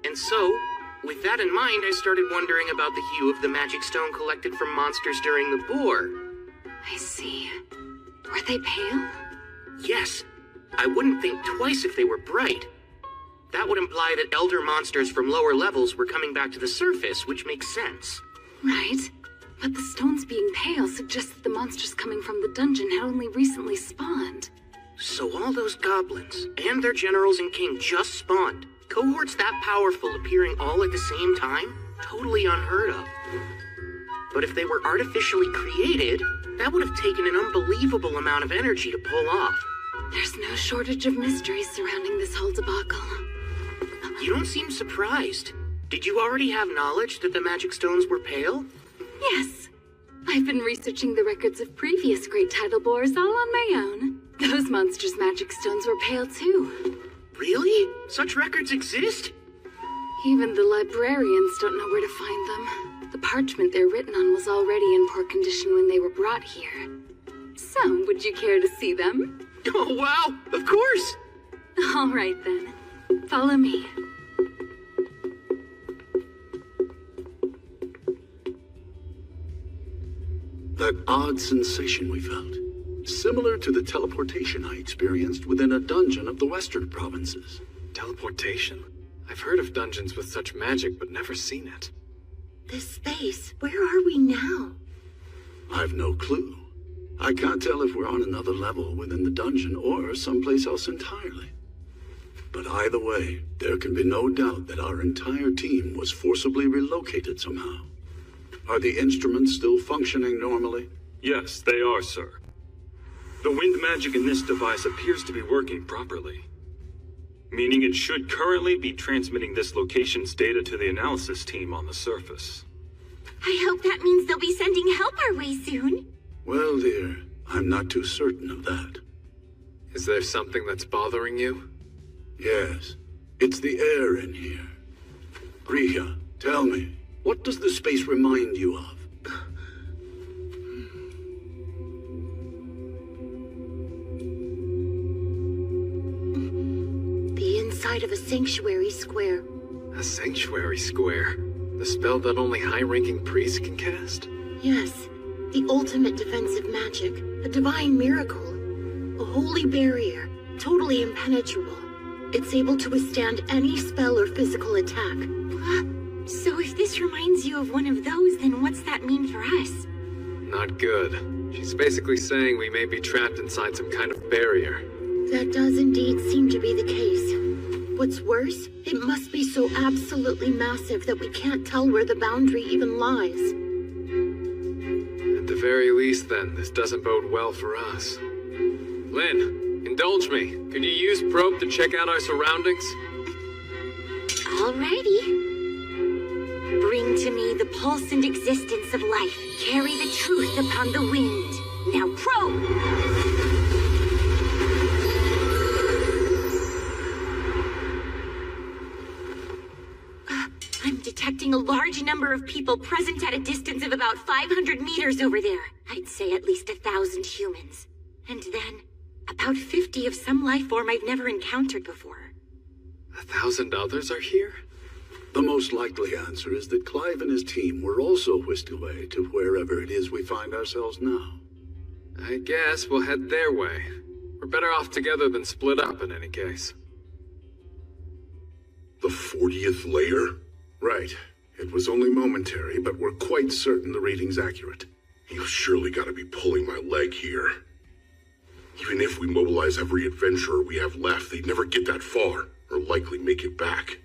And so, with that in mind, I started wondering about the hue of the magic stone collected from monsters during the bore. I see. Were they pale? Yes. I wouldn't think twice if they were bright. That would imply that elder monsters from lower levels were coming back to the surface, which makes sense. Right. But the stones being pale suggests that the monsters coming from the dungeon had only recently spawned. So all those goblins, and their generals and king just spawned. Cohorts that powerful appearing all at the same time? Totally unheard of. But if they were artificially created, that would have taken an unbelievable amount of energy to pull off. There's no shortage of mysteries surrounding this whole debacle. You don't seem surprised. Did you already have knowledge that the magic stones were pale? Yes. I've been researching the records of previous great tidal bores all on my own. Those monsters' magic stones were pale too. Really? Such records exist? Even the librarians don't know where to find them. The parchment they're written on was already in poor condition when they were brought here. So, would you care to see them? Oh, wow! Of course! All right, then. Follow me. That odd sensation we felt. Similar to the teleportation I experienced within a dungeon of the western provinces. Teleportation? I've heard of dungeons with such magic, but never seen it. This space, where are we now? I've no clue. I can't tell if we're on another level within the dungeon or someplace else entirely. But either way, there can be no doubt that our entire team was forcibly relocated somehow. Are the instruments still functioning normally? Yes, they are, sir. The wind magic in this device appears to be working properly, meaning it should currently be transmitting this location's data to the analysis team on the surface. I hope that means they'll be sending help our way soon. Well, dear, I'm not too certain of that. Is there something that's bothering you? Yes, it's the air in here. Rhea, tell me, what does the space remind you of? The inside of a sanctuary square. A sanctuary square? The spell that only high-ranking priests can cast? Yes, the ultimate defensive magic, a divine miracle. A holy barrier, totally impenetrable. It's able to withstand any spell or physical attack. So if this reminds you of one of those, then what's that mean for us? Not good. She's basically saying we may be trapped inside some kind of barrier. That does indeed seem to be the case. What's worse, it must be so absolutely massive that we can't tell where the boundary even lies. At the very least, then, this doesn't bode well for us. Lynn, indulge me. Could you use probe to check out our surroundings? Alrighty. Bring to me the pulse and existence of life. Carry the truth upon the wind. Now probe! I'm detecting a large number of people present at a distance of about 500 meters over there. I'd say at least 1,000 humans. And then, about 50 of some life form I've never encountered before. 1,000 others are here? The most likely answer is that Clive and his team were also whisked away to wherever it is we find ourselves now. I guess we'll head their way. We're better off together than split up in any case. The 40th layer? Right. It was only momentary, but we're quite certain the reading's accurate. You've surely got to be pulling my leg here. Even if we mobilize every adventurer we have left, they'd never get that far, or likely make it back.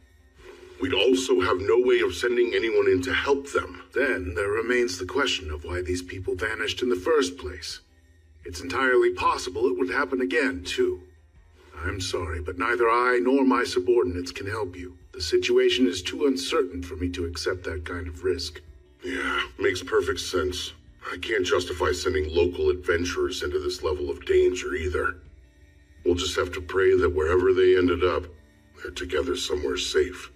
We'd also have no way of sending anyone in to help them. Then there remains the question of why these people vanished in the first place. It's entirely possible it would happen again, too. I'm sorry, but neither I nor my subordinates can help you. The situation is too uncertain for me to accept that kind of risk. Yeah, makes perfect sense. I can't justify sending local adventurers into this level of danger either. We'll just have to pray that wherever they ended up, they're together somewhere safe.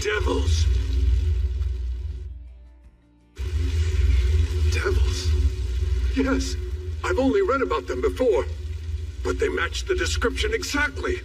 Devils. Devils? Yes, I've only read about them before, but they match the description exactly.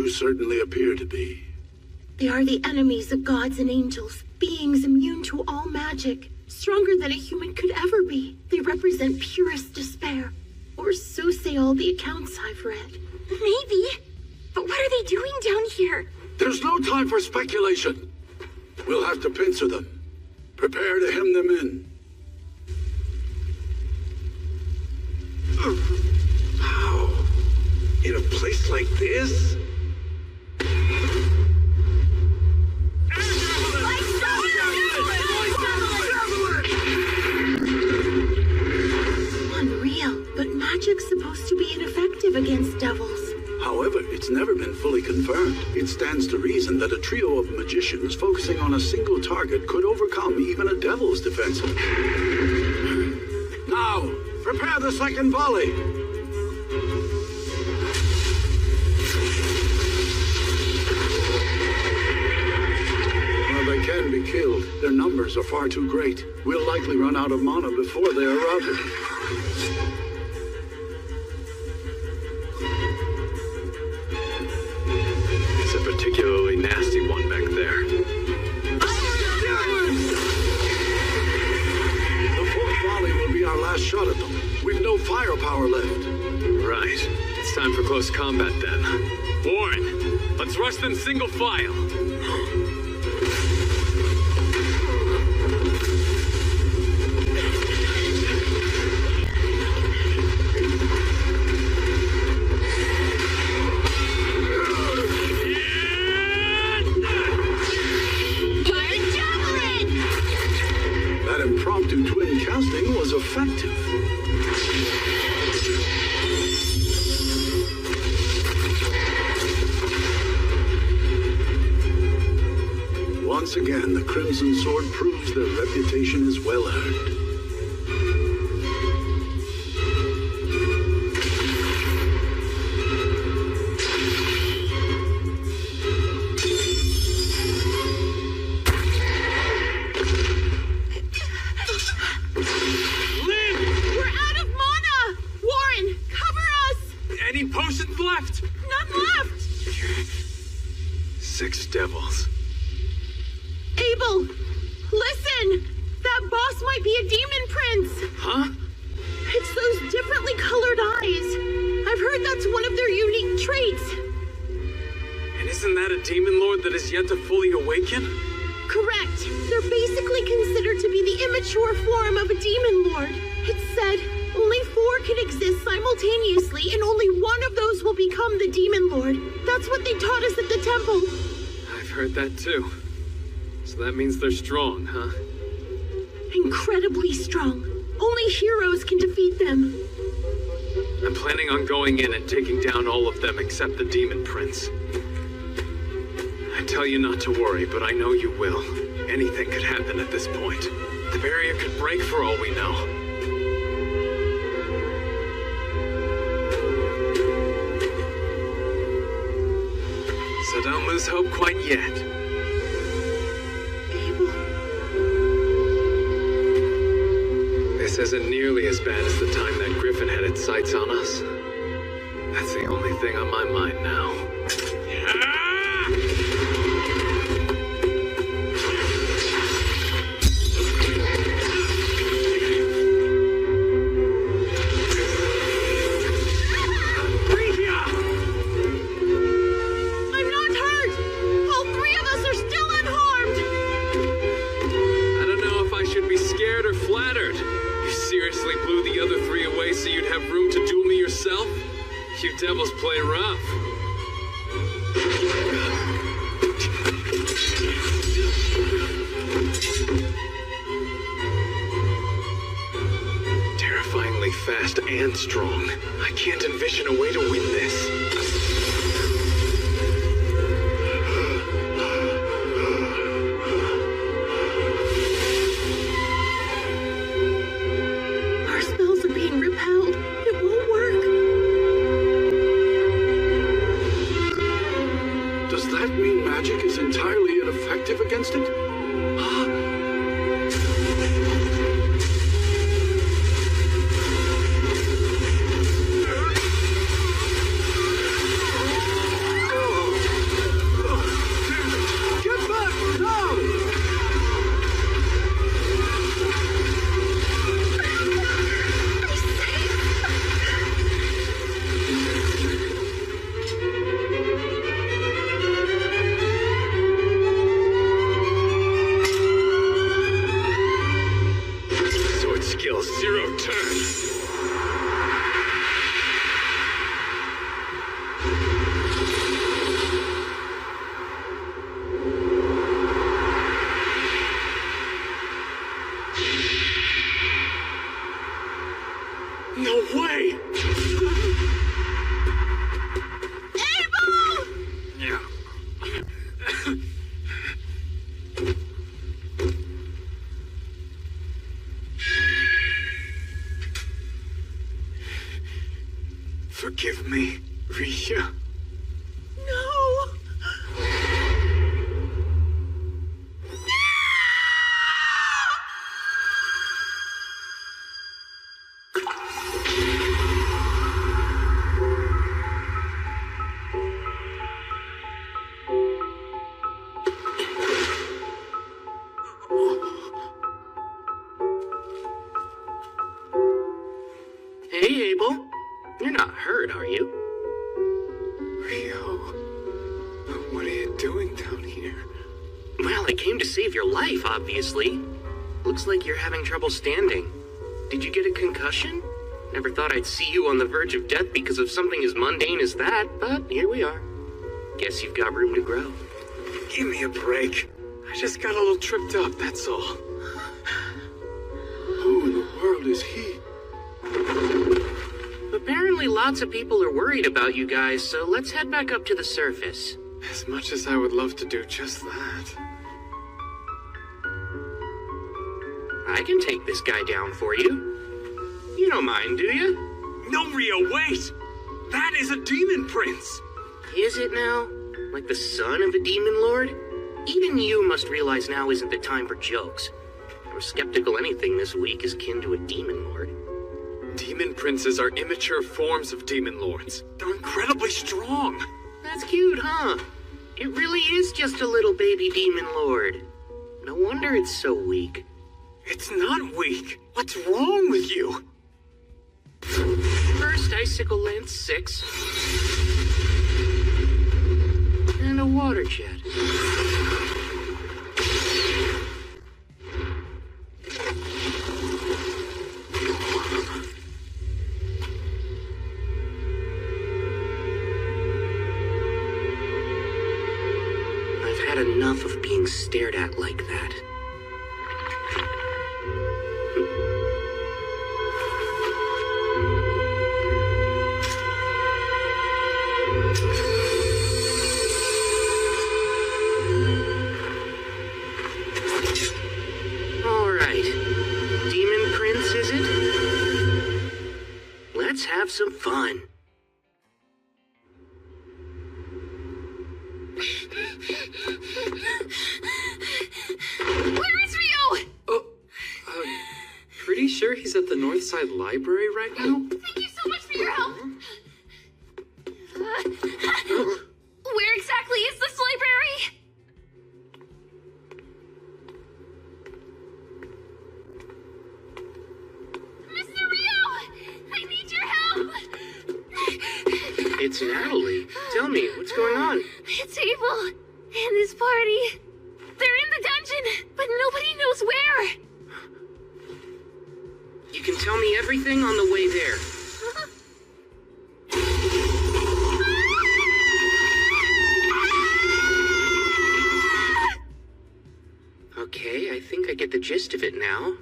Certainly appear to be. They are the enemies of gods and angels, beings immune to all magic, stronger than a human could ever be. They represent purest despair, or Or so say all the accounts I've read. Maybe. But what are they doing down here? There's no time for speculation. We'll have to pincer them. Prepare to hem them in. How? In a place like this? Unreal, but magic's supposed to be ineffective against devils. However, it's never been fully confirmed. It stands to reason that a trio of magicians focusing on a single target could overcome even a devil's defense. Now, prepare the second volley. While they can be killed, their numbers are far too great. We'll likely run out of mana before they are routed. It's a particularly nasty one back there. The fourth volley will be our last shot at them. We've no firepower left. Right. It's time for close combat then. Warren, let's rush them single file. That impromptu twin casting was effective. Once again, the Crimson Sword proves their reputation is well earned. We're out of mana! Warren, cover us! Any potions left? None left! 6 devils. Abel, listen! That boss might be a demon prince! Huh? It's those differently colored eyes. I've heard that's one of their unique traits. And isn't that a demon lord that is yet to fully awaken? Correct. They're basically considered to be the immature form of a demon lord. It's said only 4 can exist simultaneously, and only one of those will become the demon lord. That's what they taught us at the temple. I've heard that too. So that means they're strong, huh? Incredibly strong. Only heroes can defeat them. I'm planning on going in and taking down all of them except the demon prince. I tell you not to worry, but I know you will. Anything could happen at this point. The barrier could break for all we know. So don't lose hope quite yet. This isn't nearly as bad as the time that Griffin had its sights on us. That's the only thing on my mind now. I'm not hurt! All 3 of us are still unharmed! I don't know if I should be scared or flattered. You seriously blew the other 3 away so you'd have room to duel me yourself? You devils play rough. Terrifyingly fast and strong. I can't envision a way to win this. Our spells are being repelled. It won't work. Does that mean magic is entirely ineffective against it? Get back now! way! Abel! Yeah. Forgive me, Rhea. No! Hey, Abel. You're not hurt, are you? Rio, what are you doing down here? Well, I came to save your life, obviously. Looks like you're having trouble standing. Did you get a concussion? Never thought I'd see you on the verge of death because of something as mundane as that, but here we are. Guess you've got room to grow. Give me a break. I just got a little tripped up, that's all. Who in the world is he? Apparently lots of people are worried about you guys, so let's head back up to the surface. As much as I would love to do just that. I can take this guy down for you. You don't mind, do you? No, Rio, wait! That is a demon prince! Is it now? Like the son of a demon lord? Even you must realize now isn't the time for jokes. I'm skeptical anything this week is kin to a demon lord. Demon princes are immature forms of demon lords. They're incredibly strong. That's cute, huh? It really is just a little baby demon lord. No wonder it's so weak. It's not weak. What's wrong with you? First icicle lance 6. And a water jet. I've had enough of being stared at like that. Have some fun. Where is Rio? Oh, pretty sure he's at the Northside Library right now? Thank you so much for your help. Where exactly is this library? Mr. Rio! I need your help! It's Natalie. Tell me, what's going on? It's Abel and his party. They're in the dungeon, but nobody knows where. You can tell me everything on the way there. Okay, I think I get the gist of it now.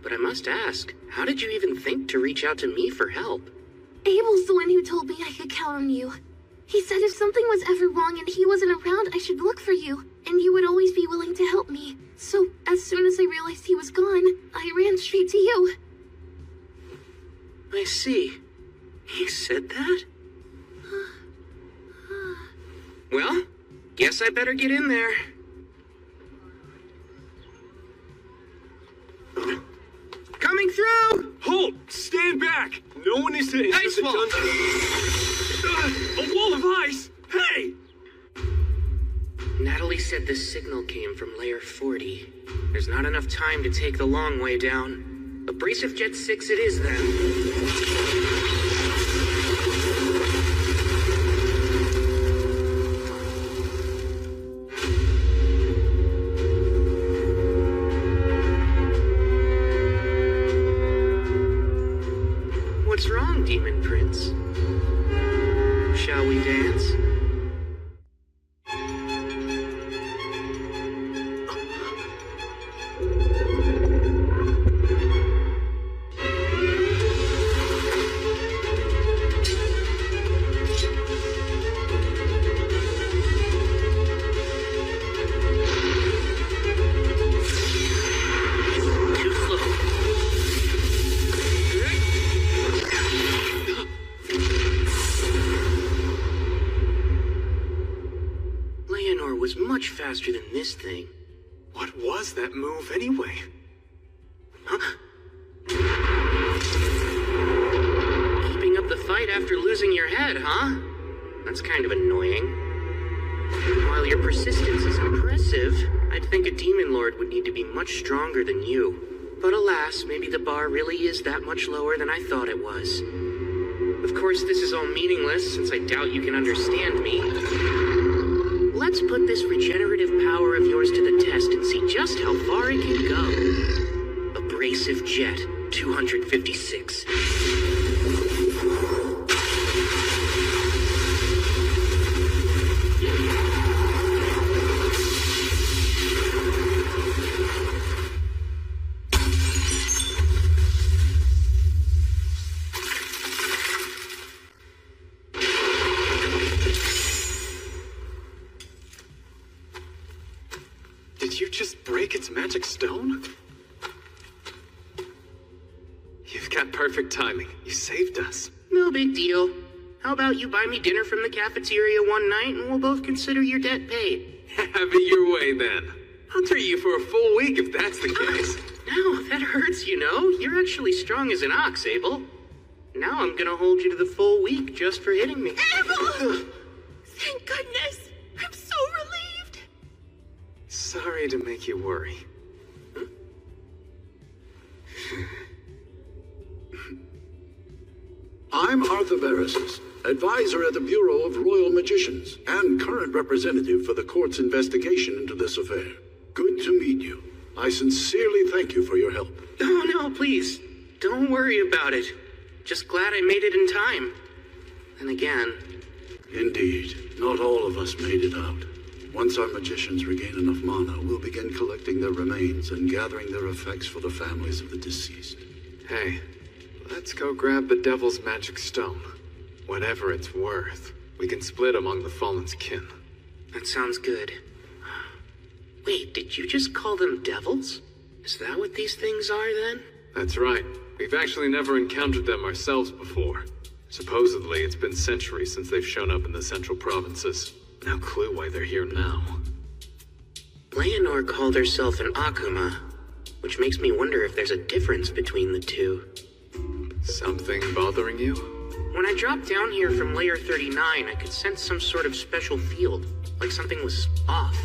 But I must ask, how did you even think to reach out to me for help? Abel's the one who told me I could count on you. He said if something was ever wrong and he wasn't around, I should look for you, and you would always be willing to help me. So, as soon as I realized he was gone, I ran straight to you. I see. He said that? Well, guess I better get in there. Coming through! Halt! Stand back! No one is to enter Ice the wall. dungeon. A wall of ice! Hey! Natalie said the signal came from Layer 40. There's not enough time to take the long way down. Abrasive Jet 6 it is, then. What's wrong, Demon Prince? Shall we dance? much faster than this thing. What was that move anyway? Huh? Keeping up the fight after losing your head, huh? That's kind of annoying. While your persistence is impressive, I'd think a demon lord would need to be much stronger than you. But alas, maybe the bar really is that much lower than I thought it was. Of course, this is all meaningless, since I doubt you can understand me. Let's put this regenerative power of yours to the test and see just how far it can go. Abrasive Jet, 256. Did you just break its magic stone? You've got perfect timing. You saved us. No big deal. How about you buy me dinner from the cafeteria one night and we'll both consider your debt paid? Have it your way then. I'll treat you for a full week if that's the case. No, that hurts, you know. You're actually strong as an ox, Abel. Now I'm gonna hold you to the full week just for hitting me. Abel! Thank goodness! I'm so relieved! Sorry to make you worry. I'm Arthur Barrisis, advisor at the Bureau of Royal Magicians, and current representative for the court's investigation into this affair. Good to meet you. I sincerely thank you for your help. No, please. Don't worry about it. Just glad I made it in time. And again... Indeed, not all of us made it out. Once our magicians regain enough mana, we'll begin collecting their remains and gathering their effects for the families of the deceased. Hey, let's go grab the Devil's Magic Stone. Whatever it's worth, we can split among the Fallen's kin. That sounds good. Wait, did you just call them devils? Is that what these things are, then? That's right. We've actually never encountered them ourselves before. Supposedly, it's been centuries since they've shown up in the central provinces. No clue why they're here now. Leonor called herself an Akuma, which makes me wonder if there's a difference between the two. Something bothering you? When I dropped down here from Layer 39, I could sense some sort of special field, like something was off.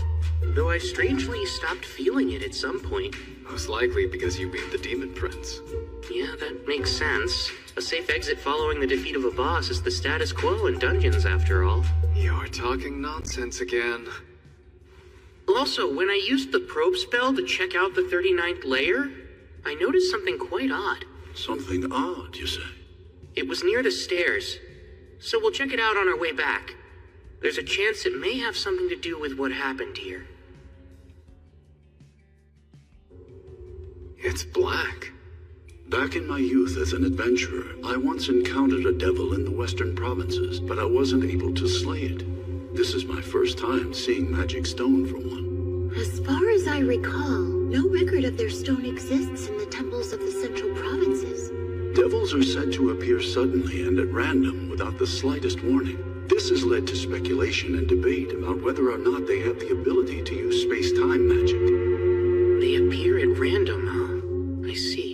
Though I strangely stopped feeling it at some point. Most likely because you beat the Demon Prince. Yeah, that makes sense. A safe exit following the defeat of a boss is the status quo in dungeons, after all. You're talking nonsense again. Also, when I used the probe spell to check out the 39th layer, I noticed something quite odd. Something odd, you say? It was near the stairs, so we'll check it out on our way back. There's a chance it may have something to do with what happened here. It's black. Back in my youth as an adventurer, I once encountered a devil in the western provinces, but I wasn't able to slay it. This is my first time seeing magic stone from one. As far as I recall, no record of their stone exists in the temples of the central provinces. Devils are said to appear suddenly and at random without the slightest warning. This has led to speculation and debate about whether or not they have the ability to use space-time magic. They appear at random, huh? I see.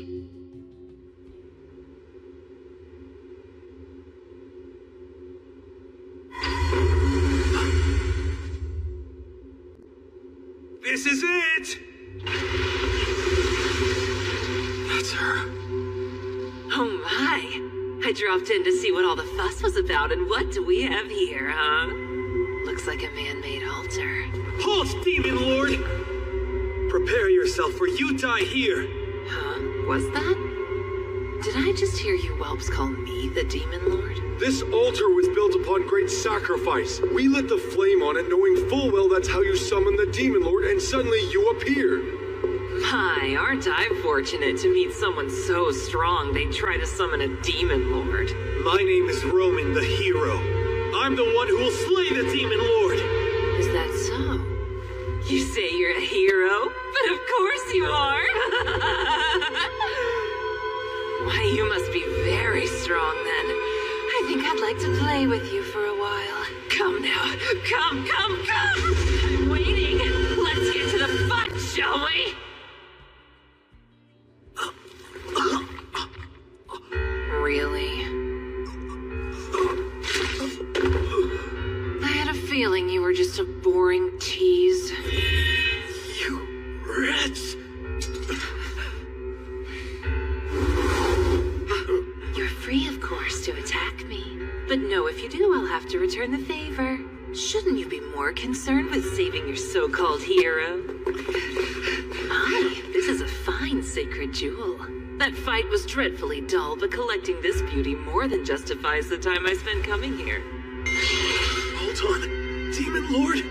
This is it! That's her. Oh my! I dropped in to see what all the fuss was about, and what do we have here, huh? Looks like a man-made altar. Halt, Demon Lord! Prepare yourself, for you die here! Huh? Was that? Did I just hear you whelps call me the Demon Lord? This altar was built upon great sacrifice. We lit the flame on it, knowing full well that's how you summon the Demon Lord, and suddenly you appear. My, aren't I fortunate to meet someone so strong they'd try to summon a Demon Lord. My name is Roman the Hero. I'm the one who will slay the Demon Lord. Is that so? You say you're a hero? But of course you are! Why, you must be very strong then. I think I'd like to play with you for a while. Come now. Come! I'm waiting! me? Really? I had a feeling you were just a boring tease. You rats! You're free, of course, to attack me. But no, if you do, I'll have to return the favor. Shouldn't you be more concerned with saving your so-called hero? My, this is a fine sacred jewel. That fight was dreadfully dull, but collecting this beauty more than justifies the time I spent coming here. Hold on. Demon Lord?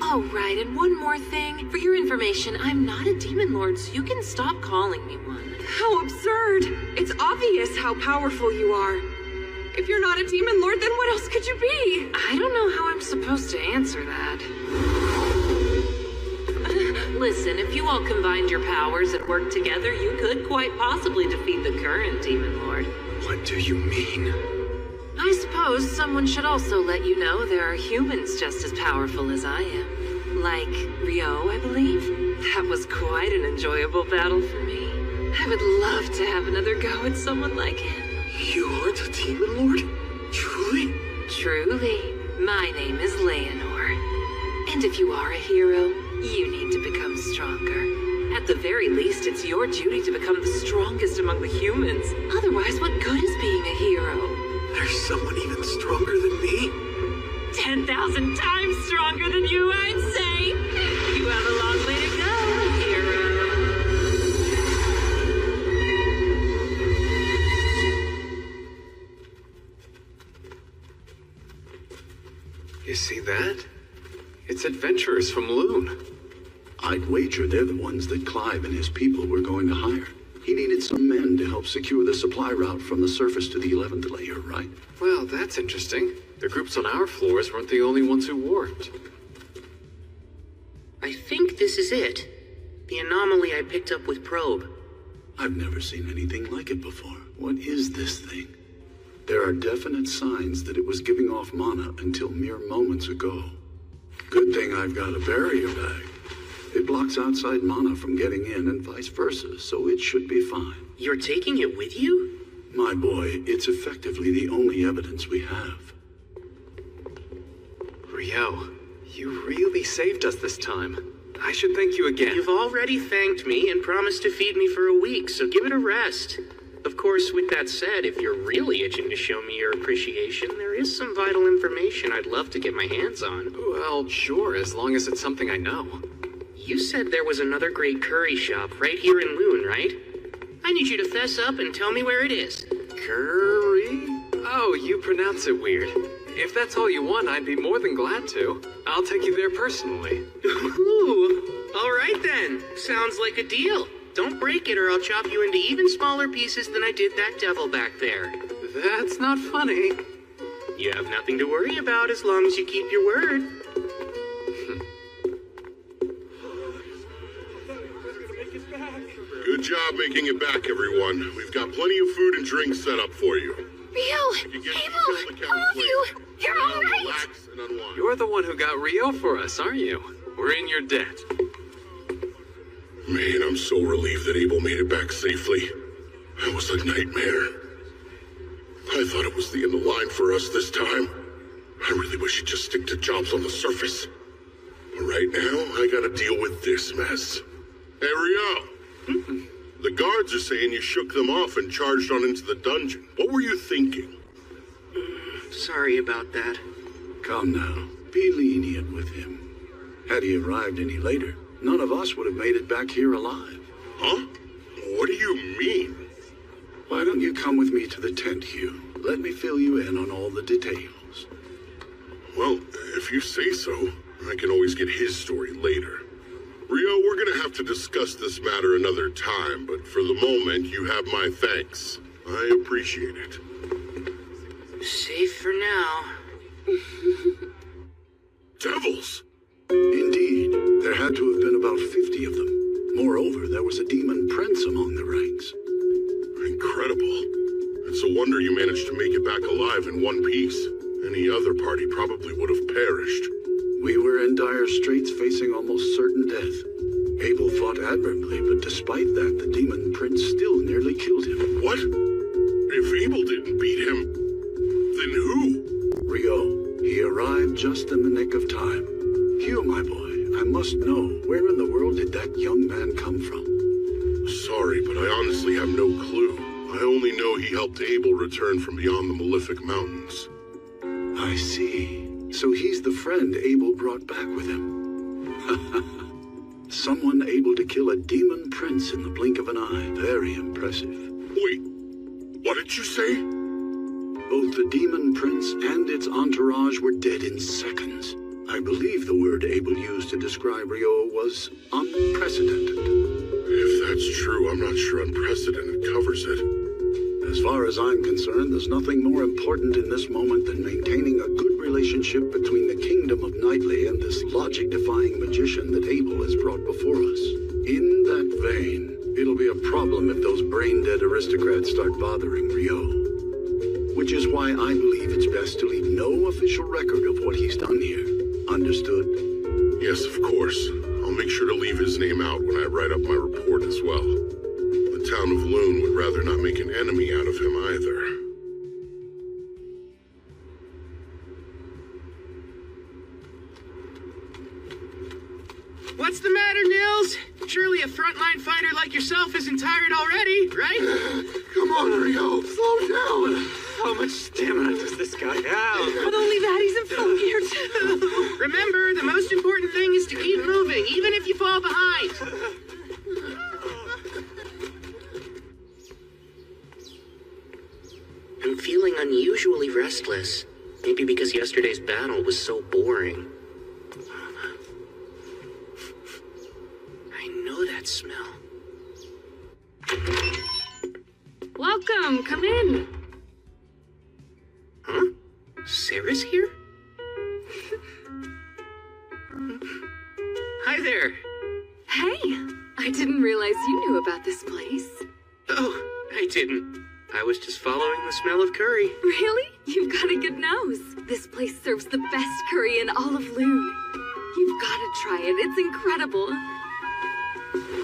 Oh, right, and one more thing. For your information, I'm not a demon lord, so you can stop calling me one. How absurd! It's obvious how powerful you are. If you're not a demon lord, then what else could you be? I don't know how I'm supposed to answer that. Listen, if you all combined your powers and worked together, you could quite possibly defeat the current demon lord. What do you mean? I suppose someone should also let you know there are humans just as powerful as I am. Like Ryo, I believe. That was quite an enjoyable battle for me. I would love to have another go at someone like him. You are the Demon Lord? Truly? Truly. My name is Leonor. And if you are a hero, you need to become stronger. At the very least, it's your duty to become the strongest among the humans. Otherwise, what good is being a hero? There's someone even stronger than me? 10,000 times stronger than you, I'd say. You have a long way to go, hero. You see that? It's adventurers from Loon. I'd wager they're the ones that Clive and his people were going to hire. He needed some men to help secure the supply route from the surface to the 11th layer, right? Well, that's interesting. The groups on our floors weren't the only ones who warped. I think this is it. The anomaly I picked up with Probe. I've never seen anything like it before. What is this thing? There are definite signs that it was giving off mana until mere moments ago. Good thing I've got a barrier bag. It blocks outside mana from getting in and vice versa, so it should be fine. You're taking it with you? My boy, it's effectively the only evidence we have. Ryo, you really saved us this time. I should thank you again. You've already thanked me and promised to feed me for a week, so give it a rest. Of course, with that said, if you're really itching to show me your appreciation, there is some vital information I'd love to get my hands on. Well, sure, as long as it's something I know. You said there was another great curry shop right here in Loon, right? I need you to fess up and tell me where it is. Curry? Oh, you pronounce it weird. If that's all you want, I'd be more than glad to. I'll take you there personally. Ooh, all right then. Sounds like a deal. Don't break it or I'll chop you into even smaller pieces than I did that devil back there. That's not funny. You have nothing to worry about as long as you keep your word. Good job making it back, everyone. We've got plenty of food and drinks set up for you. Ryo! Abel! All of you! You're all right! Relax and unwind. You're the one who got Ryo for us, aren't you? We're in your debt. Man, I'm so relieved that Abel made it back safely. That was a nightmare. I thought it was the end of the line for us this time. I really wish he'd just stick to jobs on the surface. But right now, I gotta deal with this mess. Hey, Ryo! The guards are saying you shook them off and charged on into the dungeon. What were you thinking? Sorry about that. Come now. Be lenient with him. Had he arrived any later, none of us would have made it back here alive. Huh? What do you mean? Why don't you come with me to the tent, Hugh? Let me fill you in on all the details. Well, if you say so, I can always get his story later. Ryo, we're gonna have to discuss this matter another time, but for the moment, you have my thanks. I appreciate it. Safe for now. Devils! Indeed, there had to have been about 50 of them. Moreover, there was a demon prince among the ranks. Incredible. It's a wonder you managed to make it back alive in one piece. Any other party probably would have perished. We were in dire straits, facing almost certain death. Abel fought admirably, but despite that, the demon prince still nearly killed him. What? If Abel didn't beat him, then who? Rio. He arrived just in the nick of time. Hugh, my boy, I must know, where in the world did that young man come from? Sorry, but I honestly have no clue. I only know he helped Abel return from beyond the Malefic Mountains. I see. So he's the friend Abel brought back with him. Someone able to kill a demon prince in the blink of an eye. Very impressive. Wait, what did you say? Both the demon prince and its entourage were dead in seconds. I believe the word Abel used to describe Rio was unprecedented. If that's true, I'm not sure unprecedented covers it. As far as I'm concerned, there's nothing more important in this moment than maintaining a good relationship between the kingdom of Knightley and this logic-defying magician that Abel has brought before us. In that vein, it'll be a problem if those brain-dead aristocrats start bothering Rio. Which is why I believe it's best to leave no official record of what he's done here. Understood? Yes, of course. I'll make sure to leave his name out when I write up my report as well. The town of Loon would rather not make an enemy out of him either. What's the matter, Nils? Surely a frontline fighter like yourself isn't tired already, right? Come on, Rio, slow down. How much stamina does this guy have? Not only that, he's in full gear too. Remember, the most important thing is to keep moving, even if you fall behind. I'm feeling unusually restless. Maybe because yesterday's battle was so boring. I know that smell. Welcome, come in. Huh? Sarah's here? Hi there. Hey, I didn't realize you knew about this place. Oh, I didn't. I was just following the smell of curry. Really? You've got a good nose. This place serves the best curry in all of Loon. You've got to try it. It's incredible.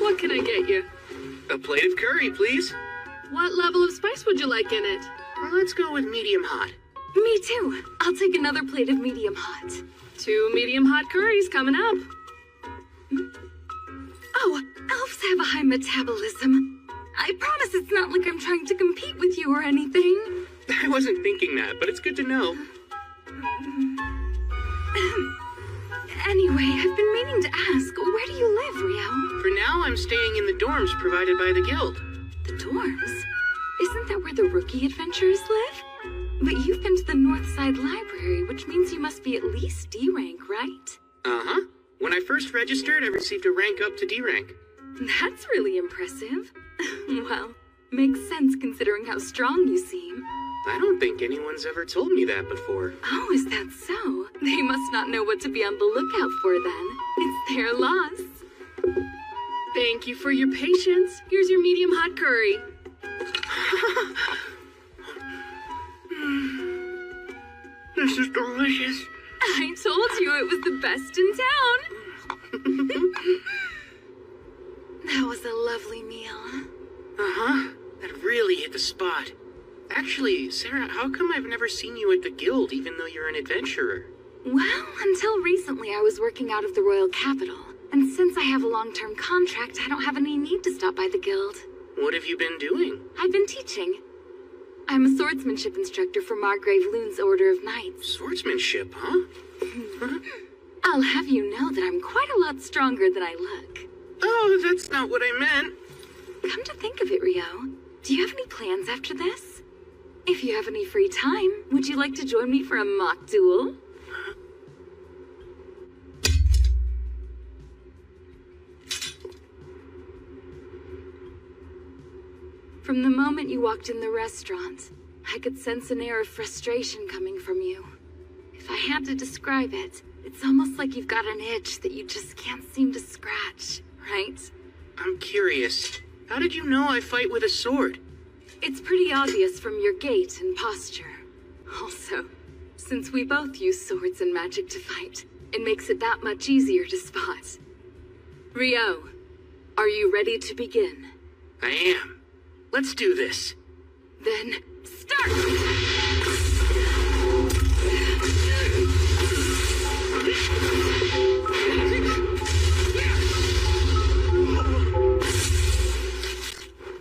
What can I get you? A plate of curry, please. What level of spice would you like in it? Let's go with medium hot. Me too. I'll take another plate of medium hot. 2 medium hot curries coming up. Oh, elves have a high metabolism. I promise it's not like I'm trying to compete with you or anything. I wasn't thinking that, but it's good to know. Anyway, I've been meaning to ask, where do you live, Rio? For now, I'm staying in the dorms provided by the guild. The dorms? Isn't that where the rookie adventurers live? But you've been to the North Side Library, which means you must be at least D rank, right? Uh-huh. When I first registered, I received a rank up to D rank. That's really impressive. Well, makes sense considering how strong you seem. I don't think anyone's ever told me that before. Oh, is that so? They must not know what to be on the lookout for then. It's their loss. Thank you for your patience. Here's your medium hot curry. This is delicious. I told you it was the best in town. That was a lovely meal. Uh-huh. That really hit the spot. Actually, Sarah, how come I've never seen you at the guild, even though you're an adventurer? Well, until recently I was working out of the royal capital. And since I have a long-term contract, I don't have any need to stop by the guild. What have you been doing? I've been teaching. I'm a swordsmanship instructor for Margrave Loon's Order of Knights. Swordsmanship, huh? I'll have you know that I'm quite a lot stronger than I look. Oh, that's not what I meant. Come to think of it, Rio, do you have any plans after this? If you have any free time, would you like to join me for a mock duel? From the moment you walked in the restaurant, I could sense an air of frustration coming from you. If I had to describe it, it's almost like you've got an itch that you just can't seem to scratch, right? I'm curious. How did you know I fight with a sword? It's pretty obvious from your gait and posture. Also, since we both use swords and magic to fight, it makes it that much easier to spot. Rio, Are you ready to begin? I am. Let's do this. Then, start!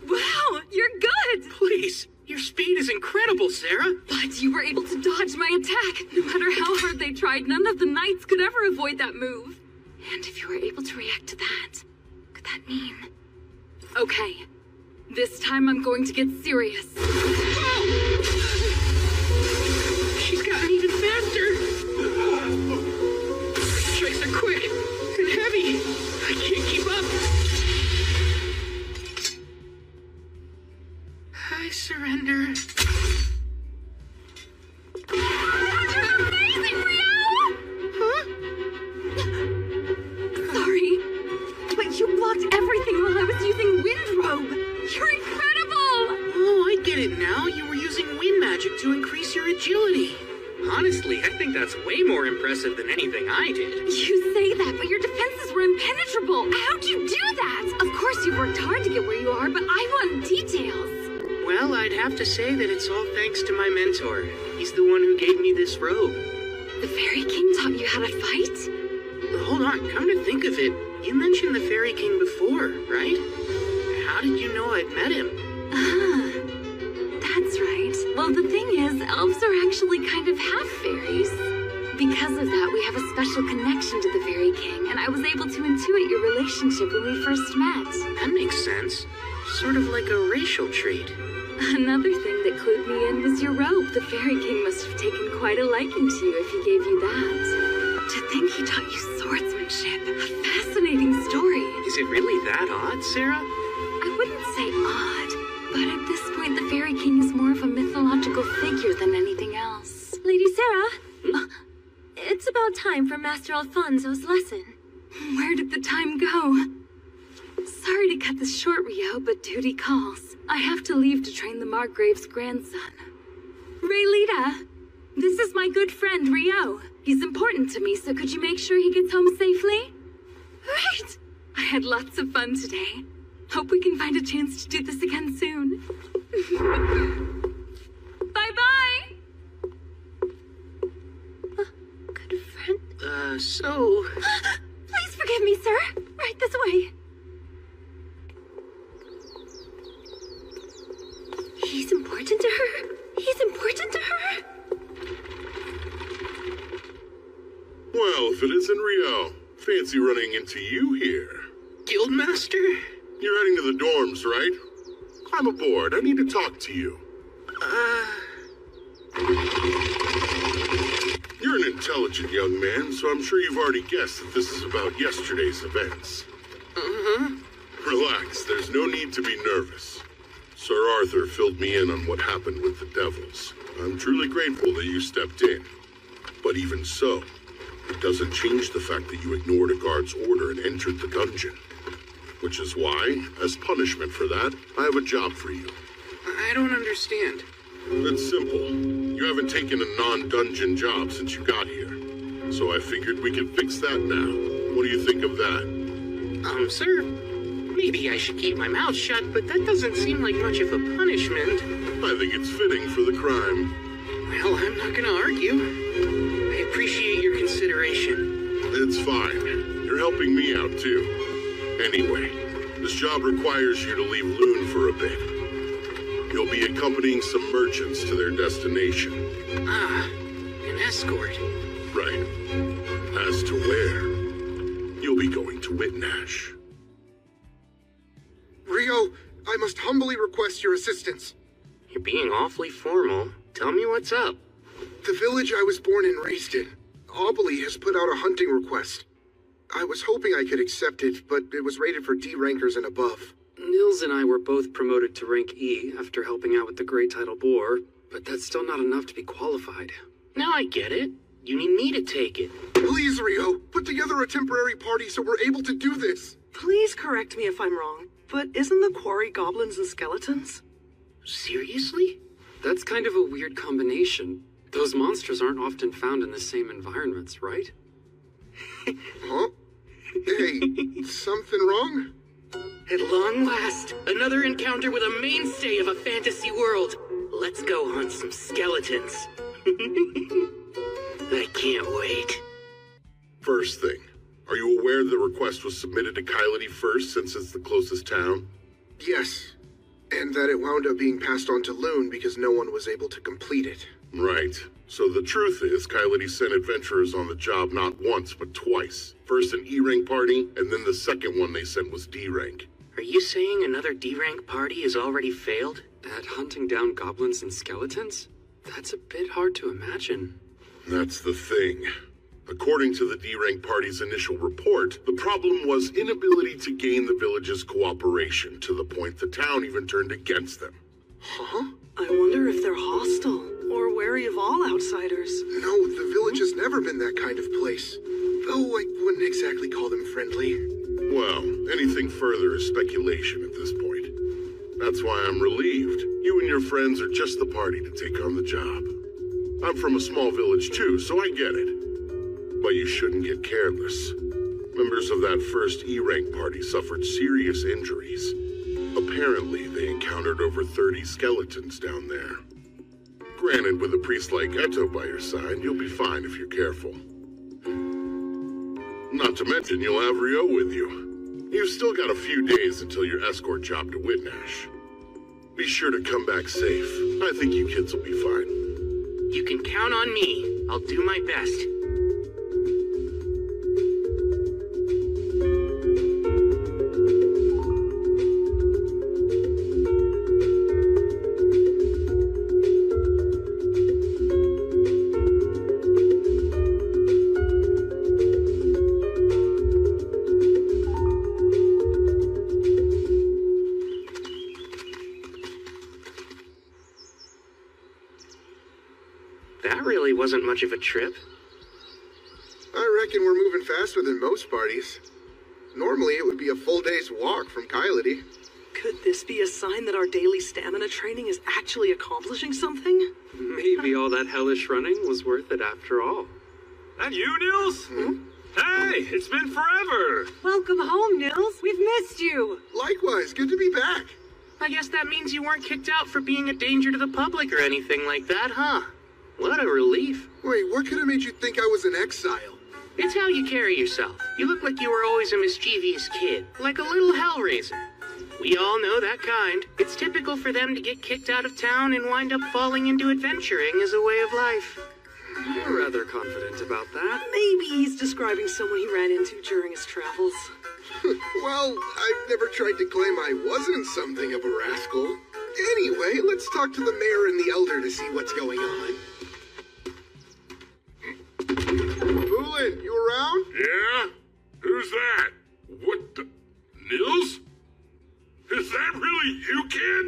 Wow, you're good! Please, your speed is incredible, Sarah. But you were able to dodge my attack. No matter how hard they tried, none of the knights could ever avoid that move. And if you were able to react to that, could that mean... Okay, this time I'm going to get serious. Whoa! She's gotten even faster. Strikes are quick and heavy. I can't keep up. I surrender. You're amazing, Rio! Huh? Sorry, but you blocked everything while I was using Wind Robe. You're incredible! Oh, I get it now. You were using wind magic to increase your agility. Honestly, I think that's way more impressive than anything I did. You say that, but your defenses were impenetrable. How'd you do that? Of course you worked hard to get where you are, but I want details. Well, I'd have to say that it's all thanks to my mentor. He's the one who gave me this robe. The Fairy King taught you how to fight? Hold on, come to think of it, you mentioned the Fairy King before, right? How did you know I'd met him? Ah, that's right. Well, the thing is, elves are actually kind of half fairies. Because of that, we have a special connection to the Fairy King, and I was able to intuit your relationship when we first met. That makes sense. Sort of like a racial trait. Another thing that clued me in was your robe. The Fairy King must have taken quite a liking to you if he gave you that. To think he taught you swordsmanship. A fascinating story. Is it really that odd, Sarah? I wouldn't say odd, but at this point the Fairy King is more of a mythological figure than anything else. Lady Sarah, it's about time for Master Alfonso's lesson. Where did the time go? Sorry to cut this short, Rio, but duty calls. I have to leave to train the Margrave's grandson. Raylita, this is my good friend, Rio. He's important to me, so could you make sure he gets home safely? Right! I had lots of fun today. Hope we can find a chance to do this again soon. Bye-bye! Good friend? So... Please forgive me, sir. Right this way. He's important to her? He's important to her? Well, if it isn't Rio, fancy running into you here. Guildmaster? You're heading to the dorms, right? Climb aboard. I need to talk to you. You're an intelligent young man, so I'm sure you've already guessed that this is about yesterday's events. Uh-huh. Relax, there's no need to be nervous. Sir Arthur filled me in on what happened with the Devils. I'm truly grateful that you stepped in. But even so, it doesn't change the fact that you ignored a guard's order and entered the dungeon. Which is why, as punishment for that, I have a job for you. I don't understand. It's simple. You haven't taken a non-dungeon job since you got here. So I figured we could fix that now. What do you think of that? Sir, maybe I should keep my mouth shut, but that doesn't seem like much of a punishment. I think it's fitting for the crime. Well, I'm not gonna argue. I appreciate your consideration. It's fine. You're helping me out, too. Anyway, this job requires you to leave Loon for a bit. You'll be accompanying some merchants to their destination. Ah, an escort. Right. As to where, you'll be going to Whitnash. Rio, I must humbly request your assistance. You're being awfully formal. Tell me what's up. The village I was born and raised in, Aubely, has put out a hunting request. I was hoping I could accept it, but it was rated for D rankers and above. Nils and I were both promoted to rank E after helping out with the Great Tidal Boar, but that's still not enough to be qualified. Now I get it. You need me to take it. Please, Rio, put together a temporary party so we're able to do this. Please correct me if I'm wrong, but isn't the quarry goblins and skeletons? Seriously? That's kind of a weird combination. Those monsters aren't often found in the same environments, right? Huh? Hey, something wrong? At long last, another encounter with a mainstay of a fantasy world. Let's go hunt some skeletons. I can't wait. First thing, are you aware the request was submitted to Kylity first since it's the closest town? Yes, and that it wound up being passed on to Loon because no one was able to complete it. Right. So the truth is, Kylity sent adventurers on the job not once, but twice. First an E-rank party, and then the second one they sent was D-rank. Are you saying another D-rank party has already failed? At hunting down goblins and skeletons? That's a bit hard to imagine. That's the thing. According to the D-rank party's initial report, the problem was inability to gain the village's cooperation, to the point the town even turned against them. Huh? I wonder if they're hostile, or wary of all outsiders. No, the village has never been that kind of place. Though I wouldn't exactly call them friendly. Well, anything further is speculation at this point. That's why I'm relieved. You and your friends are just the party to take on the job. I'm from a small village too, so I get it. But you shouldn't get careless. Members of that first E-rank party suffered serious injuries. Apparently, they encountered over 30 skeletons down there. Granted, with a priest like Eto by your side, you'll be fine if you're careful. Not to mention, you'll have Rio with you. You've still got a few days until your escort job to Whitnash. Be sure to come back safe. I think you kids will be fine. You can count on me. I'll do my best. Wasn't much of a trip. I reckon we're moving faster than most parties. Normally it would be a full day's walk from Kylity. Could this be a sign that our daily stamina training is actually accomplishing something? Maybe all that hellish running was worth it after all. That you, Nils? Hey, it's been forever! Welcome home, Nils. We've missed you. Likewise, good to be back. I guess that means you weren't kicked out for being a danger to the public or anything like that, huh? What a relief. Wait, what could have made you think I was in exile? It's how you carry yourself. You look like you were always a mischievous kid, like a little hellraiser. We all know that kind. It's typical for them to get kicked out of town and wind up falling into adventuring as a way of life. You're rather confident about that. Maybe he's describing someone he ran into during his travels. Well, I've never tried to claim I wasn't something of a rascal. Anyway, let's talk to the mayor and the elder to see what's going on. Poolin, you around? Yeah? Who's that? What the... Nils? Is that really you, kid?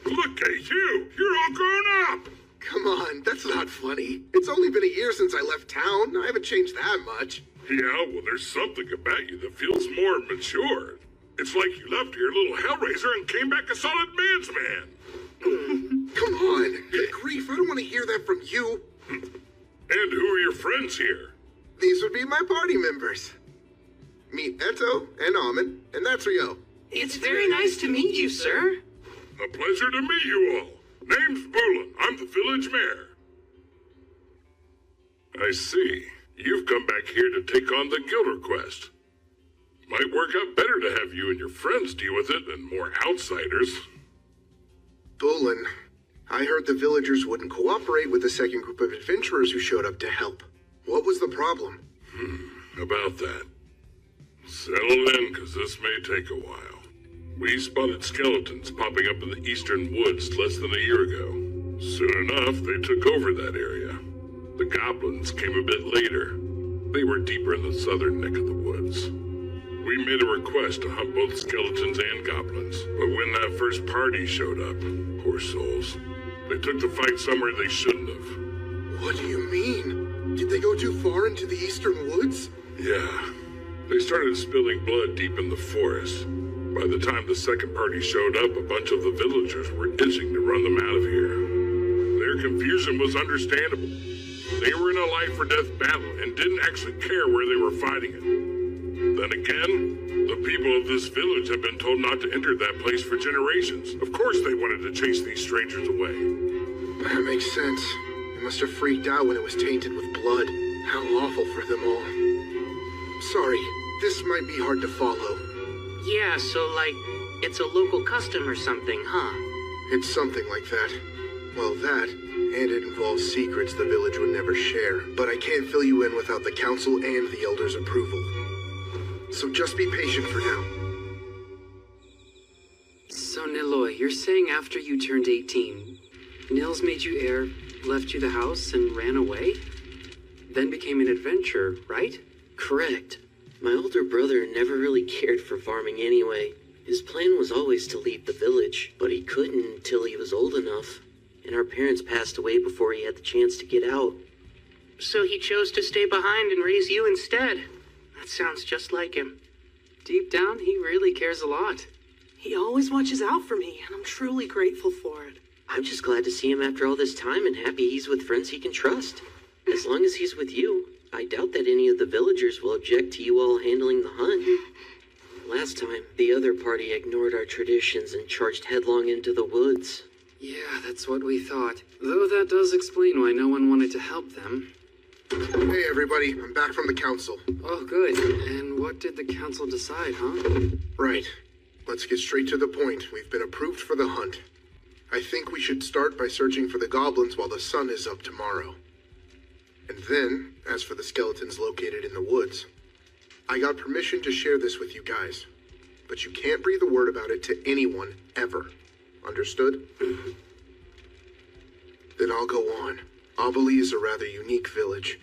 Look at you! You're all grown up! Come on, that's not funny. It's only been a year since I left town. I haven't changed that much. Yeah, well, there's something about you that feels more mature. It's like you left here a little hellraiser and came back a solid man's man. Come on. Good grief, I don't want to hear that from you. And who are your friends here? These would be my party members. Meet Eto and Amin, and that's Rio. It's very nice to meet you, sir. A pleasure to meet you all. Name's Bulin. I'm the village mayor. I see. You've come back here to take on the guild request. Might work out better to have you and your friends deal with it than more outsiders. Bulin, I heard the villagers wouldn't cooperate with the second group of adventurers who showed up to help. What was the problem? About that. Settle in, because this may take a while. We spotted skeletons popping up in the eastern woods less than a year ago. Soon enough, they took over that area. The goblins came a bit later. They were deeper in the southern neck of the woods. We made a request to hunt both skeletons and goblins, but when that first party showed up, poor souls, they took the fight somewhere they shouldn't have. What do you mean? Did they go too far into the eastern woods? Yeah. They started spilling blood deep in the forest. By the time the second party showed up, a bunch of the villagers were itching to run them out of here. Their confusion was understandable. They were in a life-or-death battle and didn't actually care where they were fighting it. Then again, the people of this village have been told not to enter that place for generations. Of course they wanted to chase these strangers away. That makes sense. They must have freaked out when it was tainted with blood. How awful for them all. Sorry, this might be hard to follow. Yeah, so like, it's a local custom or something, huh? It's something like that. Well, that, and it involves secrets the village would never share. But I can't fill you in without the council and the elders' approval. So just be patient for now. So, Niloy, you're saying after you turned 18, Nils made you heir, left you the house, and ran away? Then became an adventurer, right? Correct. My older brother never really cared for farming anyway. His plan was always to leave the village, but he couldn't until he was old enough. And our parents passed away before he had the chance to get out. So he chose to stay behind and raise you instead. That sounds just like him. Deep down, he really cares a lot. He always watches out for me, and I'm truly grateful for it. I'm just glad to see him after all this time and happy he's with friends he can trust. As long as he's with you, I doubt that any of the villagers will object to you all handling the hunt. Last time, the other party ignored our traditions and charged headlong into the woods. Yeah, that's what we thought. Though that does explain why no one wanted to help them. Hey everybody, I'm back from the council. Oh, good. And what did the council decide, huh? Right. Let's get straight to the point. We've been approved for the hunt. I think we should start by searching for the goblins while the sun is up tomorrow. And then, as for the skeletons located in the woods, I got permission to share this with you guys. But you can't breathe a word about it to anyone, ever. Understood? Then I'll go on. Obali is a rather unique village.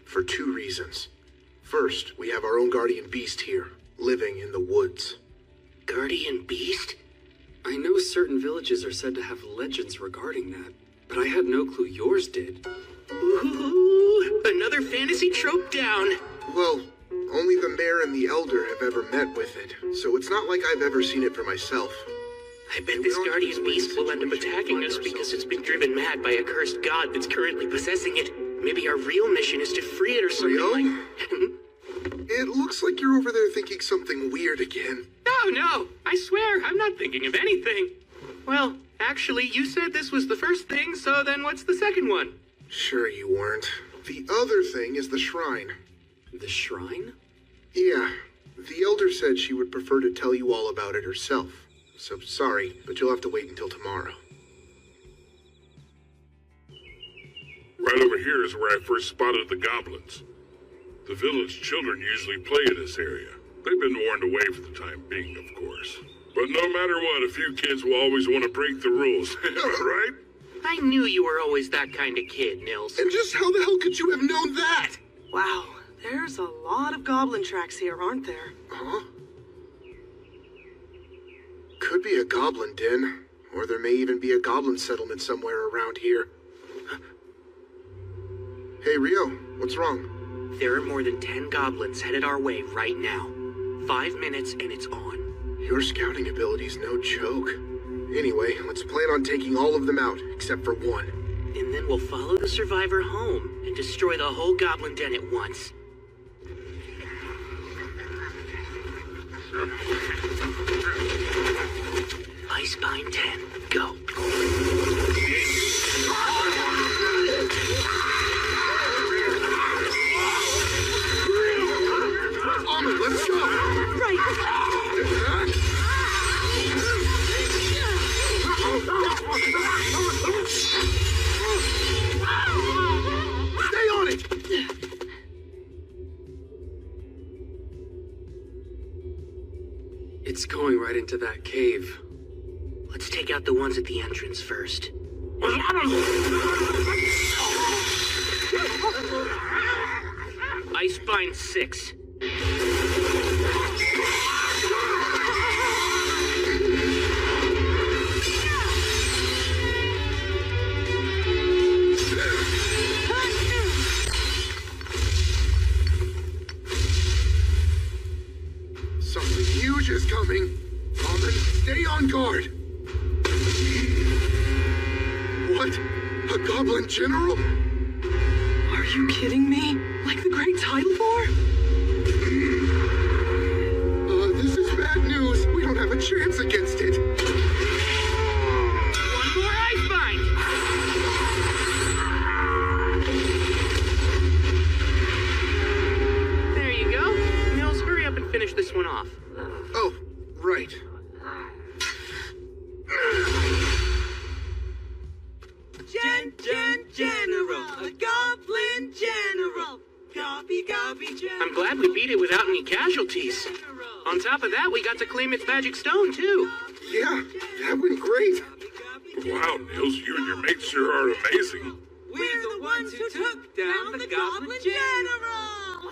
For two reasons. First, we have our own guardian beast here, living in the woods. Guardian beast? I know certain villages are said to have legends regarding that, but I had no clue yours did. Ooh, another fantasy trope down. Well, only the mayor and the elder have ever met with it, so it's not like I've ever seen it for myself. I bet this guardian beast will end up attacking us because it's been driven mad by a cursed god that's currently possessing it. Maybe our real mission is to free it or something like... It looks like you're over there thinking something weird again. No, I swear, I'm not thinking of anything. Well, actually, you said this was the first thing, so then what's the second one? Sure you weren't. The other thing is the shrine. The shrine? Yeah. The elder said she would prefer to tell you all about it herself. So sorry, but you'll have to wait until tomorrow. Right over here is where I first spotted the goblins. The village children usually play in this area. They've been warned away for the time being, of course. But no matter what, a few kids will always want to break the rules, right? I knew you were always that kind of kid, Nils. And just how the hell could you have known that? Wow, there's a lot of goblin tracks here, aren't there? Huh? Could be a goblin den, or there may even be a goblin settlement somewhere around here. Hey, Rio, what's wrong? There are more than 10 goblins headed our way right now. 5 minutes and it's on. Your scouting ability's no joke. Anyway, let's plan on taking all of them out, except for one. And then we'll follow the survivor home and destroy the whole goblin den at once. Icebind 10, go. Almond, let's go! Stay on it! It's going right into that cave. Let's take out the ones at the entrance first. Icebind 6. Something huge is coming. Almond, stay on guard. What? A goblin general? Are you kidding me? Like the Great Tidal Bar? chance against it. One more ice bind! There you go. Mills, hurry up and finish this one off. Oh, right. General, a goblin general. I'm glad we beat it without any casualties. On top of that, we got to claim its magic stone, too. Yeah, that went great. Wow, Niels, you and your mates sure are amazing. We're the ones who took down the goblin general.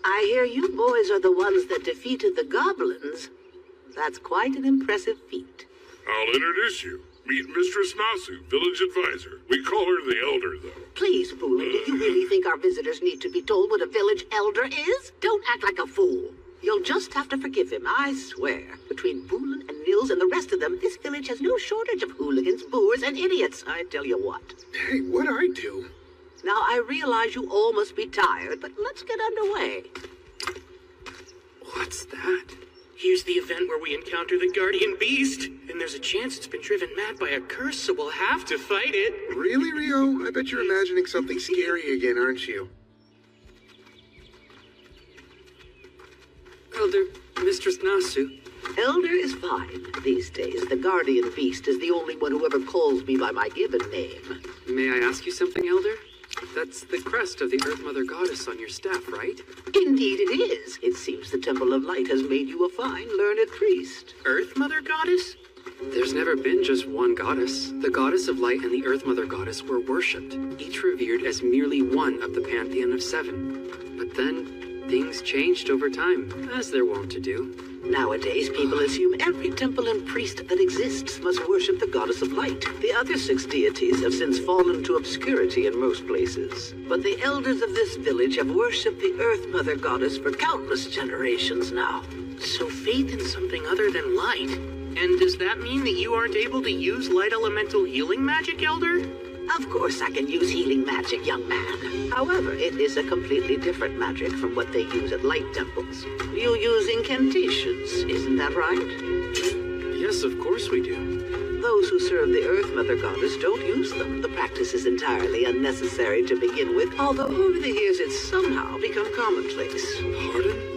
I hear you boys are the ones that defeated the goblins. That's quite an impressive feat. I'll introduce you. Meet Mistress Nasu, village advisor. We call her the Elder, though. Please, Boolin, do you really think our visitors need to be told what a village elder is? Don't act like a fool. You'll just have to forgive him, I swear. Between Boolin and Nils and the rest of them, this village has no shortage of hooligans, boors, and idiots, I tell you what. Hey, what'd I do? Now, I realize you all must be tired, but let's get underway. What's that? Here's the event where we encounter the guardian beast, and there's a chance it's been driven mad by a curse, so we'll have to fight it. Really, Rio? I bet you're imagining something scary again, aren't you? Elder, Mistress Nasu. Elder is fine. These days, the guardian beast is the only one who ever calls me by my given name. May I ask you something, Elder? That's the crest of the Earth Mother Goddess on your staff, right? Indeed it is. It seems the Temple of Light has made you a fine, learned priest. Earth Mother Goddess? There's never been just one goddess. The Goddess of Light and the Earth Mother Goddess were worshipped, each revered as merely one of the pantheon of 7. But then, things changed over time, as they're wont to do. Nowadays, people assume every temple and priest that exists must worship the Goddess of Light. The other 6 deities have since fallen to obscurity in most places. But the elders of this village have worshipped the Earth Mother Goddess for countless generations now. So faith in something other than light. And does that mean that you aren't able to use light elemental healing magic, Elder? Of course I can use healing magic, young man. However, it is a completely different magic from what they use at light temples. You use incantations, isn't that right? Yes, of course we do. Those who serve the Earth Mother Goddess don't use them. The practice is entirely unnecessary to begin with, although over the years it's somehow become commonplace. Pardon?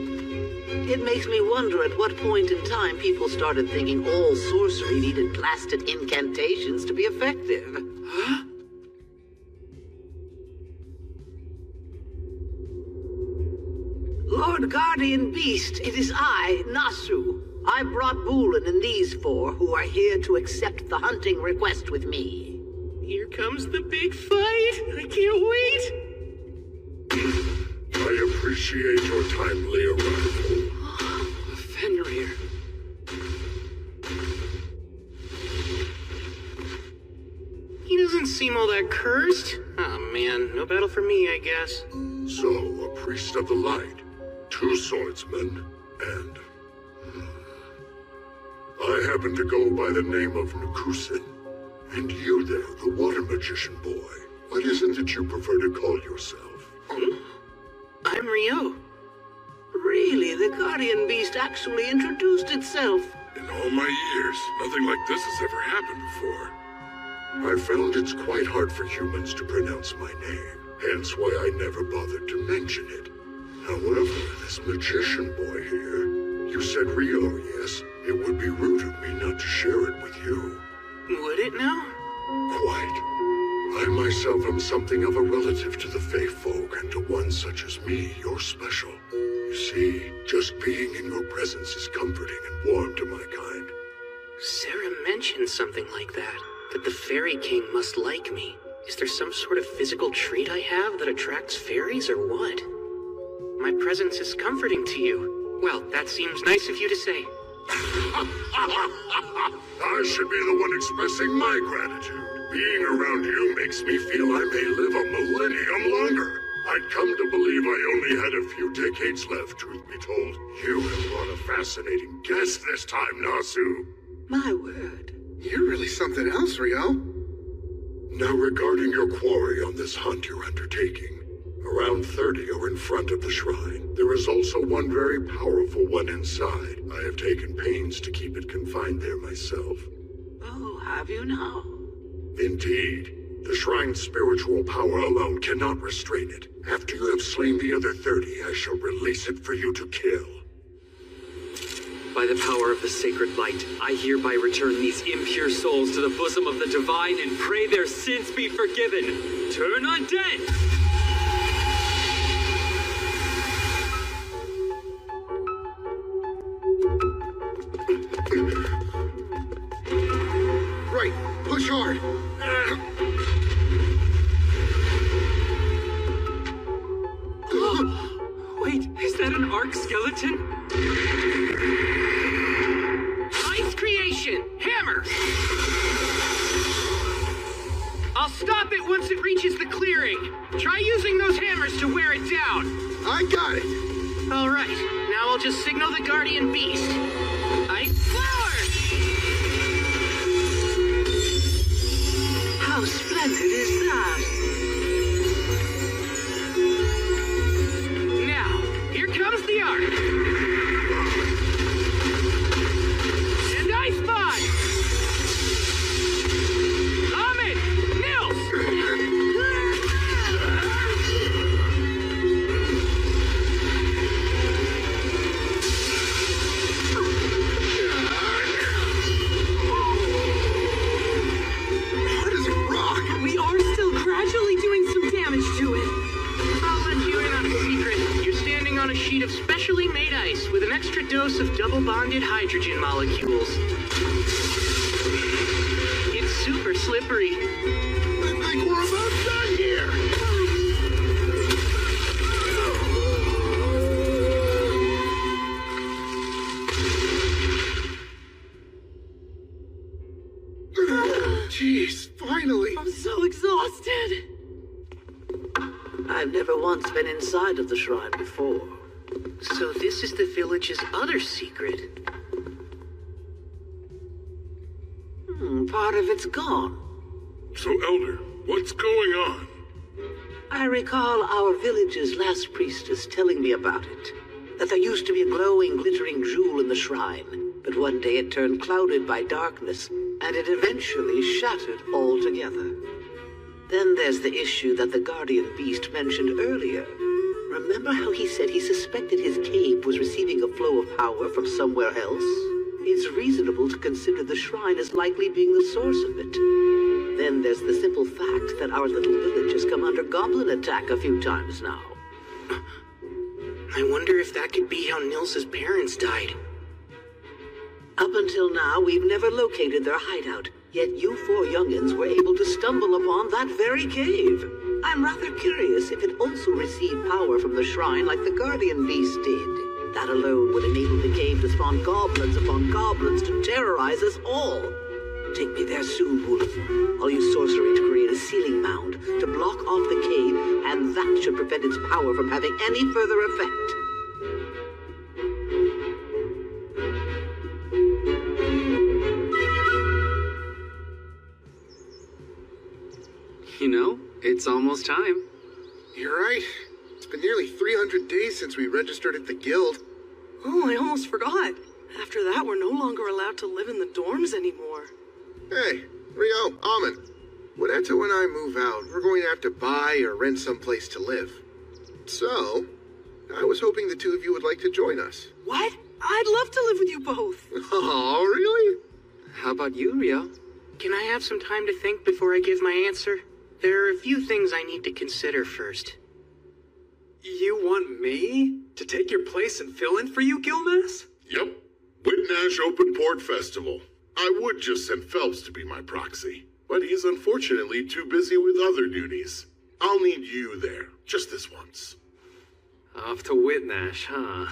It makes me wonder at what point in time people started thinking all sorcery needed blasted incantations to be effective. Huh? Lord Guardian Beast, it is I, Nasu. I brought Boolin and these 4 who are here to accept the hunting request with me. Here comes the big fight. I can't wait. I appreciate your timely arrival. Fenrir. He doesn't seem all that cursed. Oh man, no battle for me, I guess. So, a priest of the light, 2 swordsmen, and... I happen to go by the name of Nukusin. And you there, the water magician boy. What is it that you prefer to call yourself? I'm Rio. Really, the Guardian Beast actually introduced itself. In all my years, nothing like this has ever happened before. I found it's quite hard for humans to pronounce my name, hence why I never bothered to mention it. However, this magician boy here, you said Rio, yes? It would be rude of me not to share it with you. Would it now? Quite. I myself am something of a relative to the Fae folk, and to one such as me, you're special. You see, just being in your presence is comforting and warm to my kind. Sarah mentioned something like that the Fairy King must like me. Is there some sort of physical trait I have that attracts fairies, or what? My presence is comforting to you. Well, that seems nice of you to say. I should be the one expressing my gratitude. Being around you makes me feel I may live a millennium longer. I'd come to believe I only had a few decades left, truth be told. You have brought a fascinating guest this time, Nasu. My word. You're really something else, Rio. Now regarding your quarry on this hunt you're undertaking, Around 30 are in front of the shrine. There is also one very powerful one inside. I have taken pains to keep it confined there myself. Oh, have you now? Indeed. The shrine's spiritual power alone cannot restrain it. After you have slain the other 30, I shall release it for you to kill. By the power of the sacred light, I hereby return these impure souls to the bosom of the divine and pray their sins be forgiven. Turn undead! Right, push hard. Wait, is that an arc skeleton? Ice creation! Hammer! I'll stop it once it reaches the clearing. Try using those hammers to wear it down. I got it. All right, now I'll just signal the guardian beast. Ice flower! How splendid is that? Now, here comes the arc. And Ice Bond! Ahmed! Nils! Hard as a rock. We are still gradually doing some damage to it. I'll let you in on a secret. You're standing on a sheet of specially made ice with an extra dose of double-bonded hydrogen molecules. It's super slippery. I think we're about done here. Jeez, finally. I'm so exhausted. I've never once been inside of the shrine before. So this is the village's other secret. Part of it's gone. So, Elder, what's going on? I recall our village's last priestess telling me about it. That there used to be a glowing, glittering jewel in the shrine, but one day it turned clouded by darkness, and it eventually shattered altogether. Then there's the issue that the guardian beast mentioned earlier. Remember how he said he suspected his cave was receiving a flow of power from somewhere else? It's reasonable to consider the shrine as likely being the source of it. Then there's the simple fact that our little village has come under goblin attack a few times now. I wonder if that could be how Nils's parents died. Up until now, we've never located their hideout, yet you four youngins were able to stumble upon that very cave. I'm rather curious if it also received power from the shrine like the guardian beast did. That alone would enable the cave to spawn goblins upon goblins to terrorize us all. Take me there soon, Wolf. I'll use sorcery to create a sealing mound to block off the cave, and that should prevent its power from having any further effect. You know, it's almost time. You're right. It's been nearly 300 days since we registered at the guild. Oh, I almost forgot. After that, we're no longer allowed to live in the dorms anymore. Hey, Rio, Amon. When Eto and I move out, we're going to have to buy or rent someplace to live. So, I was hoping the two of you would like to join us. What? I'd love to live with you both. Oh, really? How about you, Rio? Can I have some time to think before I give my answer? There are a few things I need to consider first. You want me to take your place and fill in for you, Gilmas? Yep. Whitnash Open Port Festival. I would just send Phelps to be my proxy, but he's unfortunately too busy with other duties. I'll need you there, just this once. Off to Whitnash, huh?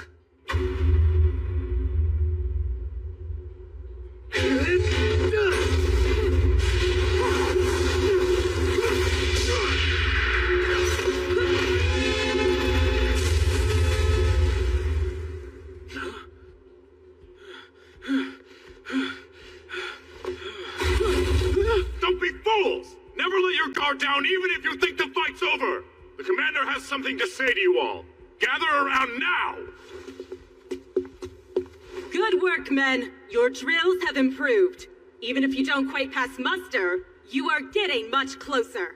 Don't be fools! Never let your guard down even if you think the fight's over! The commander commander has something to say to you all. Gather around now! Good work, men. Your drills have improved. Even if you don't quite pass muster, you are getting much closer.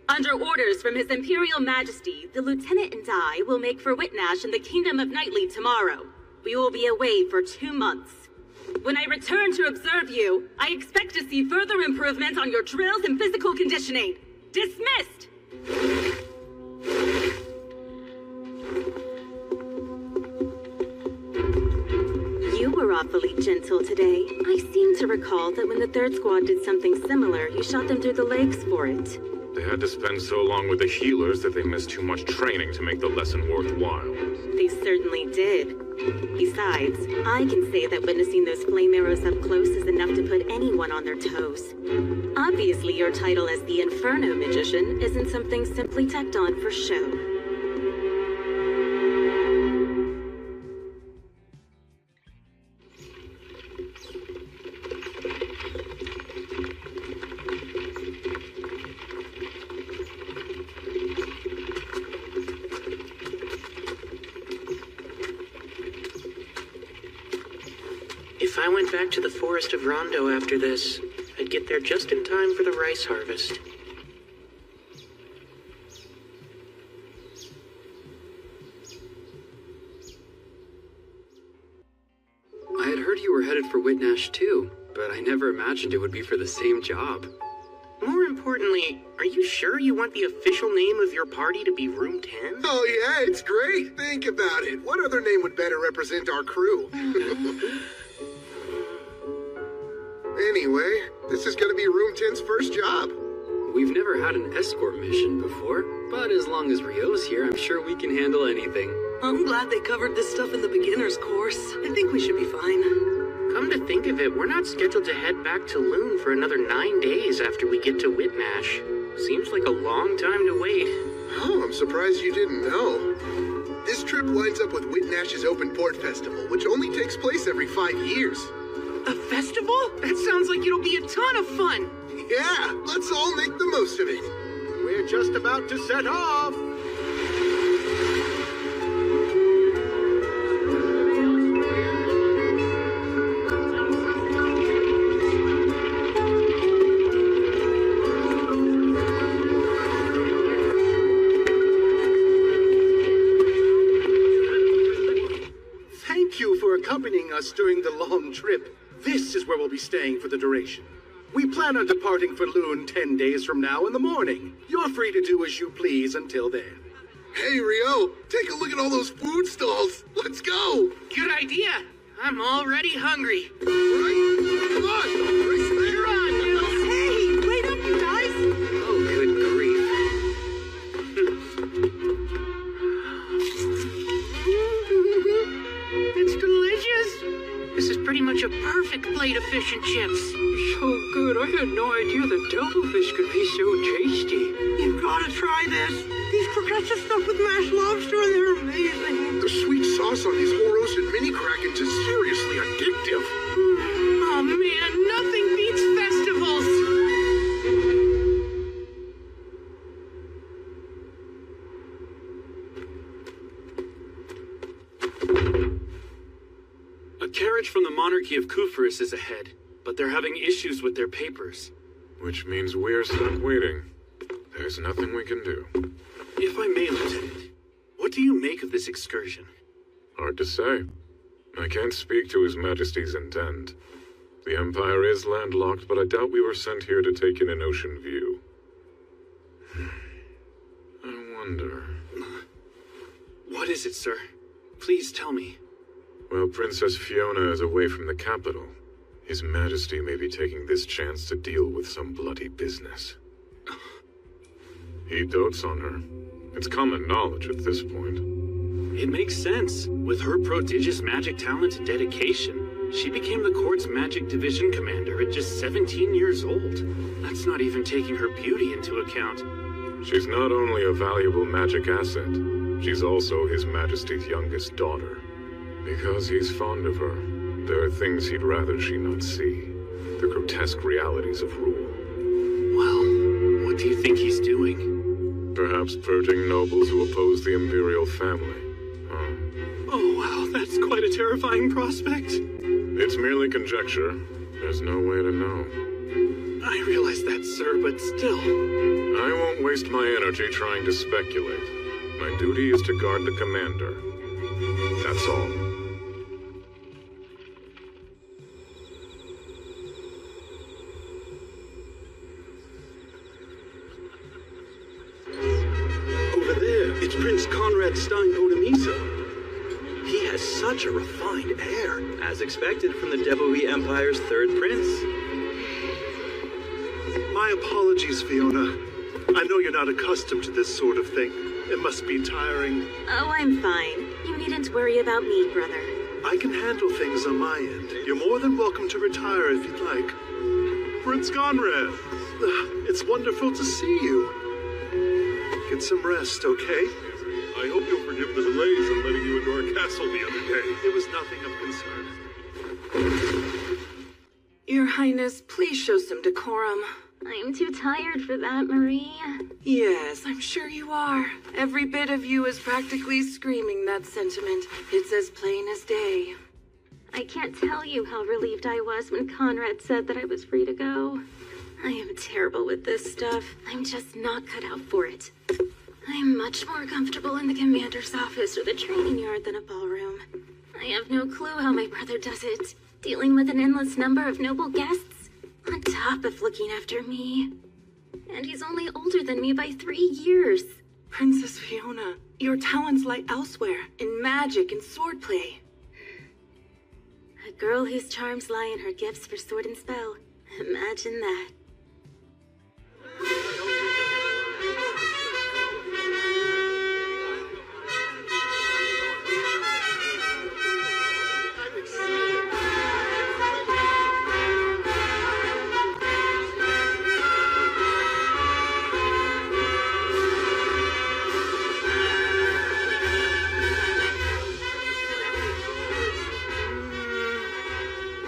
Under orders from His Imperial Majesty, the Lieutenant and I will make for Whitnash in the Kingdom of Knightly tomorrow. We will be away for 2 months. When I return to observe you, I expect to see further improvements on your drills and physical conditioning. Dismissed! You were awfully gentle today. I seem to recall that when the third squad did something similar, you shot them through the legs for it. They had to spend so long with the healers that they missed too much training to make the lesson worthwhile. They certainly did. Besides, I can say that witnessing those flame arrows up close is enough to put anyone on their toes. Obviously, your title as the Inferno Magician isn't something simply tacked on for show. If I went back to the Forest of Rondo after this, I'd get there just in time for the rice harvest. I had heard you were headed for Whitnash too, but I never imagined it would be for the same job. More importantly, are you sure you want the official name of your party to be Room 10? Oh yeah, it's great. Think about it. What other name would better represent our crew? Anyway, this is gonna be Room 10's first job. We've never had an escort mission before, but as long as Ryo's here, I'm sure we can handle anything. I'm glad they covered this stuff in the beginner's course. I think we should be fine. Come to think of it, we're not scheduled to head back to Loon for another 9 days after we get to Whitnash. Seems like a long time to wait. Oh, I'm surprised you didn't know. This trip lines up with Whitnash's Open Port Festival, which only takes place every 5 years. A festival? That sounds like it'll be a ton of fun. Yeah, let's all make the most of it. We're just about to set off. Thank you for accompanying us during the long trip. This is where we'll be staying for the duration. We plan on departing for Loon 10 days from now in the morning. You're free to do as you please until then. Hey, Ryo, take a look at all those food stalls. Let's go. Good idea. I'm already hungry. Right? Come on. Race there. You're on, Nils. Hey, wait up, you guys. Oh, good grief. It's delicious. This is pretty much a perfect plate of fish and chips. So good, I had no idea that devilfish could be so tasty. You've got to try this. These croquettes are stuffed with mashed lobster and they're amazing. The sweet sauce on these whole roasted mini krakens is seriously addictive. Oh man, nothing beats festivals. A carriage from the monarchy of Kufris is ahead, but they're having issues with their papers. Which means we're stuck waiting. There's nothing we can do. If I may, Lieutenant, what do you make of this excursion? Hard to say. I can't speak to His Majesty's intent. The Empire is landlocked, but I doubt we were sent here to take in an ocean view. I wonder... What is it, sir? Please tell me. While Princess Fiona is away from the capital, His Majesty may be taking this chance to deal with some bloody business. He dotes on her. It's common knowledge at this point. It makes sense. With her prodigious magic talent and dedication, she became the court's magic division commander at just 17 years old. That's not even taking her beauty into account. She's not only a valuable magic asset, she's also His Majesty's youngest daughter. Because he's fond of her, there are things he'd rather she not see. The grotesque realities of rule. Well, what do you think he's doing? Perhaps purging nobles who oppose the imperial family. Oh, wow, that's quite a terrifying prospect. It's merely conjecture. There's no way to know. I realize that, sir, but still. I won't waste my energy trying to speculate. My duty is to guard the commander. That's all. Over there, it's Prince Conrad Stein Odamisa. He has such a refined air. As expected from the Debui Empire's third prince. My apologies, Fiona. I know you're not accustomed to this sort of thing. It must be tiring. Oh, I'm fine. You needn't worry about me, brother. I can handle things on my end. You're more than welcome to retire if you'd like. Prince Conrad, it's wonderful to see you. Get some rest, okay? I hope you'll forgive the delays in letting you into our castle the other day. It was nothing of concern. Your Highness, please show some decorum. I'm too tired for that, Marie. Yes, I'm sure you are. Every bit of you is practically screaming that sentiment. It's as plain as day. I can't tell you how relieved I was when Conrad said that I was free to go. I am terrible with this stuff. I'm just not cut out for it. I'm much more comfortable in the commander's office or the training yard than a ballroom. I have no clue how my brother does it, dealing with an endless number of noble guests, on top of looking after me. And he's only older than me by 3 years. Princess Fiona, your talents lie elsewhere, in magic and swordplay. A girl whose charms lie in her gifts for sword and spell. Imagine that.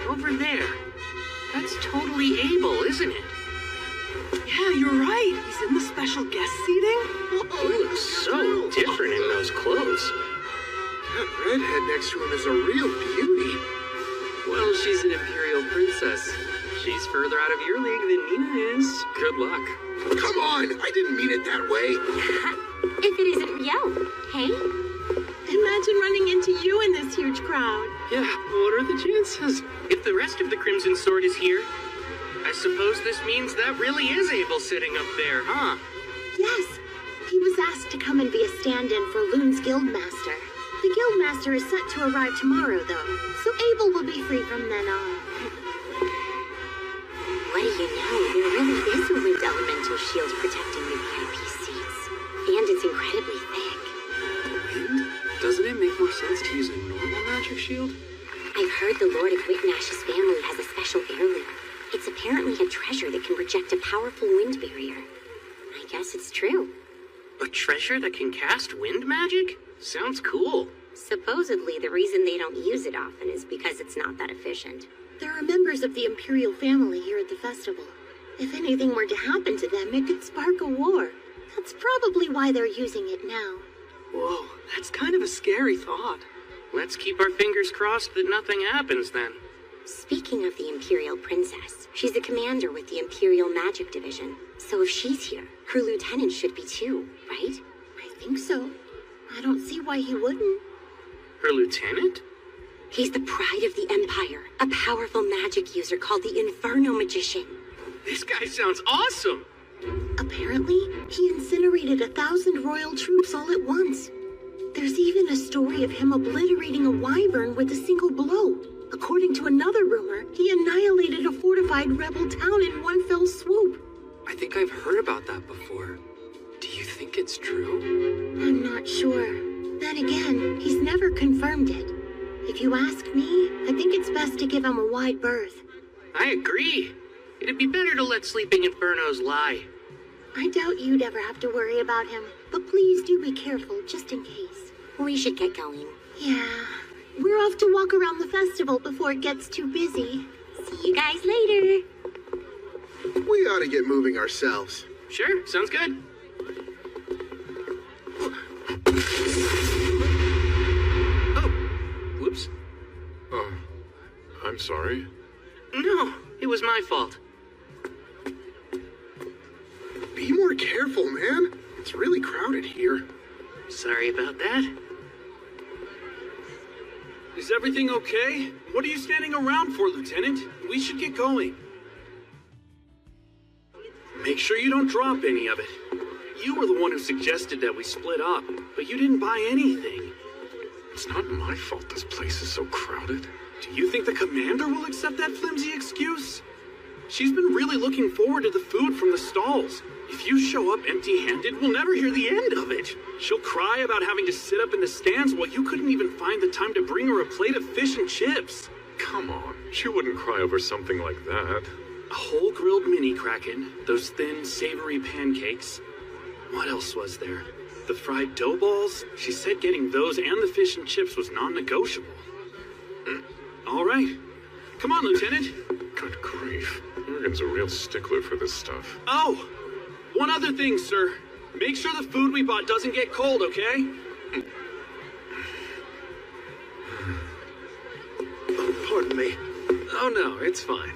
Over there. That's totally Abel, isn't it? Yeah, you're right. He's in the special guest seating. He looks so different in those clothes. That redhead next to him is a real beauty. Well, she's an imperial princess. She's further out of your league than you is. Good luck. Come on, I didn't mean it that way. If it isn't Rio, hey? Imagine running into you in this huge crowd. Yeah, what are the chances? If the rest of the Crimson Sword is here, I suppose this means that really is Abel sitting up there, huh? Yes. He was asked to come and be a stand-in for Loon's Guildmaster. The Guildmaster is set to arrive tomorrow, though, so Abel will be free from then on. What do you know? There really is a wind elemental shield protecting the VIP seats. And it's incredibly thick. Wind? Doesn't it make more sense to use a normal magic shield? I've heard the Lord of Whitnash's family has a special heirloom. It's apparently a treasure that can project a powerful wind barrier. I guess it's true. A treasure that can cast wind magic? Sounds cool. Supposedly, the reason they don't use it often is because it's not that efficient. There are members of the Imperial family here at the festival. If anything were to happen to them, it could spark a war. That's probably why they're using it now. Whoa, that's kind of a scary thought. Let's keep our fingers crossed that nothing happens then. Speaking of the Imperial Princess, she's a commander with the Imperial Magic Division. So if she's here, her lieutenant should be too, right? I think so. I don't see why he wouldn't. Her lieutenant? He's the pride of the Empire, a powerful magic user called the Inferno Magician. This guy sounds awesome! Apparently, he incinerated 1,000 royal troops all at once. There's even a story of him obliterating a wyvern with a single blow. According to another rumor, he annihilated a fortified rebel town in one fell swoop. I think I've heard about that before. Do you think it's true? I'm not sure. Then again, he's never confirmed it. If you ask me, I think it's best to give him a wide berth. I agree. It'd be better to let Sleeping Infernos lie. I doubt you'd ever have to worry about him, but please do be careful, just in case. We should get going. Yeah. We're off to walk around the festival before it gets too busy. See you guys later. We ought to get moving ourselves. Sure, sounds good. sorry. No, it was my fault. Be more careful, man. It's really crowded here. Sorry about that. Is everything okay? What are you standing around for, Lieutenant? We should get going. Make sure you don't drop any of it. You were the one who suggested that we split up, but you didn't buy anything. It's not my fault this place is so crowded. Do you think the commander will accept that flimsy excuse? She's been really looking forward to the food from the stalls. If you show up empty-handed, we'll never hear the end of it. She'll cry about having to sit up in the stands while you couldn't even find the time to bring her a plate of fish and chips. Come on, she wouldn't cry over something like that. A whole grilled mini kraken, those thin, savory pancakes. What else was there? The fried dough balls? She said getting those and the fish and chips was non-negotiable. All right. Come on, Lieutenant. Good grief. Morgan's a real stickler for this stuff. Oh, one other thing, sir. Make sure the food we bought doesn't get cold, okay? Pardon me. Oh no, it's fine.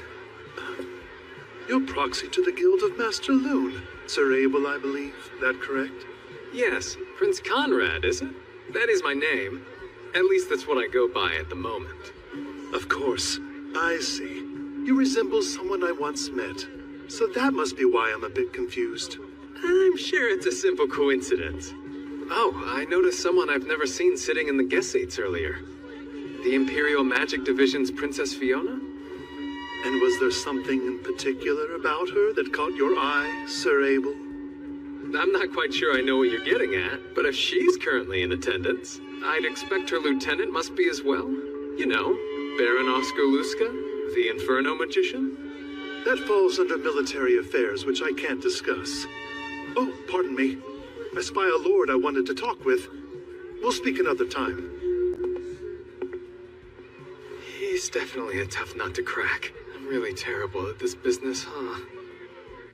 You're proxy to the Guild of Master Loon. Sir Abel, I believe. That correct? Yes, Prince Conrad, is it? That is my name. At least that's what I go by at the moment. Of course. I see. You resemble someone I once met. So that must be why I'm a bit confused. I'm sure it's a simple coincidence. Oh, I noticed someone I've never seen sitting in the guest seats earlier. The Imperial Magic Division's Princess Fiona? And was there something in particular about her that caught your eye, Sir Abel? I'm not quite sure I know what you're getting at, but if she's currently in attendance, I'd expect her lieutenant must be as well. You know, Baron Oscar Luska, the Inferno Magician. That falls under military affairs, which I can't discuss. Oh, pardon me. I spy a lord I wanted to talk with. We'll speak another time. He's definitely a tough nut to crack. I'm really terrible at this business, huh?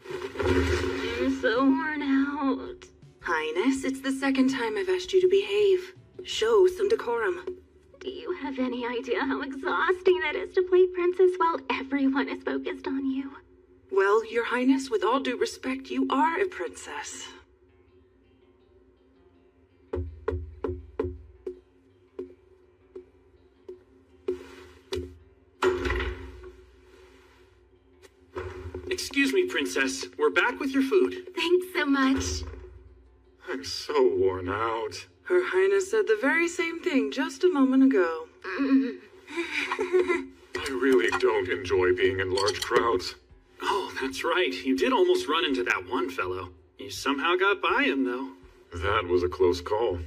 I'm so worn out. Highness, it's the second time I've asked you to behave. Show some decorum. Do you have any idea how exhausting that is to play princess while everyone is focused on you? Well, Your Highness, with all due respect, you are a princess. Excuse me, Princess. We're back with your food. Thanks so much. I'm so worn out. Her Highness said the very same thing just a moment ago. I really don't enjoy being in large crowds. Oh, that's right. You did almost run into that one fellow. You somehow got by him, though. That was a close call.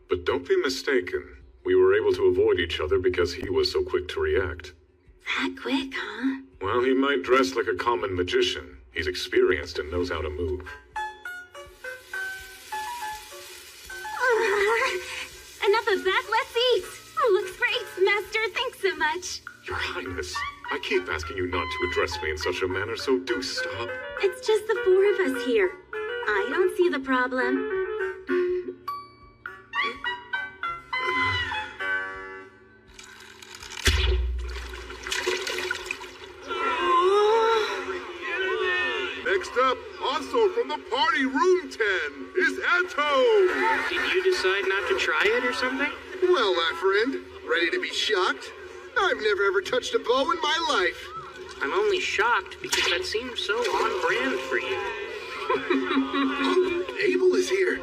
But don't be mistaken. We were able to avoid each other because he was so quick to react. That quick, huh? Well, he might dress like a common magician. He's experienced and knows how to move. Enough of that, let's eat! Oh, looks great, Master, thanks so much. Your Highness, I keep asking you not to address me in such a manner, so do stop. It's just the four of us here. I don't see the problem. Next up, also from the party room 10, is Atto! Did you decide not to try it or something? Well, my friend, ready to be shocked? I've never ever touched a bow in my life. I'm only shocked because that seems so on brand for you. Oh, Abel is here.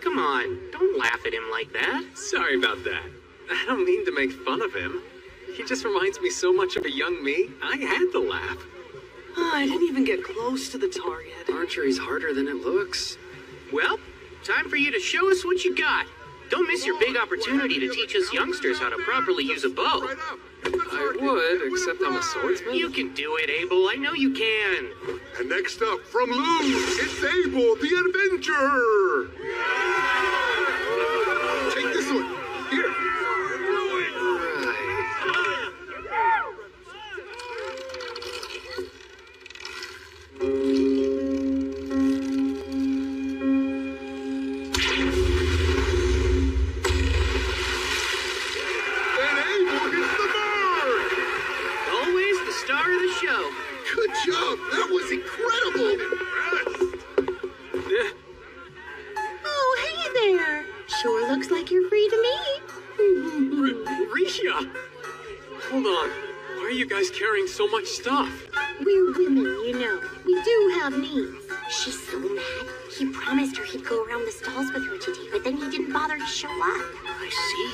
Come on, don't laugh at him like that. Sorry about that. I don't mean to make fun of him. He just reminds me so much of a young me, I had to laugh. Oh, I didn't even get close to the target. Archery's harder than it looks. Well, time for you to show us what you got. Don't miss your big opportunity to teach us youngsters how to properly use a bow. I would, except I'm a swordsman. You can do it, Abel. I know you can. And next up, from Loon, it's Abel the Adventurer! Take this one. Here. show. Good job! That was incredible! Oh, hey there. Sure looks like you're free to meet. Risha! Hold on. Why are you guys carrying so much stuff? We're women, you know. We do have needs. She's so mad. He promised her he'd go around the stalls with her today, but then he didn't bother to show up. I see.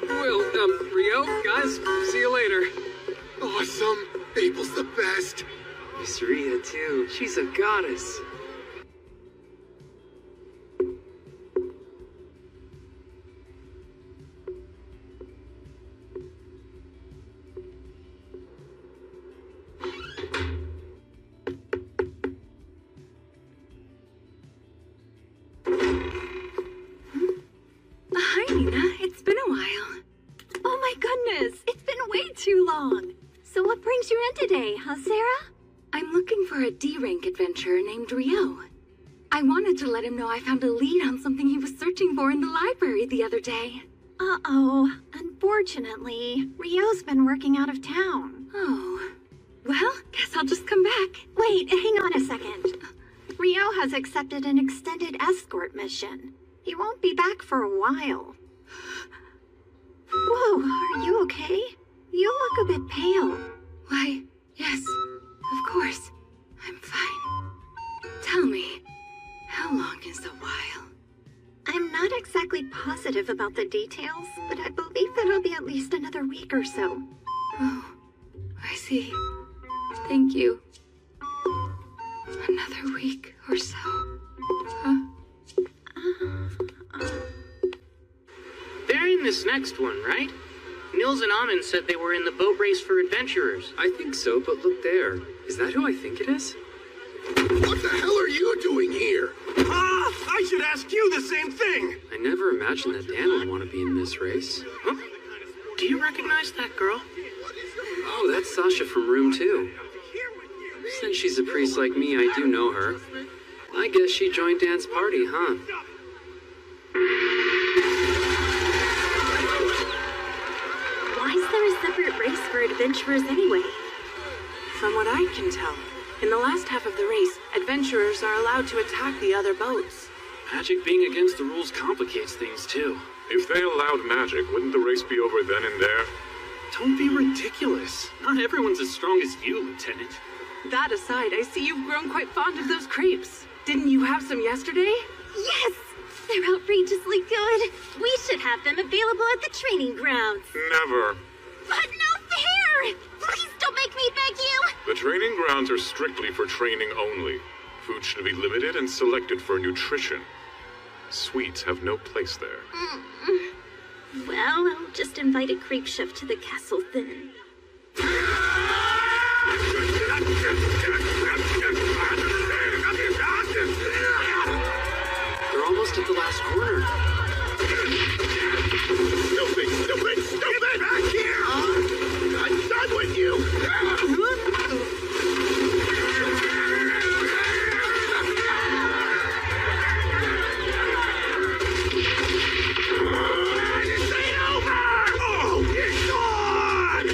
Well, Rio, guys, see you later. Awesome. Abel's the best. Miss Rhea, too. She's a goddess. Hi, Nina. It's been a while. Oh my goodness, it's been way too long. So what brings you in today, huh, Sarah? I'm looking for a D-rank adventurer named Rio. I wanted to let him know I found a lead on something he was searching for in the library the other day. Uh-oh. Unfortunately, Rio's been working out of town. Oh. Well, guess I'll just come back. Wait, hang on a second. Rio has accepted an extended escort mission. He won't be back for a while. Whoa, are you okay? You look a bit pale. Why, yes, of course. I'm fine. Tell me, how long is a while? I'm not exactly positive about the details, but I believe that it'll be at least another week or so. Oh, I see. Thank you. Another week or so. Huh? They're in this next one, right? Nils and Amon said they were in the boat race for adventurers. I think so, but look there. Is that who I think it is? What the hell are you doing here? Ah! I should ask you the same thing! I never imagined that Dan would want to be in this race. Huh? Do you recognize that girl? Oh, that's Sasha from Room 2. Since she's a priest like me, I do know her. I guess she joined Dan's party, huh? Why is there a separate race for adventurers anyway? From what I can tell, in the last half of the race, adventurers are allowed to attack the other boats. Magic being against the rules complicates things, too. If they allowed magic, wouldn't the race be over then and there? Don't be ridiculous. Not everyone's as strong as you, Lieutenant. That aside, I see you've grown quite fond of those crepes. Didn't you have some yesterday? Yes! They're outrageously good. We should have them available at the training grounds. Never. But no fair! Please don't make me beg you! The training grounds are strictly for training only. Food should be limited and selected for nutrition. Sweets have no place there. Well, I'll just invite a creep chef to the castle then. They're almost at the last corner. Stupid! Stupid! Stupid! Back here! I'm done with you! This ain't over! Oh, it's on!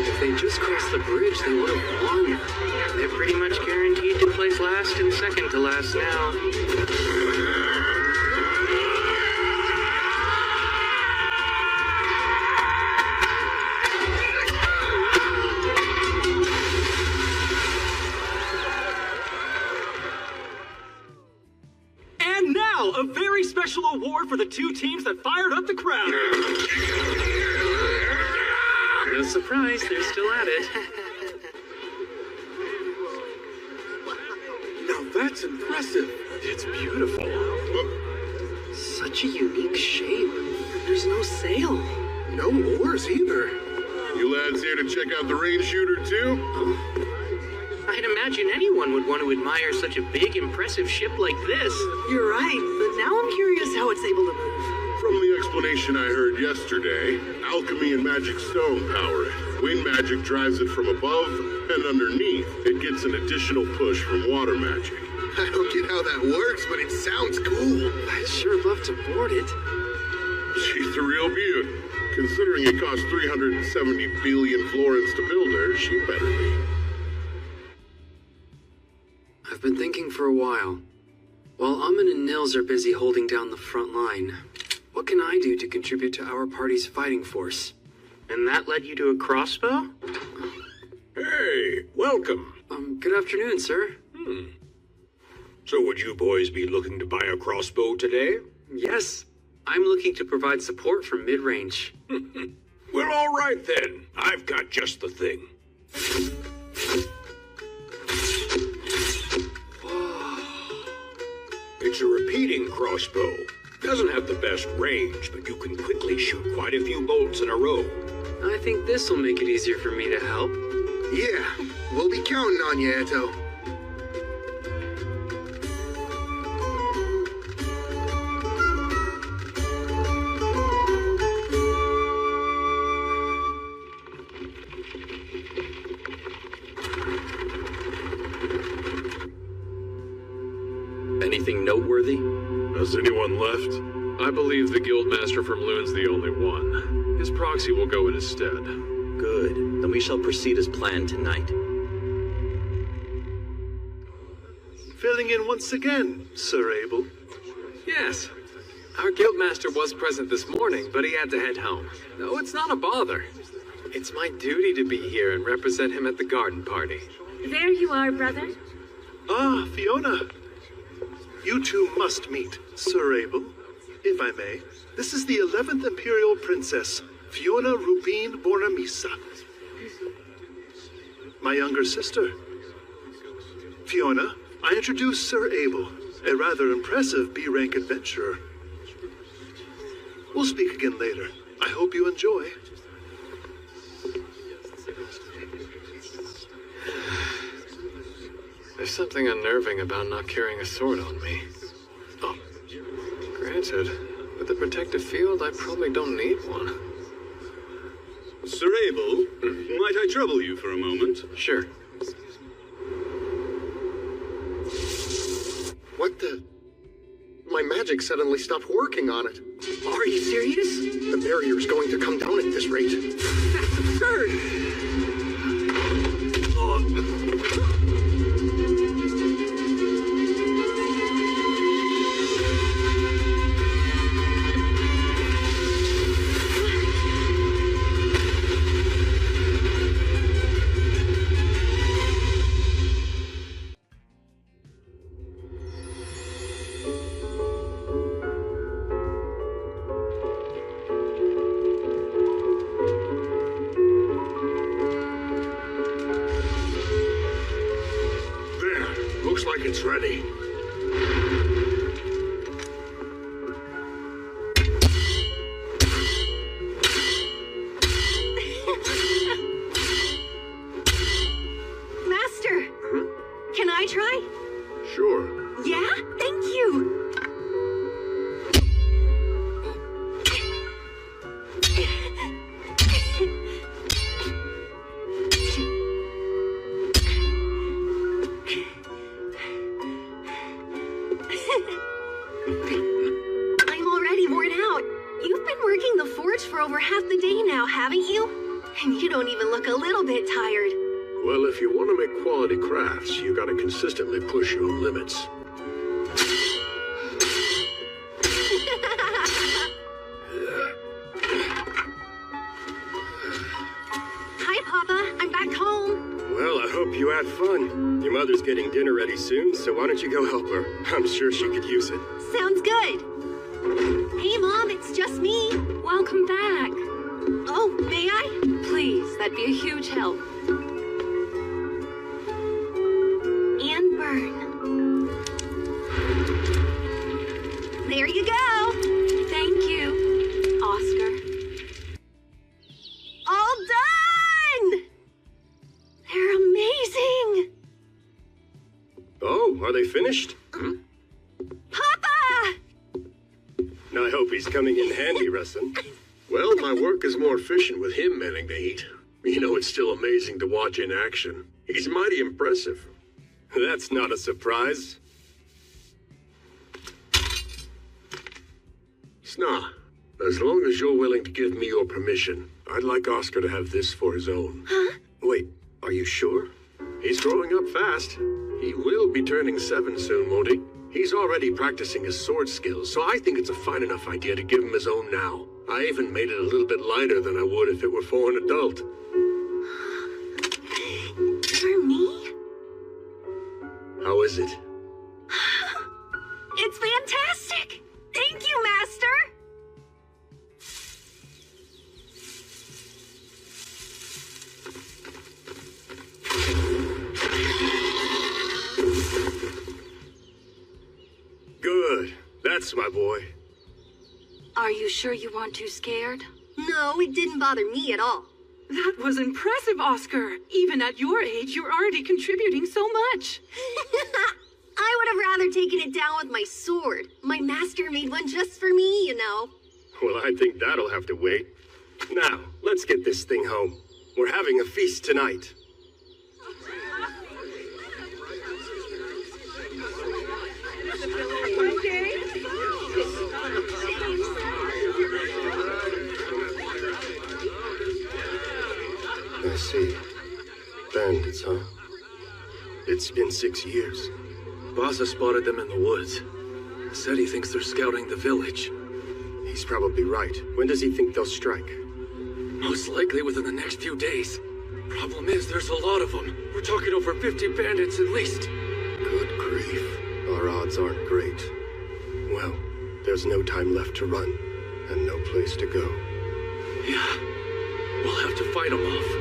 If they just crossed the bridge, they would have won. They're pretty much guaranteed to place last and second to last now. And now, a very special award for the two teams that fired up the crowd. No surprise, they're still at it. Now that's impressive. It's beautiful. Such a unique shape. There's no sail. No oars either. You lads here to check out the rain shooter too? I'd imagine anyone would want to admire such a big, impressive ship like this. You're right, but now I'm curious how it's able to move. From the explanation I heard yesterday, alchemy and magic stone power it. Wind magic drives it from above, and underneath, it gets an additional push from water magic. I don't get how that works, but it sounds cool. I'd sure love to board it. She's a real beaut. Considering it cost 370 billion florins to build her, she better be. I've been thinking for a while. While Amun and Nils are busy holding down the front line, what can I do to contribute to our party's fighting force? And that led you to a crossbow? Hey, welcome. Good afternoon, sir. So would you boys be looking to buy a crossbow today? Yes, I'm looking to provide support for mid-range. Well, all right then. I've got just the thing. It's a repeating crossbow. Doesn't have the best range, but you can quickly shoot quite a few bolts in a row. I think this will make it easier for me to help. Yeah, we'll be counting on you, Eto. Anything noteworthy? Has anyone left? I believe the Guildmaster from Loon's the only one. His proxy will go in his stead. Good. Then we shall proceed as planned tonight. Filling in once again, Sir Abel. Yes. Our Guildmaster was present this morning, but he had to head home. No, it's not a bother. It's my duty to be here and represent him at the garden party. There you are, brother. Ah, Fiona. You two must meet, Sir Abel, if I may. This is the 11th Imperial Princess, Fiona Rubin Bornamisa. My younger sister. Fiona, I introduce Sir Abel, a rather impressive B-rank adventurer. We'll speak again later. I hope you enjoy. There's something unnerving about not carrying a sword on me. Oh, granted, with the protective field, I probably don't need one. Sir Abel, might I trouble you for a moment? Sure. What the? My magic suddenly stopped working on it. Are you serious? The barrier's going to come down at this rate. That's absurd! Looks like it's ready. Master, can I try? Sure. Yeah? Thank you. I'm already worn out. You've been working the forge for over half the day now, haven't you? And you don't even look a little bit tired. Well, if you want to make quality crafts, you gotta consistently push your own limits. Hi, Papa. I'm back home. Well, I hope you had fun. Your mother's getting dinner ready soon, so why don't you go help her? I'm sure she could use it. Sounds good. Hey, Mom, it's just me. Welcome back. Oh, may I? Please, that'd be a huge help. And burn. There you go. Thank you, Oscar. All done! They're amazing! Oh, are they finished? Papa! I hope he's coming in handy, Rustin. Well, my work is more efficient with him manning the heat. You know, it's still amazing to watch in action. He's mighty impressive. That's not a surprise. Sna, As long as you're willing to give me your permission, I'd like Oscar to have this for his own. Huh? Wait, are you sure? He's growing up fast. He will be turning 7 soon, won't he? He's already practicing his sword skills, so I think it's a fine enough idea to give him his own now. I even made it a little bit lighter than I would if it were for an adult. For me? How is it? It's fantastic! Thank you, Master! Good. That's my boy. Are you sure you weren't too scared? No, it didn't bother me at all. That was impressive, Oscar. Even at your age, you're already contributing so much. I would have rather taken it down with my sword. My master made one just for me, you know. Well, I think that'll have to wait. Now, let's get this thing home. We're having a feast tonight. I see. Bandits, huh? It's been 6 years. Basa spotted them in the woods. Said he thinks they're scouting the village. He's probably right. When does he think they'll strike? Most likely within the next few days. Problem is, there's a lot of them. We're talking over 50 bandits at least. Good grief. Our odds aren't great. Well, there's no time left to run, and no place to go. Yeah. We'll have to fight them off.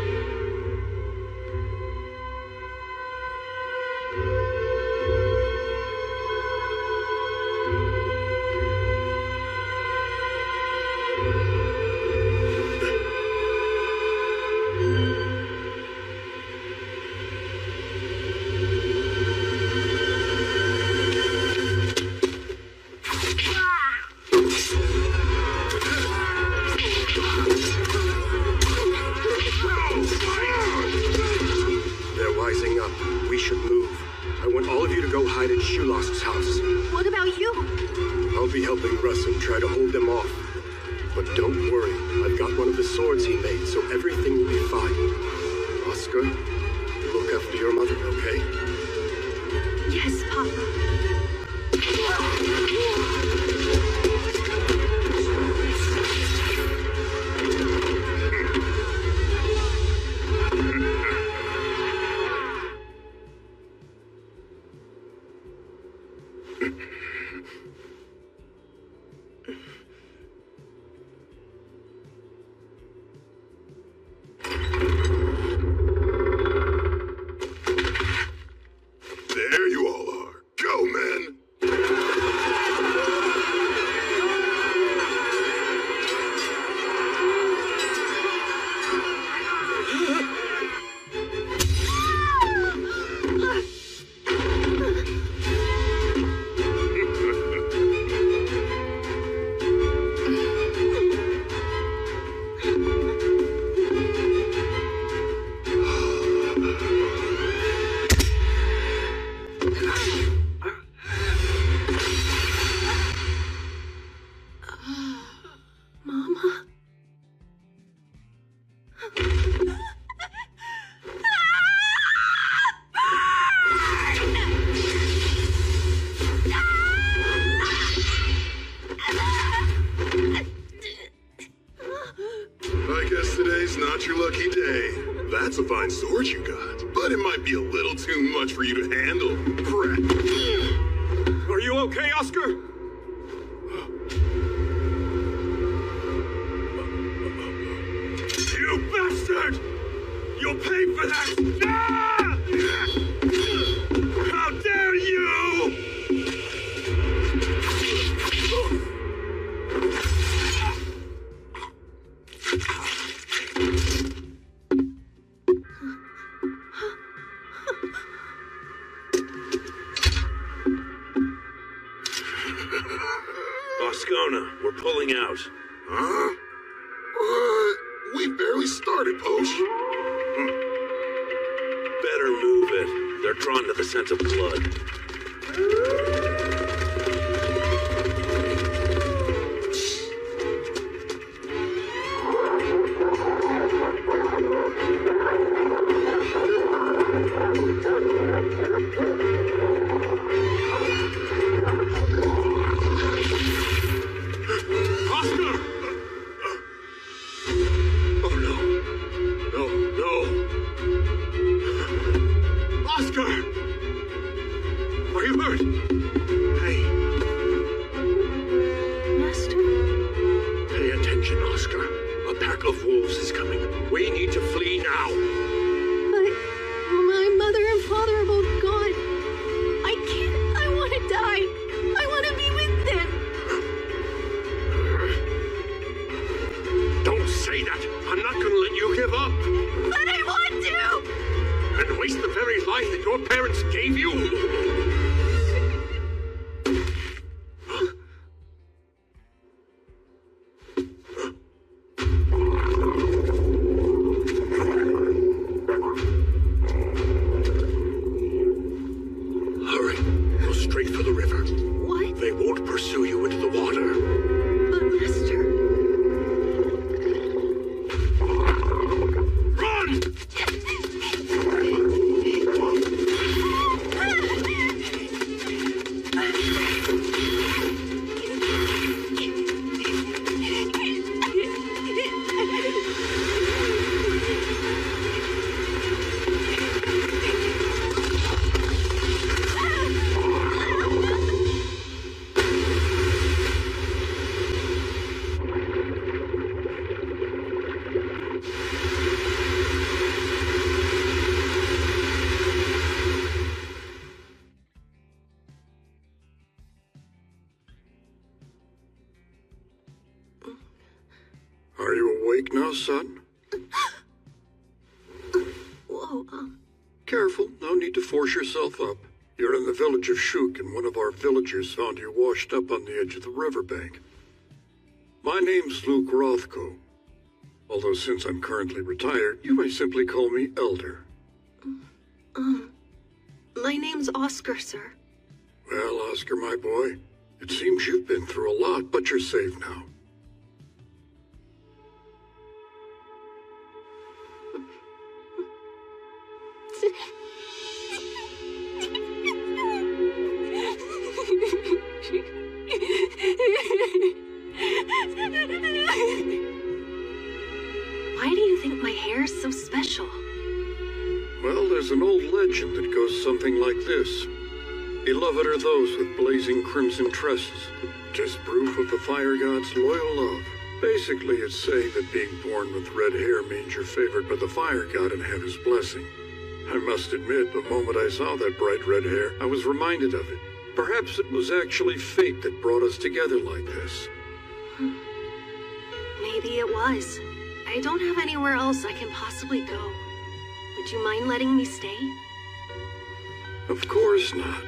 Sword you got, but it might be a little too much for you to handle. Crap. Are you okay, Oscar? You bastard! You'll pay for that! Ah! How dare you! We're pulling out. Huh? We barely started, Posh. Better move it. They're drawn to the scent of blood. very life that your parents gave you? Pursue you into the water. But, Master... Run! Are you awake now, son? Whoa, Careful, no need to force yourself up. You're in the village of Shuk, and one of our villagers found you washed up on the edge of the riverbank. My name's Luke Rothko. Although since I'm currently retired, you may simply call me Elder. My name's Oscar, sir. Well, Oscar, my boy, it seems you've been through a lot, but you're safe now. Why do you think my hair is so special? Well, there's an old legend that goes something like this. Beloved are those with blazing crimson tresses. 'Tis proof of the fire god's loyal love. Basically, it's saying that being born with red hair means you're favored by the fire god and have his blessing. I must admit, the moment I saw that bright red hair, I was reminded of it. Perhaps it was actually fate that brought us together like this. Maybe it was. I don't have anywhere else I can possibly go. Would you mind letting me stay? Of course not.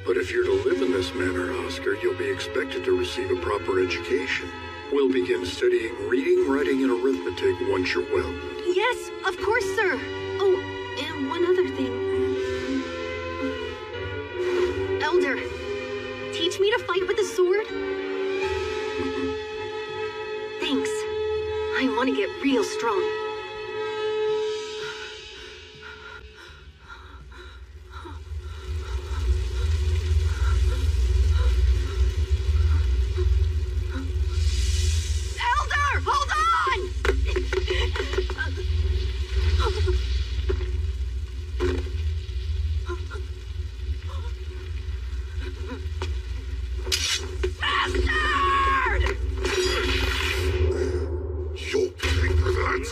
But if you're to live in this manner, Oscar, you'll be expected to receive a proper education. We'll begin studying reading, writing, and arithmetic once you're well. Yes, of course, sir. Oh, and one other thing. Elder, teach me to fight with a sword? Thanks. I want to get real strong. Elder, hold on! Bastard! You'll pay for that!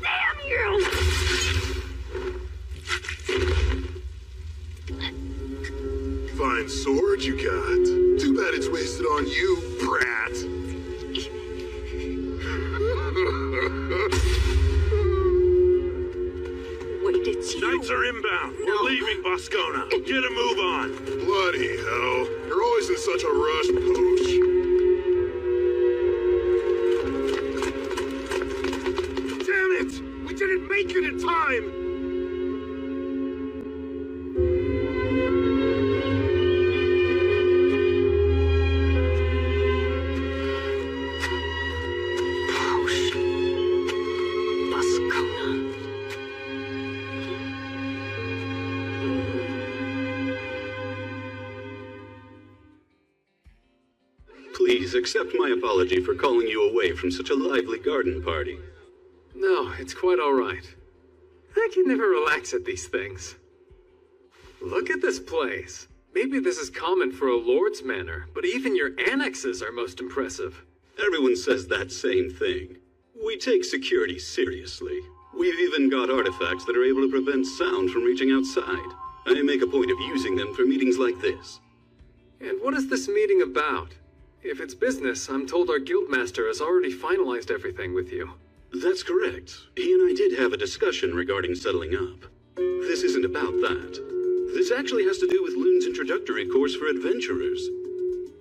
Damn you! Fine sword you got. Too bad it's wasted on you, brat. Wait, it's you. Knights are inbound. We're leaving Boscona. Get a move on. Bloody hell. You're always in such a rush, Pooch. Damn it! We didn't make it in time! Please accept my apology for calling you away from such a lively garden party. No, it's quite all right. I can never relax at these things. Look at this place. Maybe this is common for a lord's manor, but even your annexes are most impressive. Everyone says that same thing. We take security seriously. We've even got artifacts that are able to prevent sound from reaching outside. I make a point of using them for meetings like this. And what is this meeting about? If it's business, I'm told our guildmaster has already finalized everything with you. That's correct. He and I did have a discussion regarding settling up. this isn't about that. This actually has to do with Loon's introductory course for adventurers.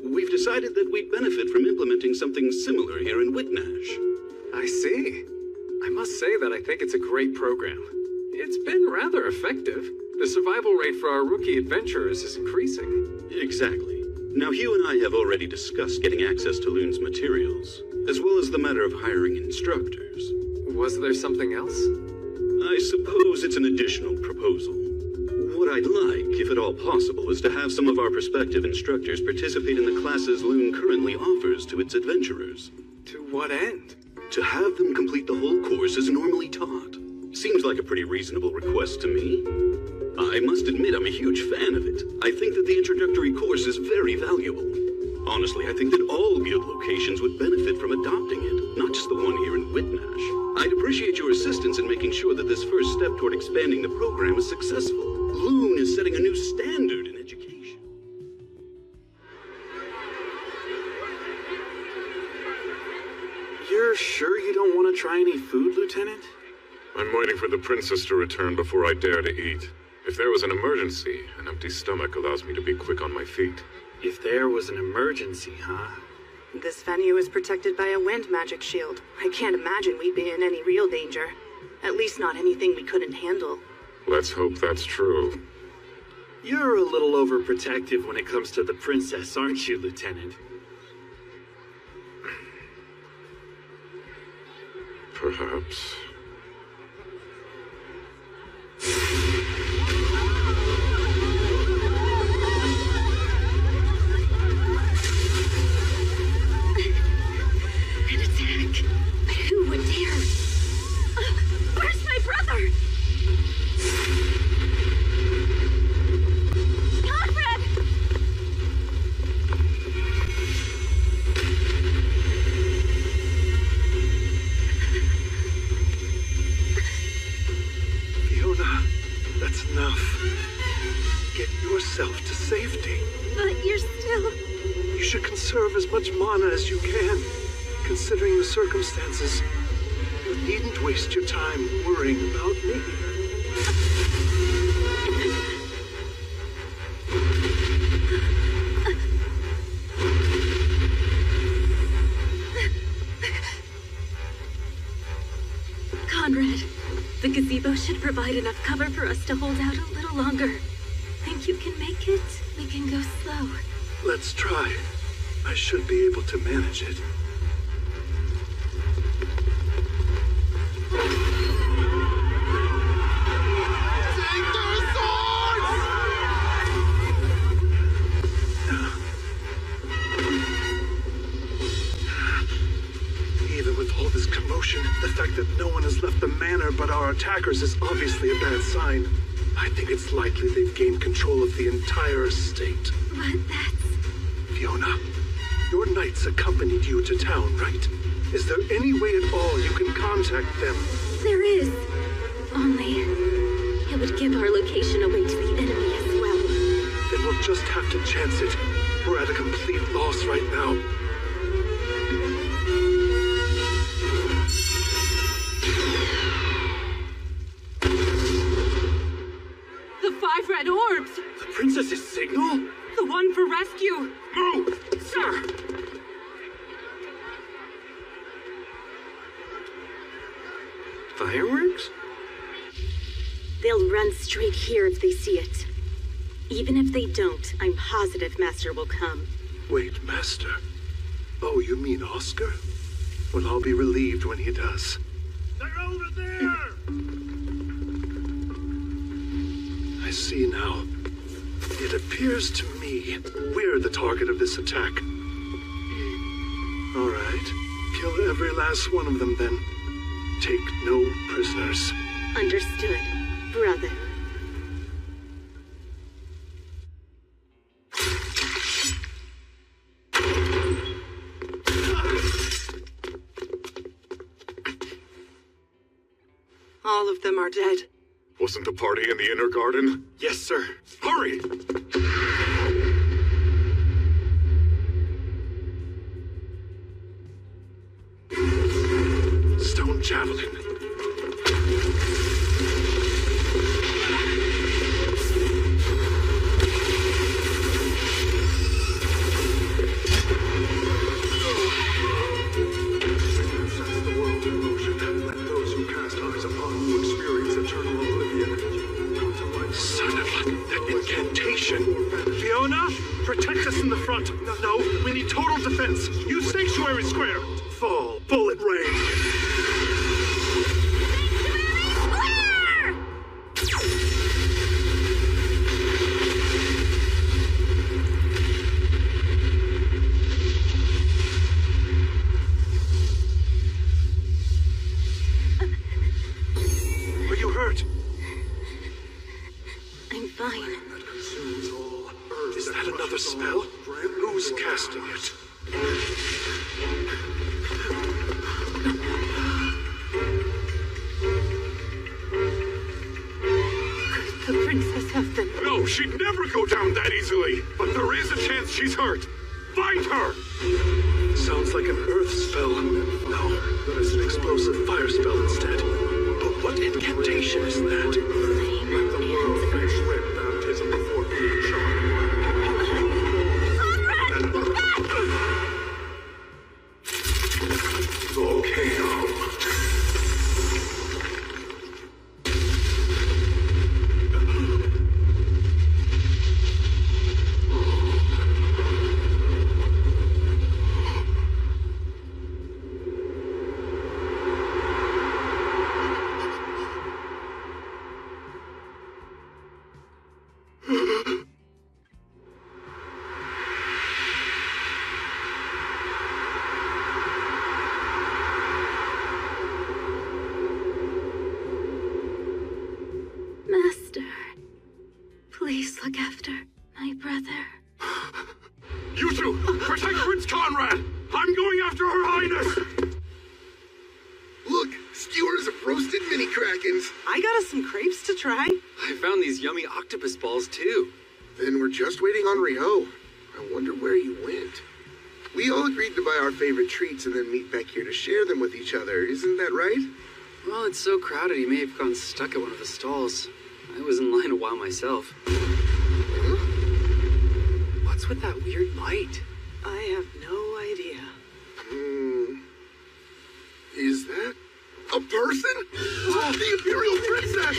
We've decided that we'd benefit from implementing something similar here in Whitnash. I see. I must say that I think it's a great program. It's been rather effective. The survival rate for our rookie adventurers is increasing. Exactly. Now, Hugh and I have already discussed getting access to Loon's materials, as well as the matter of hiring instructors. Was there something else? I suppose it's an additional proposal. What I'd like, if at all possible, is to have some of our prospective instructors participate in the classes Loon currently offers to its adventurers. To what end? To have them complete the whole course as normally taught. Seems like a pretty reasonable request to me. I must admit I'm a huge fan of it. I think that the introductory course is very valuable. Honestly, I think that all guild locations would benefit from adopting it, not just the one here in Whitnash. I'd appreciate your assistance in making sure that this first step toward expanding the program is successful. Loon is setting a new standard in education. You're sure you don't want to try any food, Lieutenant? I'm waiting for the princess to return before I dare to eat. If there was an emergency, an empty stomach allows me to be quick on my feet. If there was an emergency, huh? This venue is protected by a wind magic shield. I can't imagine we'd be in any real danger. At least not anything we couldn't handle. Let's hope that's true. You're a little overprotective when it comes to the princess, aren't you, Lieutenant? Perhaps. An attack? Who would dare? Where's my brother? Conrad! Fiona, that's enough. Get yourself to safety. But you're still... You should conserve as much mana as you can, considering the circumstances. You needn't waste your time worrying about me. Conrad, the gazebo should provide enough cover for us to hold out a little longer. Think you can make it? We can go slow. Let's try. I should be able to manage it. Even with all this commotion, the fact that no one has left the manor but our attackers is obviously a bad sign. I think it's likely they've gained control of the entire estate. But that's... Fiona, your knights accompanied you to town, right? Is there any way at all you can contact them? There is. Only... it would give our location away to the enemy as well. Then we'll just have to chance it. We're at a complete loss right now. The 5 red orbs! The princess's signal? The one for rescue! Move! Sir! Fireworks? They'll run straight here if they see it. Even if they don't, I'm positive Master will come. Wait, Master. Oh, you mean Oscar? Well, I'll be relieved when he does. They're over there! I see now. It appears to me we're the target of this attack. All right. Kill every last one of them, then. Take no prisoners. Understood, brother. All of them are dead. Wasn't the party in the inner garden? Yes, sir. Hurry! Stone javelin. Protect us in the front. No, we need total defense. Use Sanctuary Square. Fall. Bullet rain. I'm fine. Is that another spell? Who's casting it? Could the princess have been... No, she'd never go down that easily. But there is a chance she's hurt. Find her! Sounds like an earth spell. No, that is an explosive fire spell instead. But what incantation is that? Let the world face red baptism before being charmed. Volcano. Master, please look after my brother. You two, protect Prince Conrad! I'm going after Her Highness! Look, skewers of roasted mini krakens. I got us some crepes to try. I found these yummy octopus balls too. Then we're just waiting on Ryo. I wonder where you went. We all agreed to buy our favorite treats and then meet back here to share them with each other. Isn't that right? Well, it's so crowded he may have gotten stuck at one of the stalls. I was in line a while myself. What's with that weird light? I have no idea. Is that a person? The Imperial Princess!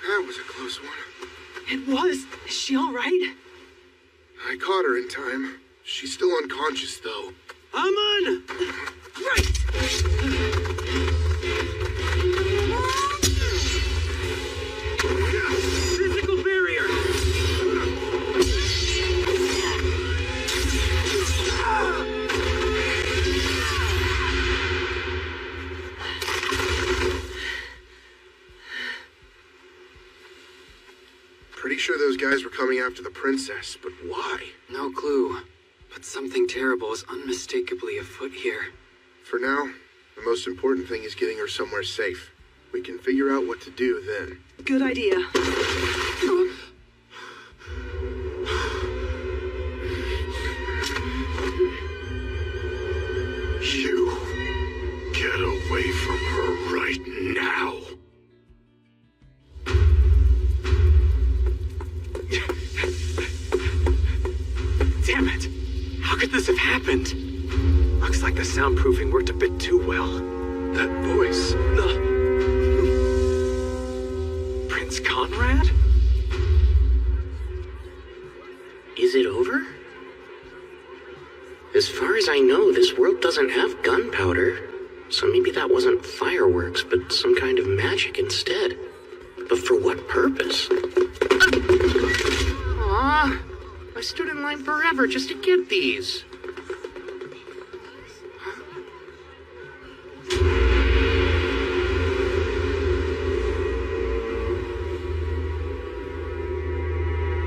That was a close one. It was. Is she all right? I caught her in time. She's still unconscious, though. Aman! Right! Physical barrier! Pretty sure those guys were coming after the princess, but why? No clue. But something terrible is unmistakably afoot here. For now, the most important thing is getting her somewhere safe. We can figure out what to do then. Good idea. You get away from her right now. Damn it! How could this have happened? Looks like the soundproofing worked a bit too well. That voice. Prince Conrad? Is it over? As far as I know, this world doesn't have gunpowder. So maybe that wasn't fireworks, but some kind of magic instead. But for what purpose? Aw, I stood in line forever just to get these.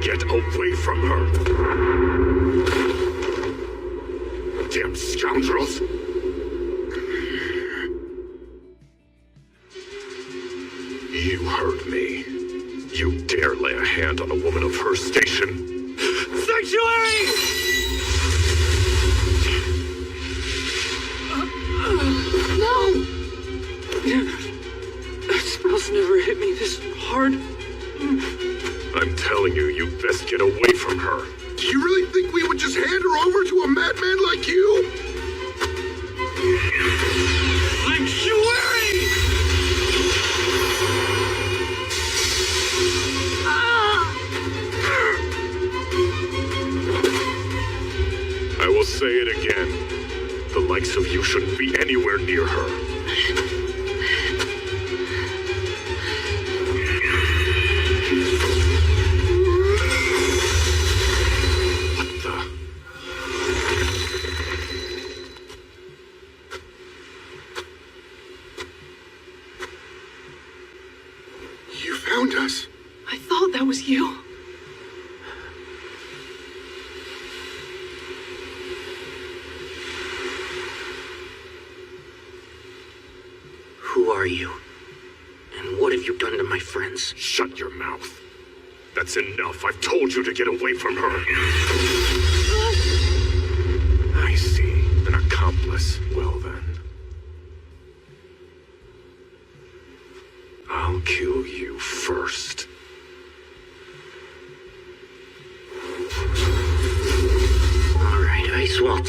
Get away from her! Damn scoundrels! You heard me. You dare lay a hand on a woman of her station. Sanctuary! No! That spell's never hit me this hard. I'm telling you, you best get away from her. Do you really think we would just hand her over to a madman like you? Sanctuary! I will say it again. The likes of you shouldn't be anywhere near her. What the? You found us. I thought that was you. Who are you? And what have you done to my friends? Shut your mouth. That's enough. I've told you to get away from her. I see. An accomplice. Well then. I'll kill you first. All right, Ice Wall 10.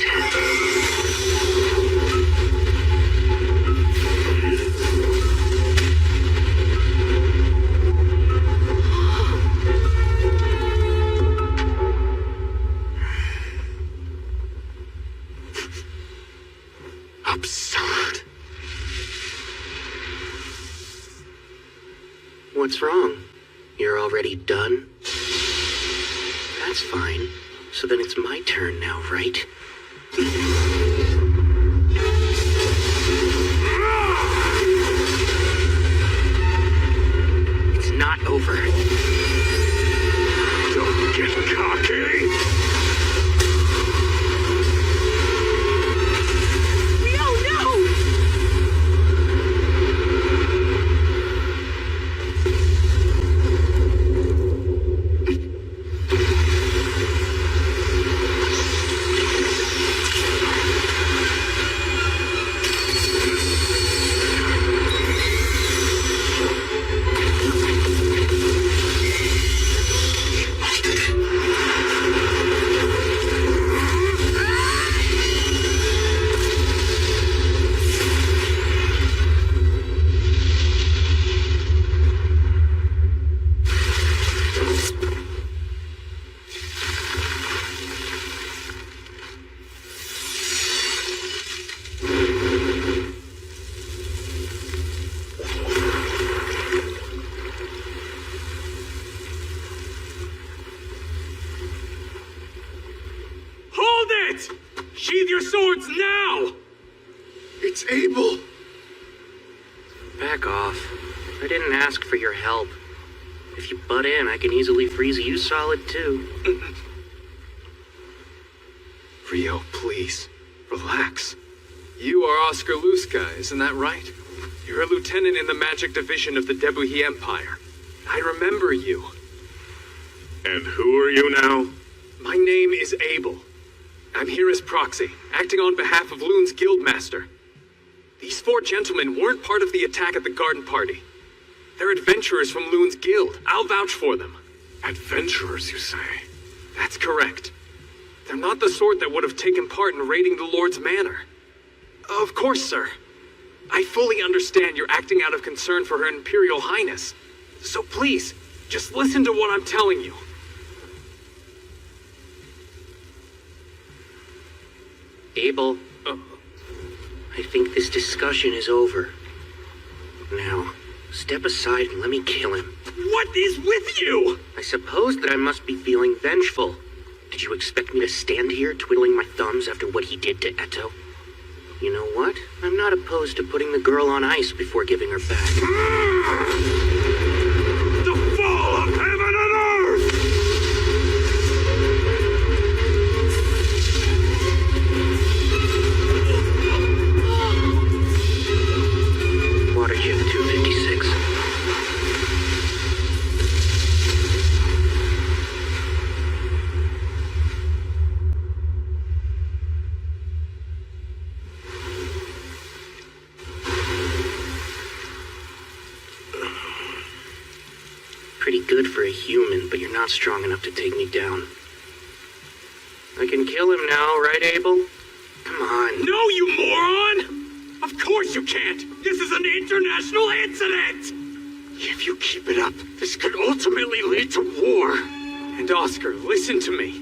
Absurd. What's wrong? You're already done? That's fine. So then it's my turn now, right? It's not over. Don't get cocky! Sheathe your swords now! It's Abel! Back off. I didn't ask for your help. If you butt in, I can easily freeze you solid too. Rio, please. Relax. You are Oscar Luska, isn't that right? You're a lieutenant in the magic division of the Debuhi Empire. I remember you. And who are you now? My name is Abel. I'm here as proxy, acting on behalf of Loon's guildmaster. These four gentlemen weren't part of the attack at the garden party. They're adventurers from Loon's guild. I'll vouch for them. Adventurers, you say? That's correct. They're not the sort that would have taken part in raiding the Lord's manor. Of course, sir. I fully understand you're acting out of concern for Her Imperial Highness. So please, just listen to what I'm telling you. Abel, I think this discussion is over. Now, step aside and let me kill him. What is with you? I suppose that I must be feeling vengeful. Did you expect me to stand here twiddling my thumbs after what he did to Eto? You know what? I'm not opposed to putting the girl on ice before giving her back. The fall of heaven and earth! Water Gym 256. Pretty good for a human, but you're not strong enough to take me down. I can kill him now, right, Abel? Come on. No, you moron! Of course you can't! This is an international incident! If you keep it up, this could ultimately lead to war. And Oscar, listen to me.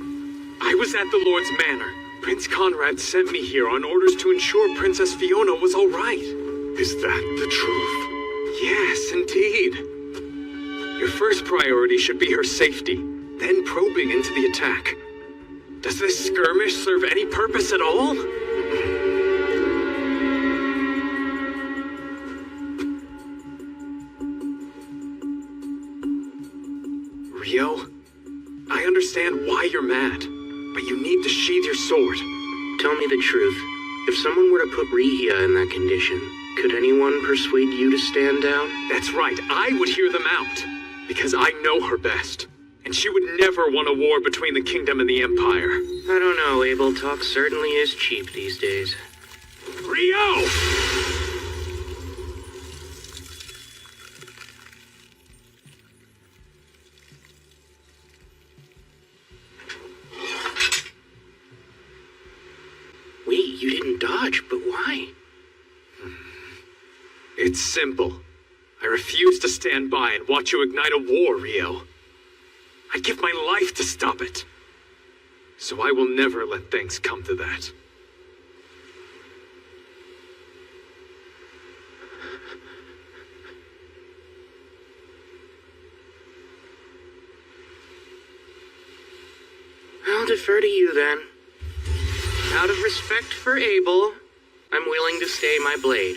I was at the Lord's manor, Prince Conrad sent me here on orders to ensure Princess Fiona was all right. Is that the truth? Yes, indeed. Your first priority should be her safety, then probing into the attack. Does this skirmish serve any purpose at all? Rio, I understand why you're mad, but you need to sheathe your sword. Tell me the truth. If someone were to put Rihia in that condition, could anyone persuade you to stand down? That's right, I would hear them out, because I know her best. And she would never want a war between the kingdom and the empire. I don't know, Abel. Talk certainly is cheap these days. Rio! Wait, you didn't dodge, but why? It's simple. I refuse to stand by and watch you ignite a war, Rio. I'd give my life to stop it. So I will never let things come to that. I'll defer to you then. Out of respect for Abel, I'm willing to stay my blade.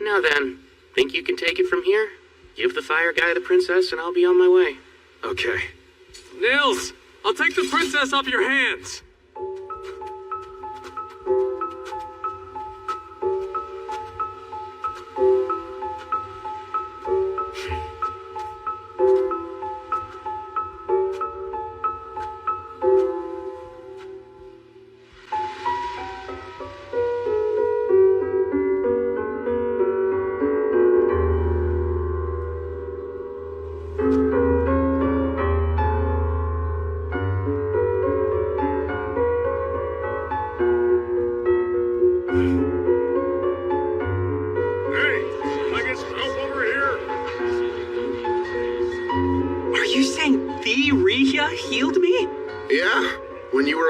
Now then, think you can take it from here? Give the fire guy the princess and I'll be on my way. Okay. Nils, I'll take the princess off your hands.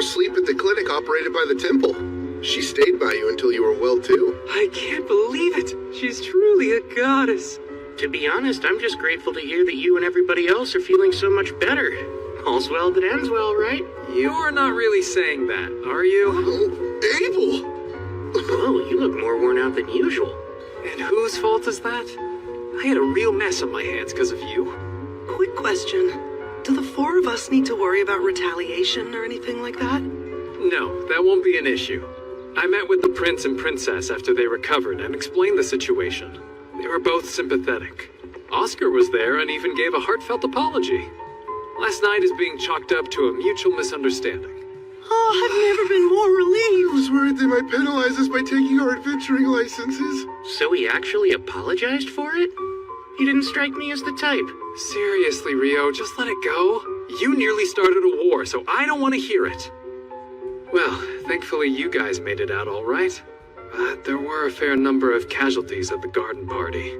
Asleep at the clinic operated by the temple. She stayed by you until you were well too. I can't believe it. She's truly a goddess. To be honest, I'm just grateful to hear that you and everybody else are feeling so much better. All's well that ends well, right? You're not really saying that, are you? Oh, Abel! Whoa, you look more worn out than usual. And whose fault is that? I had a real mess on my hands because of you. Quick question. Do the four of us need to worry about retaliation or anything like that? No, that won't be an issue. I met with the prince and princess after they recovered and explained the situation. They were both sympathetic. Oscar was there and even gave a heartfelt apology. Last night is being chalked up to a mutual misunderstanding. Oh, I've never been more relieved. I was worried they might penalize us by taking our adventuring licenses. So he actually apologized for it? He didn't strike me as the type. Seriously, Rio, just let it go. You nearly started a war, so I don't want to hear it. Well, thankfully you guys made it out all right. But there were a fair number of casualties at the garden party.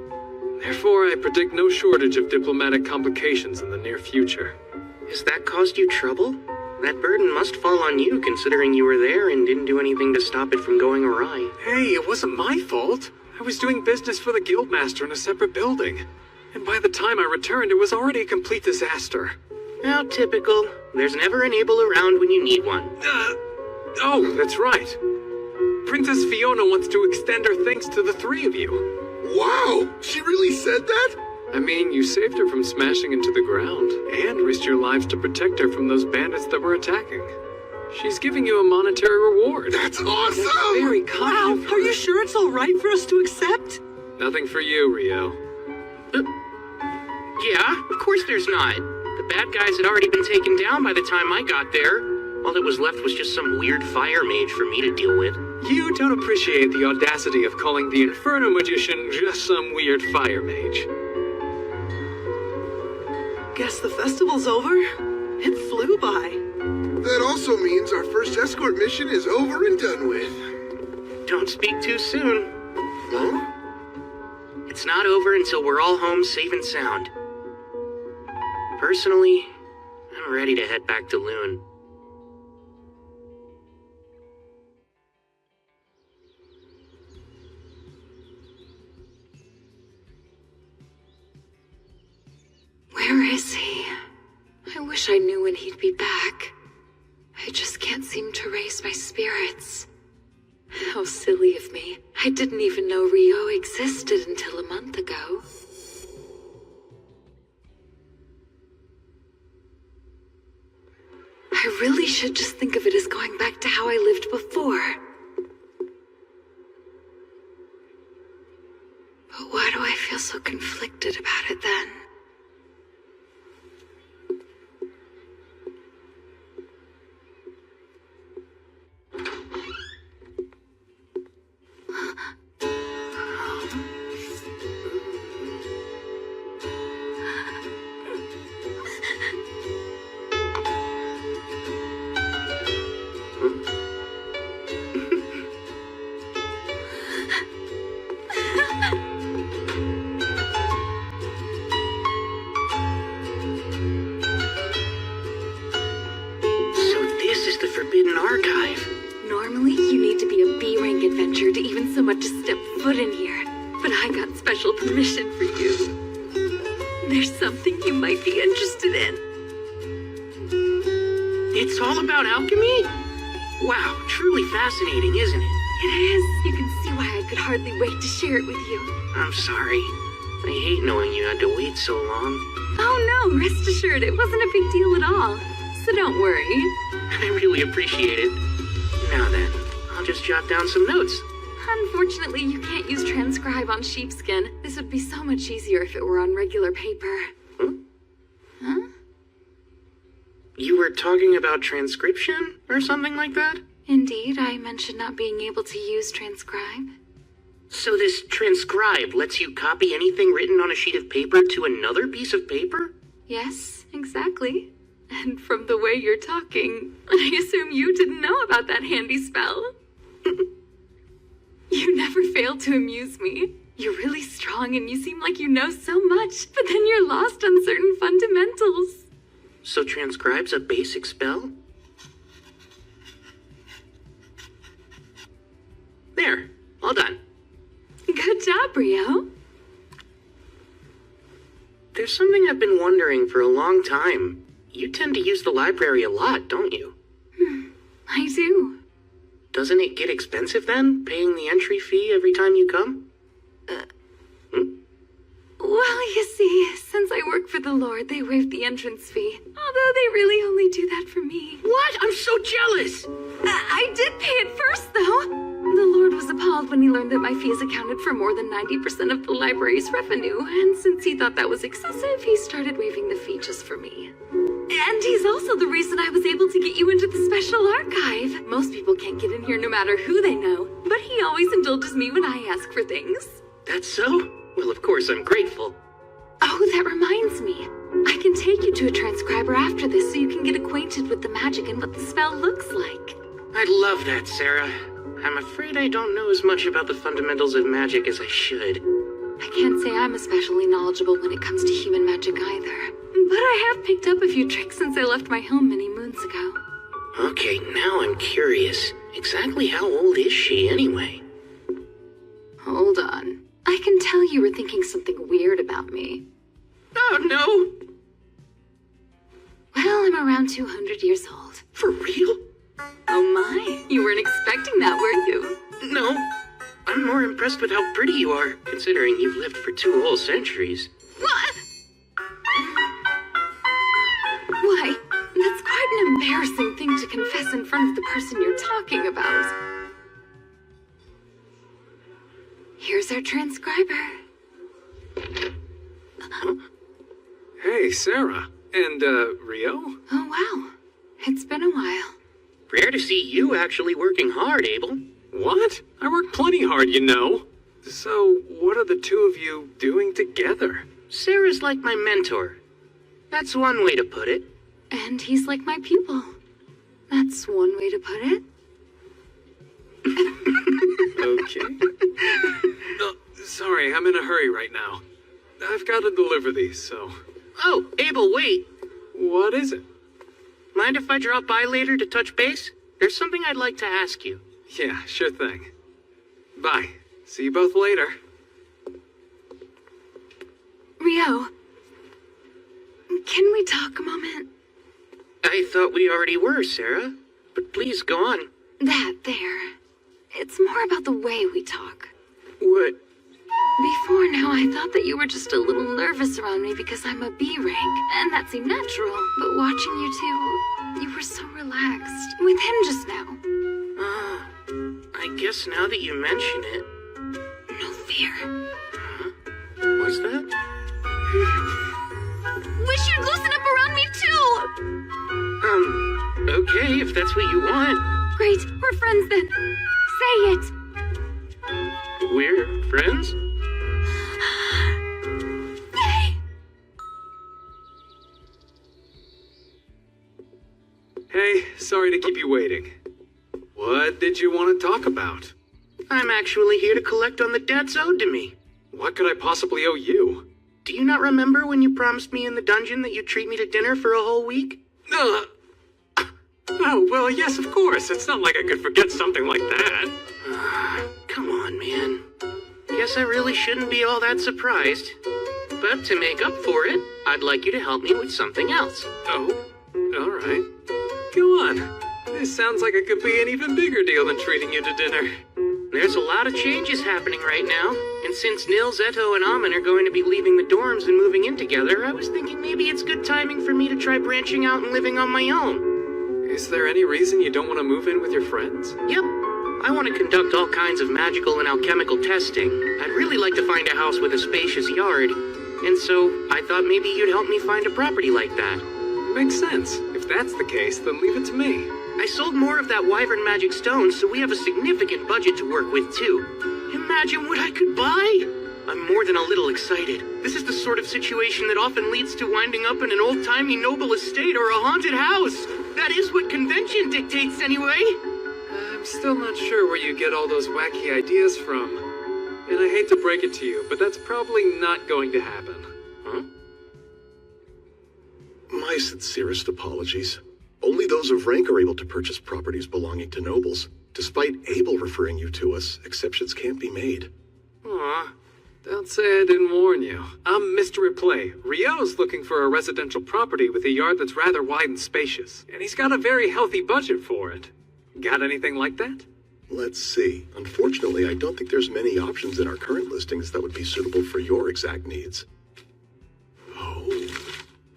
Therefore, I predict no shortage of diplomatic complications in the near future. Has that caused you trouble? That burden must fall on you, considering you were there and didn't do anything to stop it from going awry. Hey, it wasn't my fault. I was doing business for the guildmaster in a separate building. And by the time I returned, it was already a complete disaster. How typical. There's never an Abel around when you need one. Oh, that's right. Princess Fiona wants to extend her thanks to the three of you. Wow! She really said that? I mean, you saved her from smashing into the ground, and risked your lives to protect her from those bandits that were attacking. She's giving you a monetary reward. That's awesome! That's very kind of her. Are you sure it's all right for us to accept? Nothing for you, Rio. Yeah, of course there's not. The bad guys had already been taken down by the time I got there. All that was left was just some weird fire mage for me to deal with. You don't appreciate the audacity of calling the Inferno Magician just some weird fire mage. Guess the festival's over. It flew by. That also means our first escort mission is over and done with. Don't speak too soon. Huh? It's not over until we're all home safe and sound. Personally, I'm ready to head back to Loon. wish I knew when he'd be back. I just can't seem to raise my spirits. How silly of me. I didn't even know Rio existed until a month ago. I really should just think of it as going back to how I lived before. But why do I feel so conflicted about it then? Normally, you need to be a B-rank adventurer to even so much as step foot in here. But I got special permission for you. There's something you might be interested in. It's all about alchemy? Wow, truly fascinating, isn't it? It is. You can see why I could hardly wait to share it with you. I'm sorry. I hate knowing you had to wait so long. Oh no, rest assured, it wasn't a big deal at all. So don't worry. I really appreciate it. Now then, I'll just jot down some notes. Unfortunately, you can't use transcribe on sheepskin. This would be so much easier if it were on regular paper. Huh? You were talking about transcription or something like that? Indeed, I mentioned not being able to use transcribe. So this transcribe lets you copy anything written on a sheet of paper to another piece of paper? Yes, exactly. And from the way you're talking, I assume you didn't know about that handy spell. You never fail to amuse me. You're really strong and you seem like you know so much, but then you're lost on certain fundamentals. So transcribe's a basic spell? There, all done. Good job, Rio. There's something I've been wondering for a long time. You tend to use the library a lot, don't you? I do. Doesn't it get expensive then, paying the entry fee every time you come? Well, you see, since I work for the Lord, they waive the entrance fee. Although they really only do that for me. What? I'm so jealous! I did pay it first, though. The Lord was appalled when he learned that my fees accounted for more than 90% of the library's revenue, and since he thought that was excessive, he started waiving the fee just for me. And he's also the reason I was able to get you into the special archive. Most people can't get in here no matter who they know, but he always indulges me when I ask for things. That's so? Well, of course I'm grateful. Oh, that reminds me. I can take you to a transcriber after this so you can get acquainted with the magic and what the spell looks like. I'd love that, Sarah. I'm afraid I don't know as much about the fundamentals of magic as I should. I can't say I'm especially knowledgeable when it comes to human magic either. But I have picked up a few tricks since I left my home many moons ago. Okay, now I'm curious. Exactly how old is she, anyway? Hold on. I can tell you were thinking something weird about me. Oh, no! Well, I'm around 200 years old. For real? Oh my, you weren't expecting that, were you? No. I'm more impressed with how pretty you are, considering you've lived for 2 whole centuries. What? Why, that's quite an embarrassing thing to confess in front of the person you're talking about. Here's our transcriber. Hey, Sarah. And, Rio? Oh, wow. It's been a while. Rare to see you actually working hard, Abel. What? I work plenty hard, you know. So, what are the two of you doing together? Sarah's like my mentor. That's one way to put it. And he's like my pupil. That's one way to put it. Okay. Sorry, I'm in a hurry right now. I've got to deliver these, so... Oh, Abel, wait. What is it? Mind if I drop by later to touch base? There's something I'd like to ask you. Yeah, sure thing. Bye. See you both later. Rio, can we talk a moment? I thought we already were, Sarah. But please go on. That there. It's more about the way we talk. What? Before now, I thought that you were just a little nervous around me because I'm a B rank, and that seemed natural. But watching you two, you were so relaxed. With him just now. I guess now that you mention it... No fear. Huh? What's that? Wish you'd loosen up around me too! Okay, if that's what you want. Great, we're friends then. Say it! We're friends? Yay! Hey, sorry to keep you waiting. What did you want to talk about? I'm actually here to collect on the debts owed to me. What could I possibly owe you? Do you not remember when you promised me in the dungeon that you'd treat me to dinner for a whole week? Oh, well, yes, of course. It's not like I could forget something like that. Come on, man. Guess I really shouldn't be all that surprised. But to make up for it, I'd like you to help me with something else. Oh, all right. Go on. This sounds like it could be an even bigger deal than treating you to dinner. There's a lot of changes happening right now, and since Nil, Zeto, and Amin are going to be leaving the dorms and moving in together, I was thinking maybe it's good timing for me to try branching out and living on my own. Is there any reason you don't want to move in with your friends? Yep. I want to conduct all kinds of magical and alchemical testing. I'd really like to find a house with a spacious yard, and so I thought maybe you'd help me find a property like that. Makes sense. If that's the case, then leave it to me. I sold more of that wyvern magic stone, so we have a significant budget to work with, too. Imagine what I could buy! I'm more than a little excited. This is the sort of situation that often leads to winding up in an old-timey noble estate or a haunted house. That is what convention dictates, anyway. I'm still not sure where you get all those wacky ideas from. And I hate to break it to you, but that's probably not going to happen. Huh? My sincerest apologies. Only those of rank are able to purchase properties belonging to nobles. Despite Abel referring you to us, exceptions can't be made. Aw. Don't say I didn't warn you. I'm Mr. Replay. Rio's looking for a residential property with a yard that's rather wide and spacious, and he's got a very healthy budget for it. Got anything like that? Let's see. Unfortunately, I don't think there's many options in our current listings that would be suitable for your exact needs. Oh.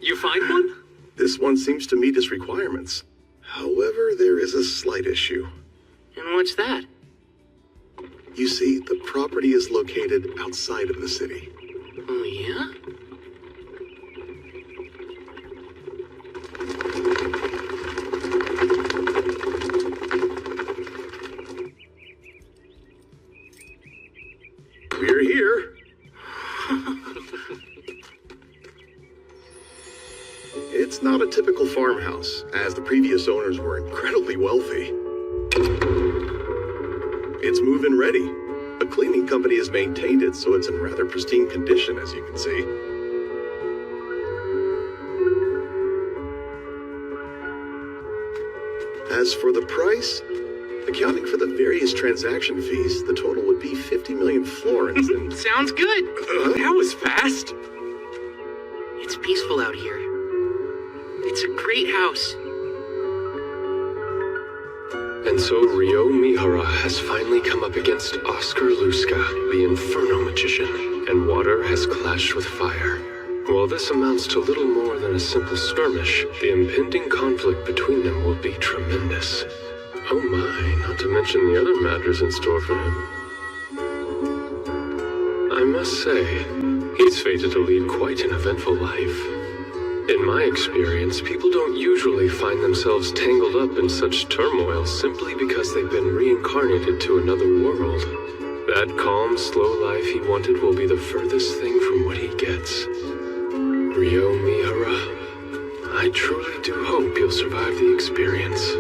You find one? This one seems to meet his requirements. However, there is a slight issue. And what's that? You see, the property is located outside of the city. Oh, yeah? We're here. It's not a typical farmhouse, as the previous owners were incredibly wealthy. It's move-in ready. A cleaning company has maintained it, so it's in rather pristine condition, as you can see. As for the price, accounting for the various transaction fees, the total would be 50 million florins and... Sounds good! That was fast! It's peaceful out here. It's a great house. And so Ryo Mihara has finally come up against Oscar Luska, the Inferno Magician, and water has clashed with fire. While this amounts to little more than a simple skirmish, the impending conflict between them will be tremendous. Oh my, not to mention the other matters in store for him. I must say, he's fated to lead quite an eventful life. In my experience, people don't usually find themselves tangled up in such turmoil simply because they've been reincarnated to another world. That calm, slow life he wanted will be the furthest thing from what he gets. Ryo Mihara, I truly do hope you'll survive the experience.